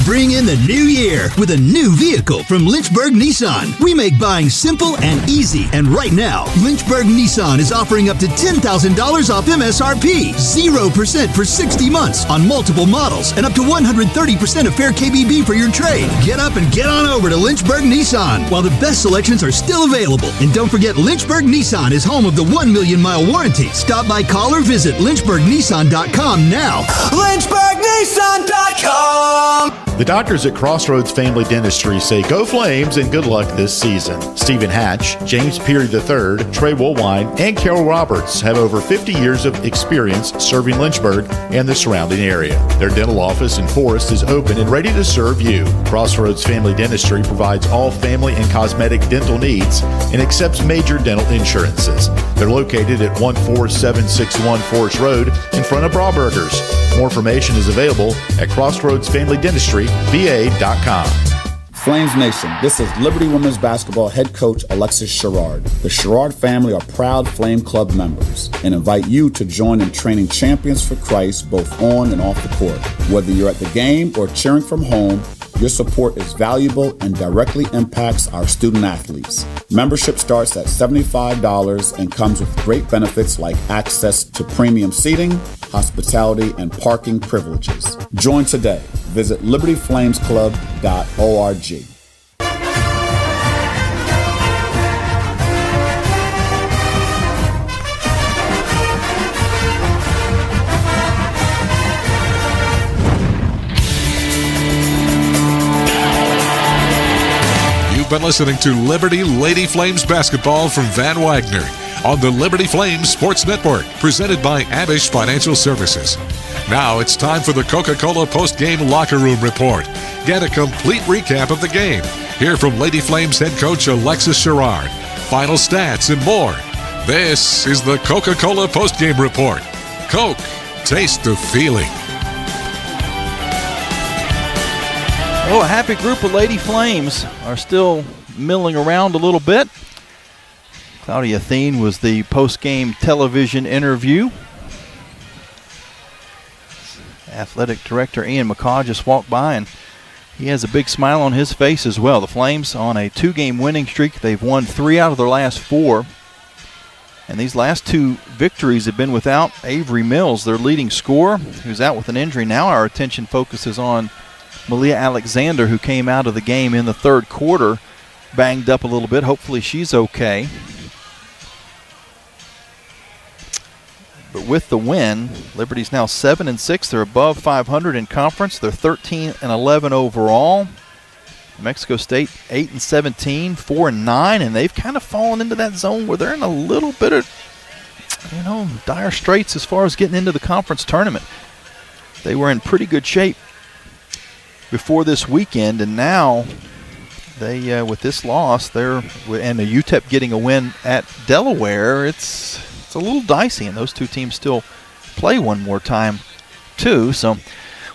Bring in the new year with a new vehicle from Lynchburg Nissan. We make buying simple and easy. And right now, Lynchburg Nissan is offering up to $10,000 off MSRP, 0% for 60 months on multiple models, and up to 130% of fair KBB for your trade. Get up and get on over to Lynchburg Nissan while the best selections are still available. And don't forget, Lynchburg Nissan is home of the 1 million mile warranty. Stop by, call, or visit LynchburgNissan.com now. LynchburgNissan.com. The doctors at Crossroads Family Dentistry say go Flames and good luck this season. Stephen Hatch, James Peary III, Trey Woolwine, and Carol Roberts have over 50 years of experience serving Lynchburg and the surrounding area. Their dental office in Forest is open and ready to serve you. Crossroads Family Dentistry provides all family and cosmetic dental needs and accepts major dental insurances. They're located at 14761 Forest Road in front of Brauburgers. More information is available at CrossroadsFamilyDentistryVA.com. Flames Nation, this is Liberty Women's Basketball head coach Alexis Sherrard. The Sherrard family are proud Flame Club members and invite you to join in training champions for Christ both on and off the court. Whether you're at the game or cheering from home, Your support is valuable and directly impacts our student athletes. Membership starts at $75 and comes with great benefits like access to premium seating, hospitality, and parking privileges. Join today. Visit libertyflamesclub.org. You've been listening to Liberty Lady Flames basketball from Van Wagner on the Liberty Flames Sports Network, presented by Abish Financial Services. Now it's time for the Coca-Cola post-game locker room report. Get a complete recap of the game. Hear from Lady Flames head coach Alexis Sherrard, final stats, and more. This is the Coca-Cola post-game report. Coke, taste the feeling. Well, a happy group of Lady Flames are still milling around a little bit. Claudia Thien was the post-game television interview. Athletic director Ian McCaw just walked by, and he has a big smile on his face as well. The Flames on a 2-game winning streak. They've won 3 out of their last 4. And these last 2 victories have been without Avery Mills, their leading scorer, who's out with an injury. Now our attention focuses on Malia Alexander, who came out of the game in the third quarter, banged up a little bit. Hopefully she's okay. But with the win, Liberty's now 7-6. They're above 500 in conference. They're 13-11 overall. New Mexico State 8-17, 4-9, and they've kind of fallen into that zone where they're in a little bit of, dire straits as far as getting into the conference tournament. They were in pretty good shape before this weekend, and now they, with this loss, and the UTEP getting a win at Delaware, it's a little dicey, and those 2 teams still play one more time too. So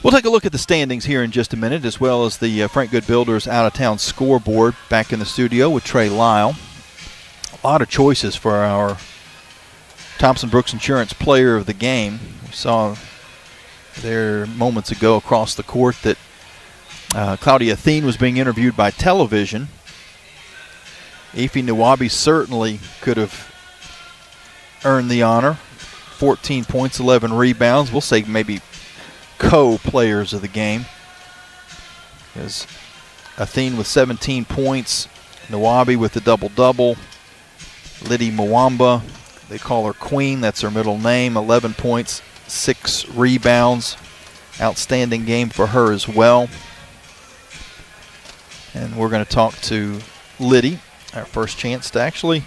we'll take a look at the standings here in just a minute, as well as the Frank Good Builders out-of-town scoreboard. Back in the studio with Trey Lyle. A lot of choices for our Thompson Brooks Insurance Player of the Game. We saw there moments ago across the court that Claudia Thien was being interviewed by television. Efi Nwabi certainly could have earned the honor. 14 points, 11 rebounds. We'll say maybe co-players of the game. Because Thien with 17 points, Nwabi with the double-double. Liddy Mwamba, they call her Queen, that's her middle name, 11 points, 6 rebounds. Outstanding game for her as well. And we're going to talk to Liddy, our first chance to actually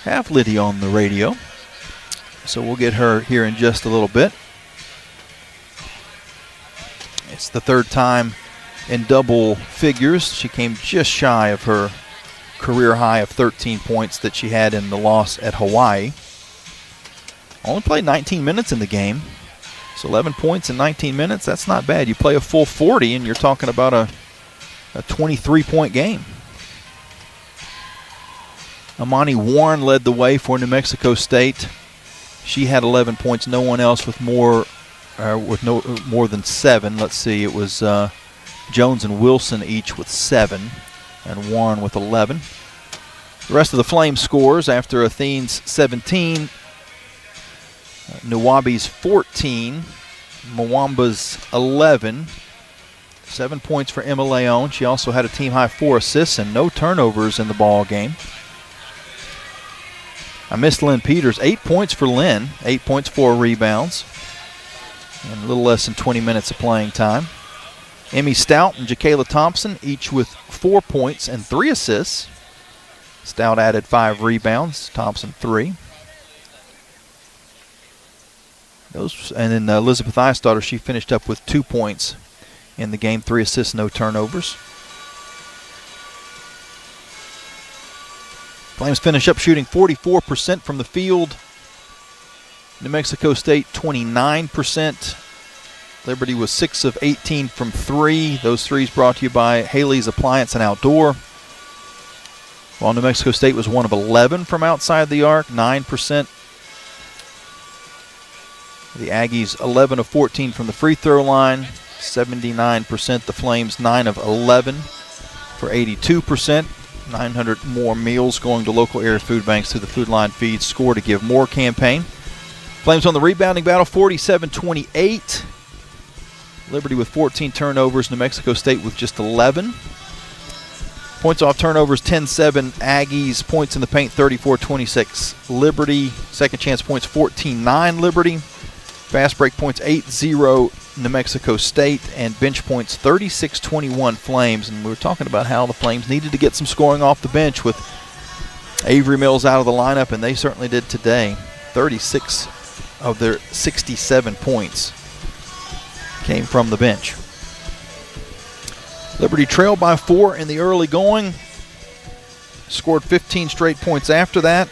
have Liddy on the radio. So we'll get her here in just a little bit. It's the 3rd time in double figures. She came just shy of her career high of 13 points that she had in the loss at Hawaii. Only played 19 minutes in the game. So 11 points in 19 minutes, that's not bad. You play a full 40 and you're talking about a 23-point game. Amani Warren led the way for New Mexico State. She had 11 points. No one else with more than 7. Let's see, it was Jones and Wilson each with 7, and Warren with 11. The rest of the Flames scores after Athene's 17, Nwabi's 14, Mwamba's 11. 7 points for Emma Leon. She also had a team-high 4 assists and no turnovers in the ball game. I missed Lynn Peters. 8 points for Lynn. 8 points, 4 rebounds. And a little less than 20 minutes of playing time. Emmy Stout and Jacayla Thompson, each with 4 points and 3 assists. Stout added 5 rebounds. Thompson 3. And then Elizabeth Eisdottir, she finished up with 2 points in the game, 3 assists, no turnovers. Flames finish up shooting 44% from the field. New Mexico State 29%. Liberty was 6 of 18 from 3. Those threes brought to you by Haley's Appliance and Outdoor. While New Mexico State was 1 of 11 from outside the arc, 9%. The Aggies 11 of 14 from the free throw line. 79%. The Flames 9 of 11 for 82%. 900 more meals going to local area food banks through the Food Line Feeds Score to Give More campaign. Flames on the rebounding battle, 47-28. Liberty with 14 turnovers. New Mexico State with just 11. Points off turnovers, 10-7. Aggies. Points in the paint, 34-26. Liberty. Second chance points, 14-9 Liberty. Fast break points, 8-0 New Mexico State. And bench points, 36-21 Flames. And we were talking about how the Flames needed to get some scoring off the bench with Avery Mills out of the lineup, and they certainly did today. 36 of their 67 points came from the bench. Liberty trailed by 4 in the early going. Scored 15 straight points after that.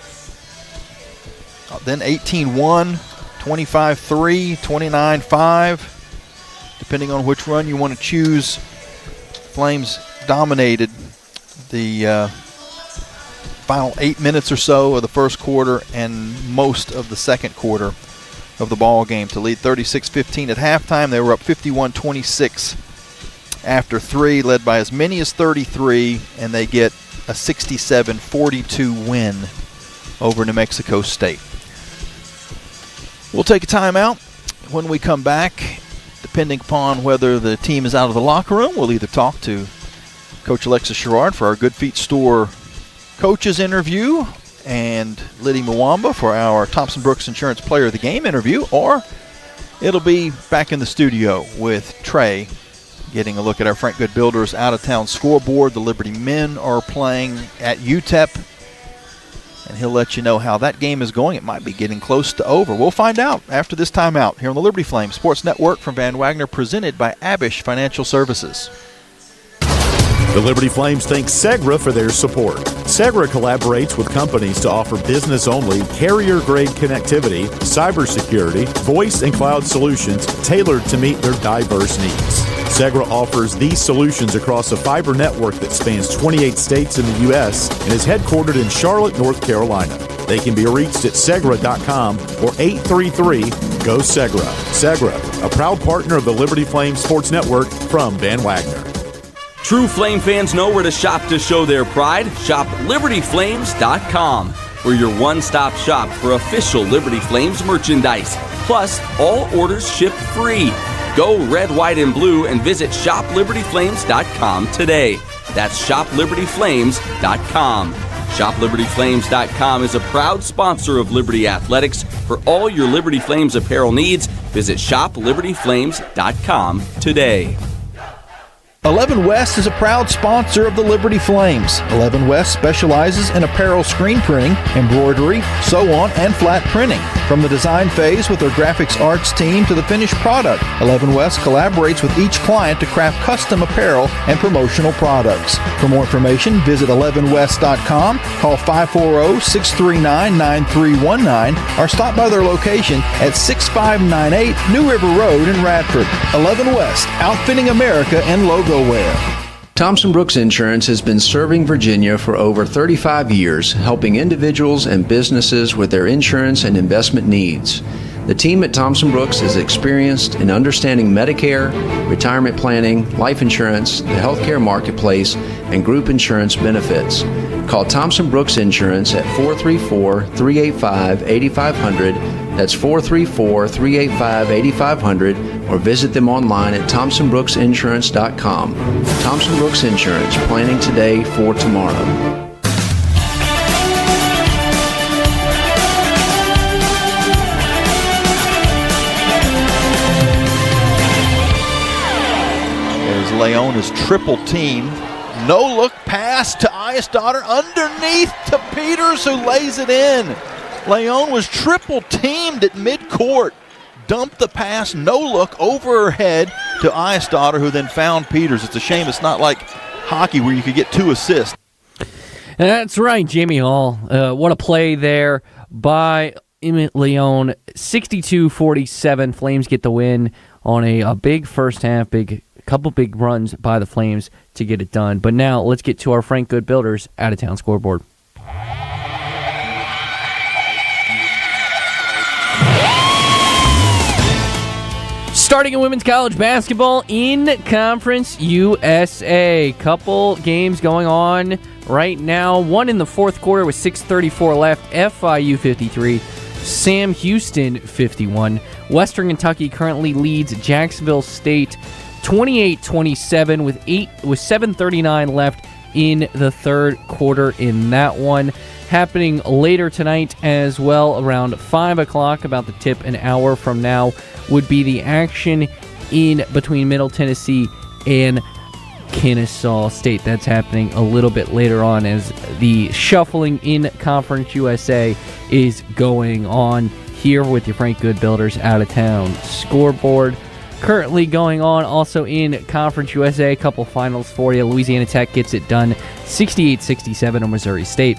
Then 18-1, 25-3, 29-5. Depending on which run you want to choose, Flames dominated the final 8 minutes or so of the first quarter and most of the second quarter of the ball game to lead 36-15 at halftime. They were up 51-26 after 3, led by as many as 33, and they get a 67-42 win over New Mexico State. We'll take a timeout. When we come back, depending upon whether the team is out of the locker room, we'll either talk to Coach Alexis Sherrard for our Good Feet Store coaches interview and Liddy Mwamba for our Thompson Brooks Insurance Player of the Game interview, or it'll be back in the studio with Trey getting a look at our Frank Good Builders out-of-town scoreboard. The Liberty men are playing at UTEP, and he'll let you know how that game is going. It might be getting close to over. We'll find out after this timeout here on the Liberty Flames Sports Network from Van Wagner, presented by Abish Financial Services. The Liberty Flames thank Segra for their support. Segra collaborates with companies to offer business-only, carrier-grade connectivity, cybersecurity, voice and cloud solutions tailored to meet their diverse needs. Segra offers these solutions across a fiber network that spans 28 states in the U.S. and is headquartered in Charlotte, North Carolina. They can be reached at Segra.com or 833-GO-SEGRA. Segra, a proud partner of the Liberty Flames Sports Network from Van Wagner. True Flame fans know where to shop to show their pride. Shop LibertyFlames.com. We're your one-stop shop for official Liberty Flames merchandise. Plus, all orders ship free. Go red, white, and blue and visit ShopLibertyFlames.com today. That's ShopLibertyFlames.com. ShopLibertyFlames.com is a proud sponsor of Liberty Athletics. For all your Liberty Flames apparel needs, visit ShopLibertyFlames.com today. 11 West is a proud sponsor of the Liberty Flames. 11 West specializes in apparel screen printing, embroidery, sew-on, and flat printing. From the design phase with their graphics arts team to the finished product, 11 West collaborates with each client to craft custom apparel and promotional products. For more information, visit 11west.com, call 540-639-9319, or stop by their location at 6598 New River Road in Radford. 11 West, outfitting America and logo wear. Thompson Brooks Insurance has been serving Virginia for over 35 years, helping individuals and businesses with their insurance and investment needs. The team at Thompson Brooks is experienced in understanding Medicare, retirement planning, life insurance, the healthcare marketplace, and group insurance benefits. Call Thompson Brooks Insurance at 434-385-8500. That's 434-385-8500, or visit them online at ThompsonBrooksInsurance.com. Thompson Brooks Insurance, planning today for tomorrow. As Leon is triple teamed. No look pass to Eisdotter underneath to Peters, who lays it in. Leon was triple teamed at midcourt. Dumped the pass, no look, over her head to Eisdotter, who then found Peters. It's a shame it's not like hockey where you could get 2 assists. That's right, Jamie Hall. What a play there by Emmett Leon. 62-47. Flames get the win on a big first half, couple big runs by the Flames to get it done. But now let's get to our Frank Good Builders out-of-town scoreboard. Starting in women's college basketball in Conference USA. Couple games going on right now. One in the fourth quarter with 6:34 left. FIU 53, Sam Houston 51. Western Kentucky currently leads Jacksonville State 28-27 with 7:39 left in the third quarter in that one. Happening later tonight as well, around 5 o'clock, about the tip an hour from now, would be the action in between Middle Tennessee and Kennesaw State. That's happening a little bit later on as the shuffling in Conference USA is going on here with your Frank Good Builders Out of Town scoreboard. Currently going on also in Conference USA, a couple finals for you. Louisiana Tech gets it done 68-67 on Missouri State.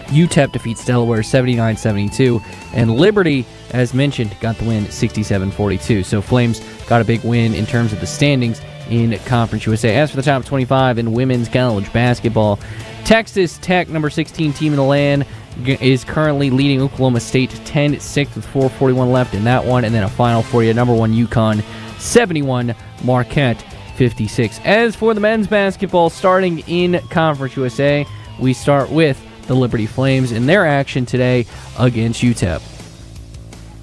UTEP defeats Delaware 79-72, and Liberty, as mentioned, got the win 67-42. So Flames got a big win in terms of the standings in Conference USA. As for the top 25 in women's college basketball, Texas Tech, number 16 team in the land, is currently leading Oklahoma State 10-6 with 4:41 left in that one, and then a final for you, number 1 UConn 71, Marquette 56. As for the men's basketball, starting in Conference USA, we start with the Liberty Flames in their action today against UTEP.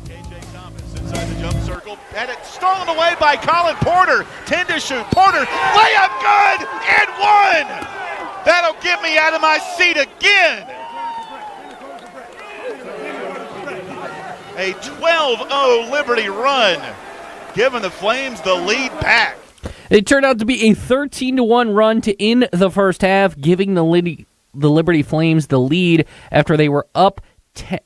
KJ Thomas inside the jump circle. Had it stolen away by Colin Porter. 10 to shoot. Porter, layup good and one. That'll get me out of my seat again. A 12-0 Liberty run, giving the Flames the lead back. It turned out to be a 13-1 run to end the first half, giving the Liberty Flames the lead after they were up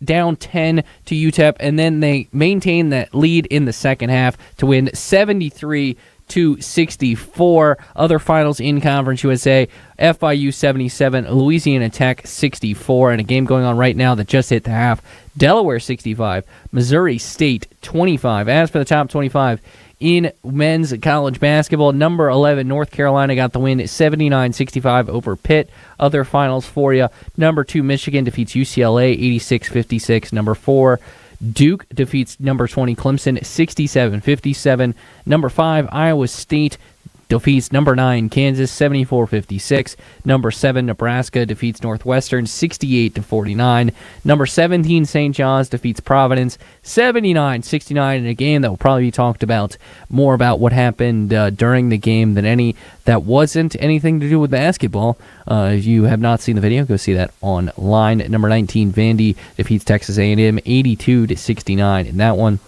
down 10 to UTEP, and then they maintained that lead in the second half to win 73-64. Other finals in Conference USA, FIU 77, Louisiana Tech 64, and a game going on right now that just hit the half, Delaware 65, Missouri State 25. As for the top 25 in men's college basketball, number 11 North Carolina got the win 79-65 over Pitt. Other finals for you, number 2 Michigan defeats UCLA 86-56. Number 4 Duke defeats number 20 Clemson 67-57. Number 5 Iowa State defeats number 9 Kansas 74-56. Number 7 Nebraska defeats Northwestern 68-49. Number 17 St. John's defeats Providence 79-69 in a game that will probably be talked about more about what happened during the game than any that wasn't anything to do with basketball. If you have not seen the video, go see that online. Number 19 Vandy defeats Texas A&M 82-69 in that one.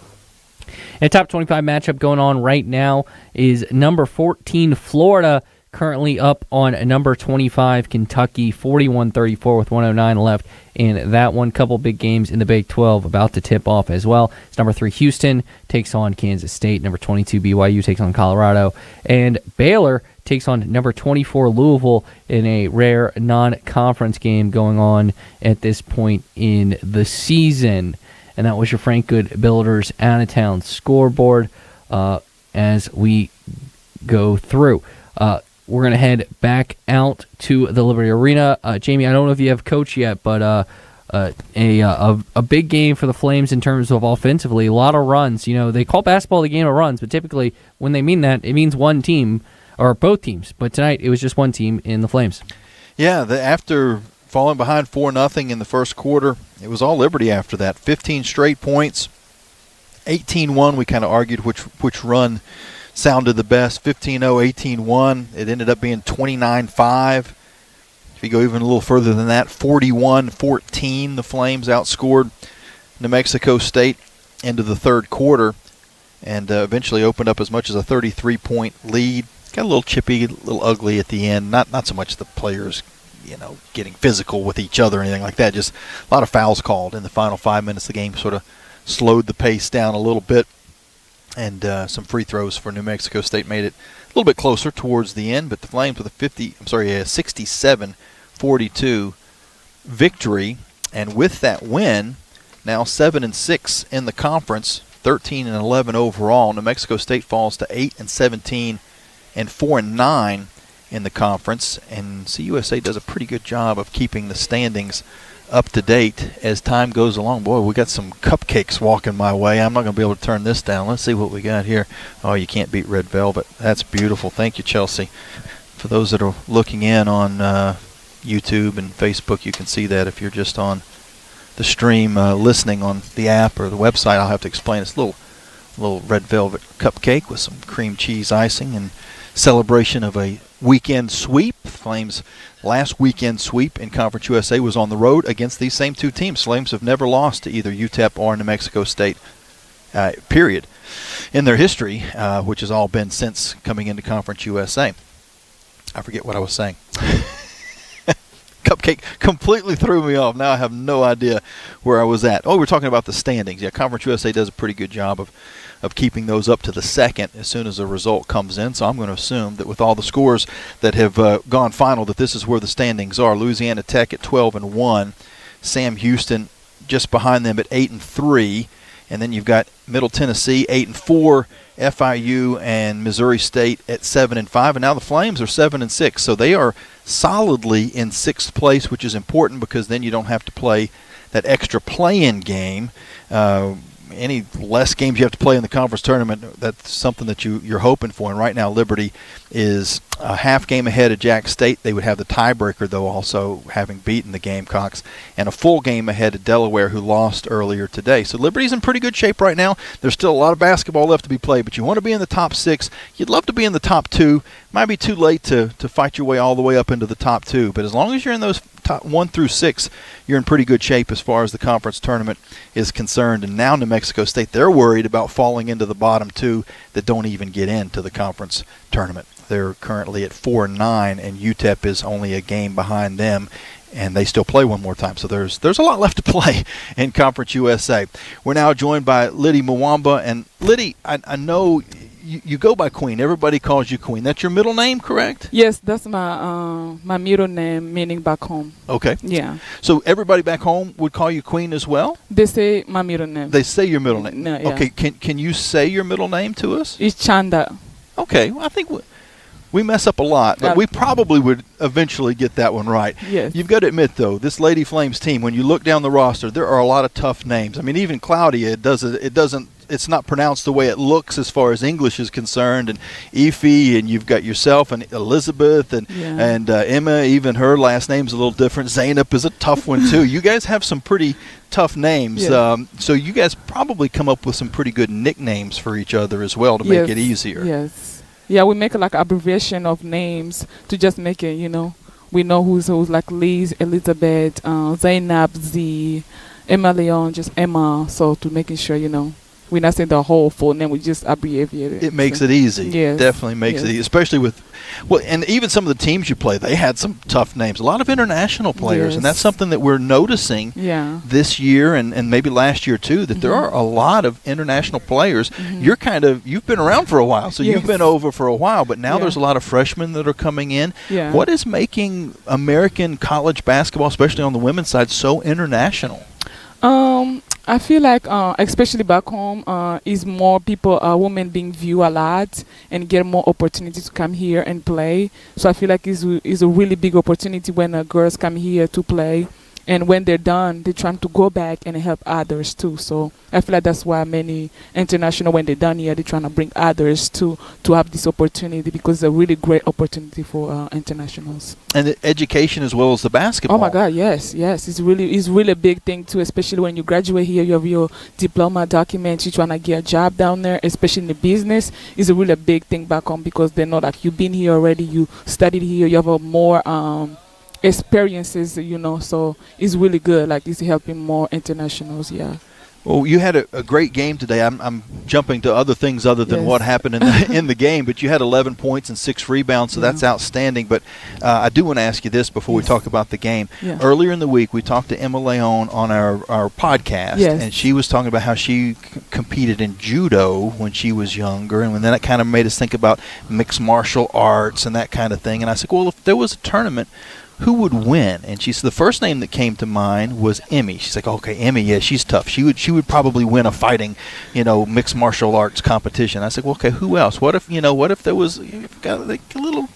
A top 25 matchup going on right now is number 14 Florida currently up on number 25 Kentucky 41-34 with 109 left in that one. Couple big games in the Big 12 about to tip off as well. It's number 3 Houston takes on Kansas State. Number 22 BYU takes on Colorado. And Baylor takes on number 24 Louisville in a rare non-conference game going on at this point in the season. And that was your Frank Good Builders Out of Town scoreboard as we go through. We're going to head back out to the Liberty Arena. Jamie, I don't know if you have coach yet, but a big game for the Flames in terms of offensively. A lot of runs. You know, they call basketball the game of runs, but typically when they mean that, it means one team or both teams. But tonight it was just one team in the Flames. Yeah, after falling behind 4-0 in the first quarter, it was all Liberty after that. 15 straight points, 18-1. We kind of argued which run sounded the best. 15-0, 18-1. It ended up being 29-5. If you go even a little further than that, 41-14. The Flames outscored New Mexico State into the third quarter and eventually opened up as much as a 33-point lead. Got a little chippy, a little ugly at the end. Not so much the players, getting physical with each other or anything like that. Just a lot of fouls called in the final 5 minutes. The game sort of slowed the pace down a little bit, and some free throws for New Mexico State made it a little bit closer towards the end. But the Flames with a 67-42 victory, and with that win, now 7-6 in the conference, 13-11 overall. New Mexico State falls to 8-17 and 4-9. In the conference, and CUSA does a pretty good job of keeping the standings up to date as time goes along. Boy, we got some cupcakes walking my way. I'm not going to be able to turn this down. Let's see what we got here. Oh, you can't beat red velvet. That's beautiful. Thank you, Chelsea. For those that are looking in on YouTube and Facebook, you can see that. If you're just on the stream listening on the app or the website, I'll have to explain. It's a little red velvet cupcake with some cream cheese icing in celebration of a weekend sweep. Flames' last weekend sweep in Conference USA was on the road against these same two teams. Flames have never lost to either UTEP or New Mexico State, period, in their history, which has all been since coming into Conference USA. I forget what I was saying. Cupcake completely threw me off. Now I have no idea where I was at. Oh, we're talking about the standings. Yeah, Conference USA does a pretty good job of keeping those up to the second as soon as a result comes in. So I'm going to assume that with all the scores that have gone final, that this is where the standings are. Louisiana Tech at 12-1, Sam Houston just behind them at 8-3, and then you've got Middle Tennessee 8-4, FIU and Missouri State at 7-5, and now the Flames are 7-6. So they are solidly in sixth place, which is important because then you don't have to play that extra play-in game. Any less games you have to play in the conference tournament, that's something that you're hoping for. And right now Liberty is a half game ahead of Jack State. They would have the tiebreaker, though, also having beaten the Gamecocks, and a full game ahead of Delaware, who lost earlier today. So Liberty's in pretty good shape right now. There's still a lot of basketball left to be played, but you want to be in the top six. You'd love to be in the top two. Might be too late to fight your way all the way up into the top two, but as long as you're in those top 1 through 6, you're in pretty good shape as far as the conference tournament is concerned. And now New Mexico State, they're worried about falling into the bottom two that don't even get into the conference tournament. They're currently at 4-9, and UTEP is only a game behind them, and they still play one more time. So there's a lot left to play in Conference USA. We're now joined by Liddy Mwamba. And Liddy, I know you go by Queen. Everybody calls you Queen. That's your middle name, correct? Yes, that's my middle name, meaning back home. Okay. Yeah. So everybody back home would call you Queen as well? They say my middle name. They say your middle name. No, yeah. Okay. Can you say your middle name to us? It's Chanda. Okay. Well, I think we mess up a lot, but we probably would eventually get that one right. Yes. You've got to admit, though, this Lady Flames team, when you look down the roster, there are a lot of tough names. I mean, even Claudia, it's not pronounced the way it looks as far as English is concerned. And Ify, and you've got yourself and Elizabeth and Emma. Even her last name's a little different. Zainab is a tough one too. You guys have some pretty tough names. Yes. So you guys probably come up with some pretty good nicknames for each other as well to make it easier. Yes. Yeah, we make like abbreviation of names to just make it, we know who's like Liz, Elizabeth, Zainab, Z, Emma Leon, just Emma. So to making sure, we're not saying the whole full name, we just abbreviate it. It makes it easy. Yes. Definitely makes it easy, especially with, and even some of the teams you play, they had some tough names. A lot of international players, and that's something that we're noticing this year and maybe last year too, that there are a lot of international players. You've been around for a while, so you've been over for a while, but now there's a lot of freshmen that are coming in. Yeah. What is making American college basketball, especially on the women's side, so international? I feel like, especially back home, is more people, women being viewed a lot and get more opportunity to come here and play. So I feel like it's a really big opportunity when girls come here to play. And when they're done, they're trying to go back and help others too. So I feel like that's why many international, when they're done here, they're trying to bring others to have this opportunity, because it's a really great opportunity for internationals. And the education as well as the basketball. Oh my God, yes. It's really a big thing too, especially when you graduate here, you have your diploma documents, you're trying to get a job down there, especially in the business. It's a really big thing back home, because they know that you've been here already, you studied here, you have a more experiences, so it's really good. Like, it's helping more internationals. Well, you had a great game today. I'm jumping to other things other than what happened in the game, but you had 11 points and 6 rebounds, so that's outstanding. But I do want to ask you this before we talk about the game. Earlier in the week, we talked to Emma Leon on our podcast, and she was talking about how she competed in judo when she was younger, and then it kind of made us think about mixed martial arts and that kind of thing. And I said, well, if there was a tournament, who would win? And she said the first name that came to mind was Emmy. She's like, okay, Emmy, yeah, she's tough. She would probably win a fighting, mixed martial arts competition. I said, well, okay, who else? What if there was a little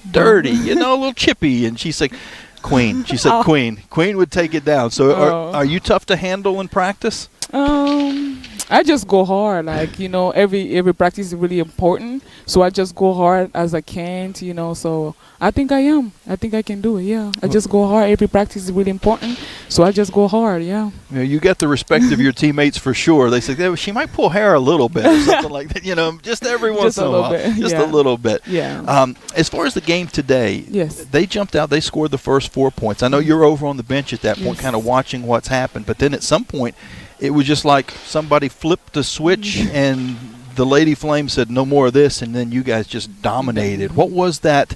dirty, a little chippy? And she's like, Queen. She said Queen. Queen would take it down. So are you tough to handle in practice? I just go hard. Like, every practice is really important. So I just go hard as I can, so I think I am. I think I can do it, yeah. I just go hard. Every practice is really important. So I just go hard, yeah. You get the respect of your teammates for sure. They say, she might pull hair a little bit or something like that, just every once in a while. Just a little bit. Yeah. As far as the game today, yes, they jumped out. They scored the first 4 points. I know you're over on the bench at that point kind of watching what's happened. But then at some point, it was just like somebody flipped a switch and the Lady Flames said no more of this, and then you guys just dominated. What was that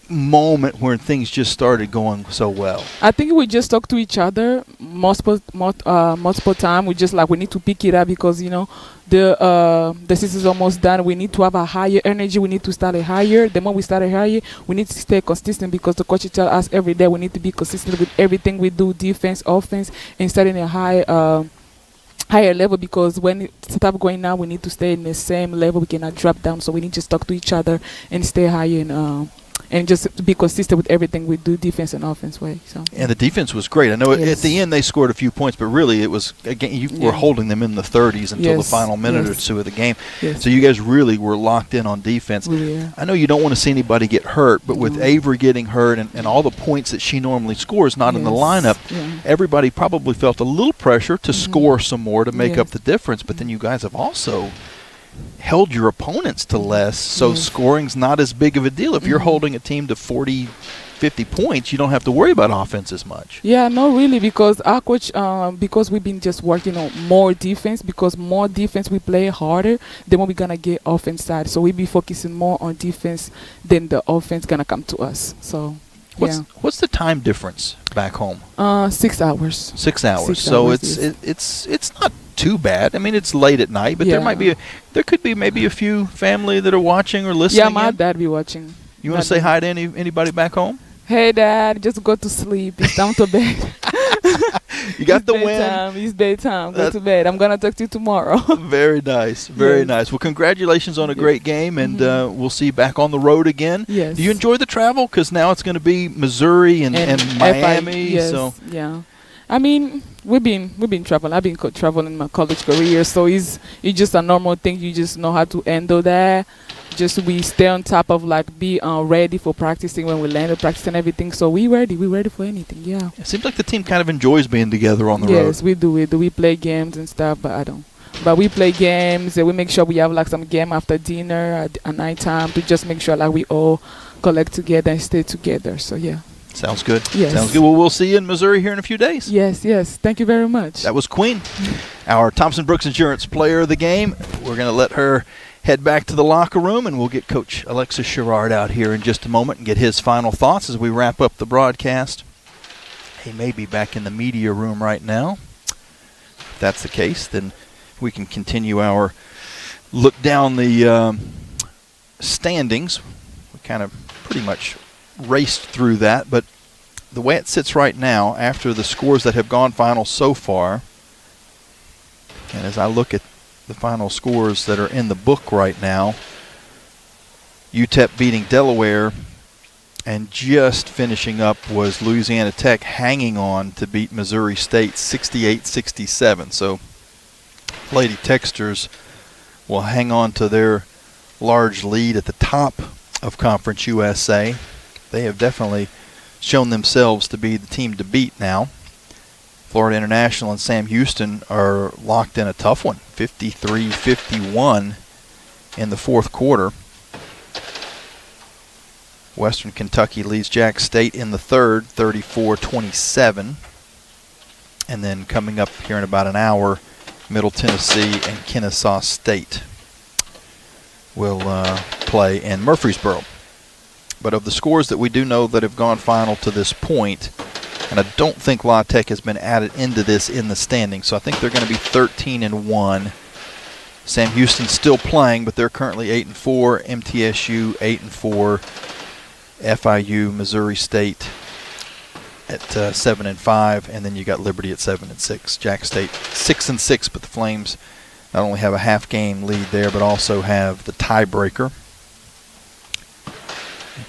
moment where things just started going so well? I think we just talked to each other multiple times. We just we need to pick it up because the season is almost done. We need to have a higher energy. We need to start higher. The more we start higher, we need to stay consistent because the coach tells us every day we need to be consistent with everything we do, defense, offense, and starting a higher level, because when it starts going down, we need to stay in the same level. We cannot drop down, so we need to talk to each other and stay high and just be consistent with everything we do, defense and offense way. So. And the defense was great. I know at the end they scored a few points, but really it was, again, you were holding them in the 30s until the final minute or two of the game. Yes. So you guys really were locked in on defense. I know you don't want to see anybody get hurt, but with Avery getting hurt and all the points that she normally scores not in the lineup, everybody probably felt a little pressure to score some more to make up the difference. But then you guys have also held your opponents to less, so scoring's not as big of a deal. If you're holding a team to 40, 50 points, you don't have to worry about offense as much. Yeah, no, really, because our coach, because we've been just working on more defense, because more defense we play harder, the more we're going to get offense side. So we be focusing more on defense than the offense going to come to us. So, What's the time difference back home? 6 hours. 6 hours. So it's not too bad. I mean, it's late at night, but there could be maybe a few family that are watching or listening. Yeah, my dad be watching. You want to say hi to anybody back home? Hey, Dad, just go to sleep. It's time to bed. You got the win. It's bedtime. Go to bed. I'm going to talk to you tomorrow. Very nice. Very nice. Well, congratulations on a great game, and we'll see you back on the road again. Yes. Do you enjoy the travel? Because now it's going to be Missouri and Miami. Yeah. I mean, we've been traveling. I've been traveling in my college career, so it's just a normal thing. You just know how to handle that. Just we stay on top of be ready for practicing when we land and practice and everything. So we ready for anything. Yeah. It seems like the team kind of enjoys being together on the road. Yes, we do. We play games and stuff, but I don't. But we play games. And we make sure we have some game after dinner at nighttime to just make sure we all collect together and stay together. So yeah. Sounds good. Yes. Sounds good. Well, we'll see you in Missouri here in a few days. Yes. Thank you very much. That was Queen, our Thompson Brooks Insurance player of the game. We're going to let her head back to the locker room, and we'll get Coach Alexis Sherrard out here in just a moment and get his final thoughts as we wrap up the broadcast. He may be back in the media room right now. If that's the case, then we can continue our look down the standings. We kind of pretty much raced through that, but the way it sits right now, after the scores that have gone final so far, and as I look at the final scores that are in the book right now, UTEP beating Delaware, and just finishing up was Louisiana Tech hanging on to beat Missouri State 68-67. So Lady Techsters will hang on to their large lead at the top of Conference USA. They have definitely shown themselves to be the team to beat now. Florida International and Sam Houston are locked in a tough one, 53-51 in the fourth quarter. Western Kentucky leads Jack State in the third, 34-27. And then coming up here in about an hour, Middle Tennessee and Kennesaw State will play in Murfreesboro. But of the scores that we do know that have gone final to this point, and I don't think La Tech has been added into this in the standings, so I think they're going to be 13-1. Sam Houston's still playing, but they're currently 8-4. MTSU 8-4. FIU, Missouri State at 7-5, and then you got Liberty at 7-6. Jack State 6-6, but the Flames not only have a half-game lead there, but also have the tiebreaker.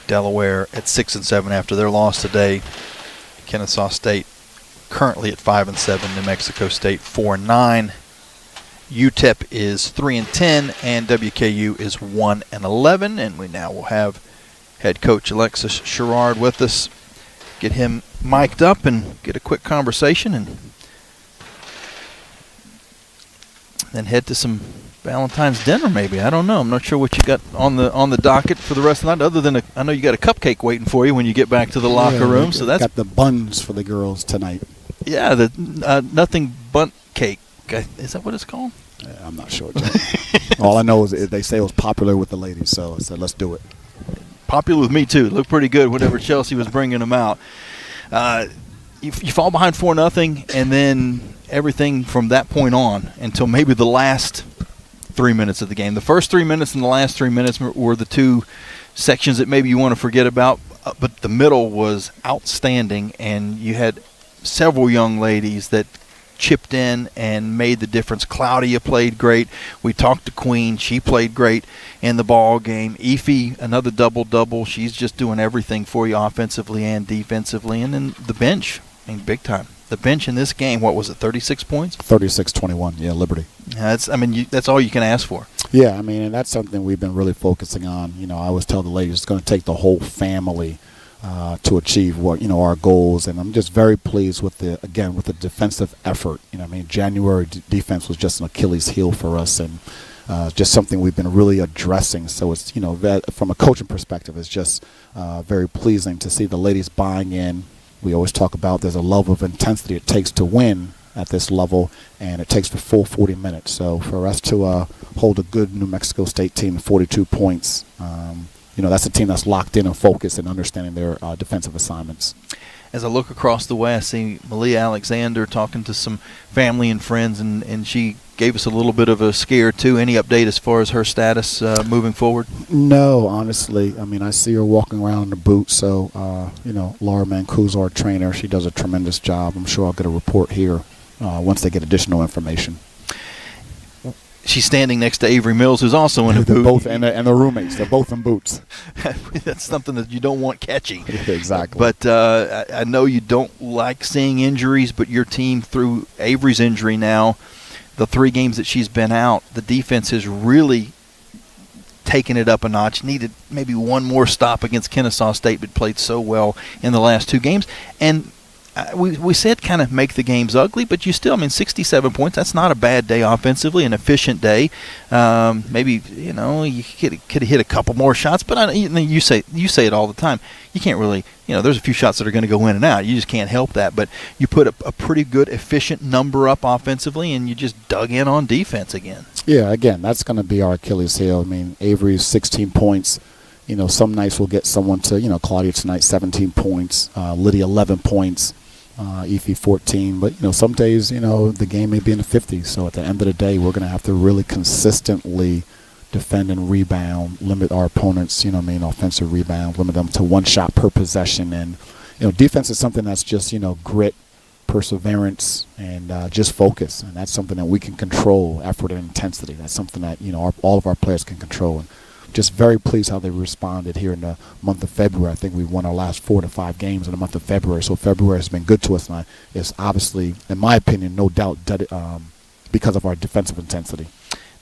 Delaware at 6-7 after their loss today Kennesaw State currently at 5-7. New Mexico State 4-9. UTEP is 3-10, and WKU is 1-11. And we now will have head coach Alexis Sherrard with us. Get him mic'd up and get a quick conversation, and then head to some Valentine's dinner maybe. I don't know. I'm not sure what you got on the docket for the rest of the night, other than I know you got a cupcake waiting for you when you get back to the locker room. So that's got the buns for the girls tonight. Yeah, the nothing bunt cake. Is that what it's called? I'm not sure. All I know is they say it was popular with the ladies, so I said let's do it. Popular with me too. Looked pretty good whenever Chelsea was bringing them out. You fall behind 4-0, and then everything from that point on until maybe the last 3 minutes of the game. The first 3 minutes and the last 3 minutes were the two sections that maybe you want to forget about, but the middle was outstanding, and you had several young ladies that chipped in and made the difference. Claudia played great. We talked to Queen. She played great in the ball game. Efi, another double-double. She's just doing everything for you offensively and defensively. And then the bench, big time. The bench in this game, what was it, 36 points? 36-21, yeah, Liberty. That's all you can ask for. Yeah, and that's something we've been really focusing on. I always tell the ladies it's going to take the whole family to achieve what our goals, and I'm just very pleased with the defensive effort. January defense was just an Achilles heel for us, and just something we've been really addressing. So it's from a coaching perspective, it's just very pleasing to see the ladies buying in. We always talk about there's a level of intensity it takes to win at this level, and it takes the full 40 minutes. So for us to hold a good New Mexico State team to 42 points. That's a team that's locked in and focused and understanding their defensive assignments. As I look across the way, I see Malia Alexander talking to some family and friends, and she gave us a little bit of a scare, too. Any update as far as her status moving forward? No, honestly. I see her walking around in the boot, so, Laura Mancuso, our trainer, she does a tremendous job. I'm sure I'll get a report here once they get additional information. She's standing next to Avery Mills, who's also in a boot. Both and the roommates. They're both in boots. That's something that you don't want catching. Exactly. But I know you don't like seeing injuries, but your team, through Avery's injury now, the 3 games that she's been out, the defense has really taken it up a notch. Needed maybe one more stop against Kennesaw State, but played so well in the last 2 games. And we said kind of make the games ugly, but you still, 67 points, that's not a bad day offensively, an efficient day. Maybe, you could have hit a couple more shots, but you say it all the time. You can't really, there's a few shots that are going to go in and out. You just can't help that. But you put a pretty good, efficient number up offensively, and you just dug in on defense again. Yeah, again, that's going to be our Achilles heel. Avery's 16 points. Some nights we'll get someone to, Claudia tonight, 17 points, Lydia 11 points. Efi 14, but some days the game may be in the 50s. So at the end of the day, we're going to have to really consistently defend and rebound, limit our opponents. Offensive rebound, limit them to 1 shot per possession, and defense is something that's just grit, perseverance, and just focus, and that's something that we can control. Effort and intensity. That's something that all of our players can control. And just very pleased how they responded here in the month of February. I think we won our last 4 to 5 games in the month of February. So February has been good to us, and it's obviously, in my opinion, no doubt because of our defensive intensity.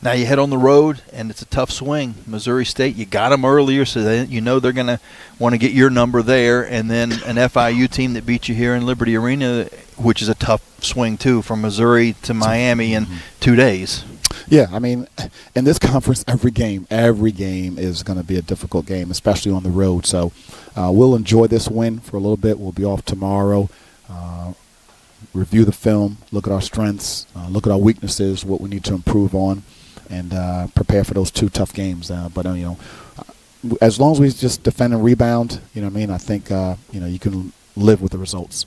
Now you head on the road, and it's a tough swing. Missouri State, you got them earlier, so they're going to want to get your number there, and then an FIU team that beat you here in Liberty Arena, which is a tough swing, too, from Missouri to Miami in 2 days. Yeah, in this conference, every game is going to be a difficult game, especially on the road. So we'll enjoy this win for a little bit. We'll be off tomorrow, review the film, look at our strengths, look at our weaknesses, what we need to improve on, and prepare for those 2 tough games. But as long as we just defend and rebound, I think you can live with the results.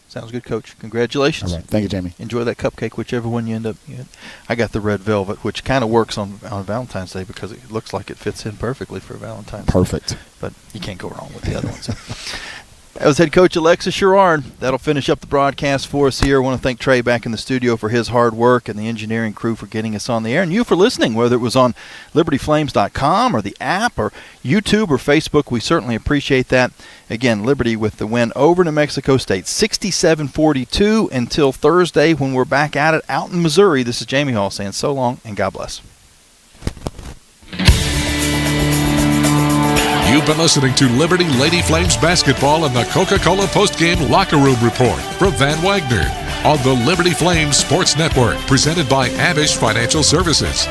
Sounds good, Coach. Congratulations. All right. Thank you, Jamie. Enjoy that cupcake, whichever one you end up getting. I got the red velvet, which kind of works on Valentine's Day because it looks like it fits in perfectly for Valentine's Day. Perfect. But you can't go wrong with the other ones. That was head coach Alexis Sherrard. That'll finish up the broadcast for us here. I want to thank Trey back in the studio for his hard work and the engineering crew for getting us on the air, and you for listening, whether it was on LibertyFlames.com or the app or YouTube or Facebook. We certainly appreciate that. Again, Liberty with the win over New Mexico State, 67-42 until Thursday when we're back at it out in Missouri. This is Jamie Hall saying so long and God bless. You've been listening to Liberty Lady Flames basketball and the Coca-Cola postgame locker room report from Van Wagner on the Liberty Flames Sports Network, presented by Abish Financial Services.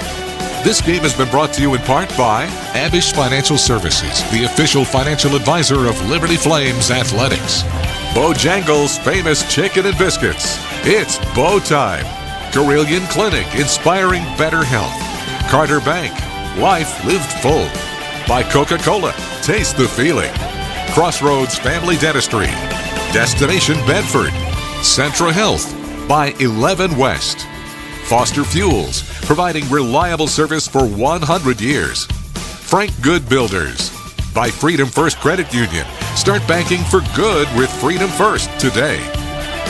This game has been brought to you in part by Abish Financial Services, the official financial advisor of Liberty Flames Athletics. Bojangles' famous chicken and biscuits. It's Bo time. Carillion Clinic, inspiring better health. Carter Bank, life lived full. By Coca-Cola, taste the feeling. Crossroads Family Dentistry. Destination Bedford. Centra Health. By 11 West. Foster Fuels, providing reliable service for 100 years. Frank Good Builders. By Freedom First Credit Union. Start banking for good with Freedom First today.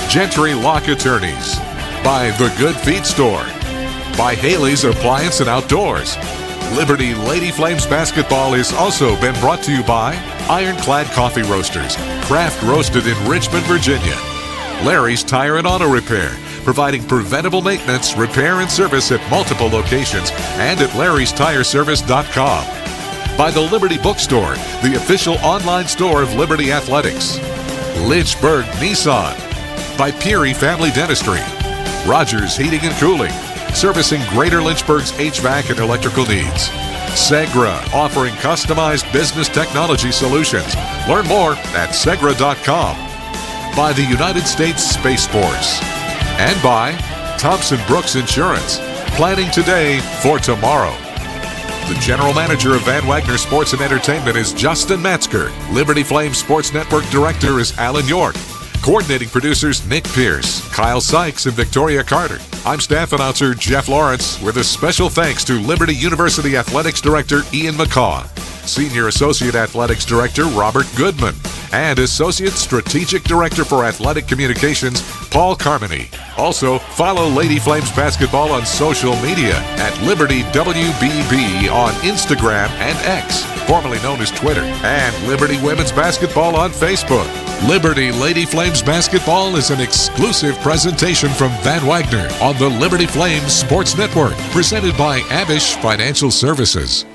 Gentry Lock Attorneys. By The Good Feet Store. By Haley's Appliance and Outdoors. Liberty Lady Flames basketball has also been brought to you by Ironclad Coffee Roasters, craft roasted in Richmond, Virginia. Larry's Tire and Auto Repair, providing preventable maintenance, repair, and service at multiple locations and at larrystireservice.com. By the Liberty Bookstore, the official online store of Liberty Athletics. Lynchburg Nissan. By Peary Family Dentistry. Rogers Heating and Cooling, servicing Greater Lynchburg's HVAC and electrical needs. Segra, offering customized business technology solutions. Learn more at segra.com. By the United States Space Force. And by Thompson Brooks Insurance, planning today for tomorrow. The general manager of Van Wagner Sports and Entertainment is Justin Metzger. Liberty Flames Sports Network director is Alan York. Coordinating producers Nick Pierce, Kyle Sykes, and Victoria Carter. I'm staff announcer Jeff Lawrence with a special thanks to Liberty University Athletics Director Ian McCaw, Senior Associate Athletics Director Robert Goodman, and Associate Strategic Director for Athletic Communications Paul Carmody. Also, follow Lady Flames Basketball on social media at Liberty WBB on Instagram and X, formerly known as Twitter, and Liberty Women's Basketball on Facebook. Liberty Lady Flames Basketball is an exclusive presentation from Van Wagner on the Liberty Flames Sports Network, presented by Abish Financial Services.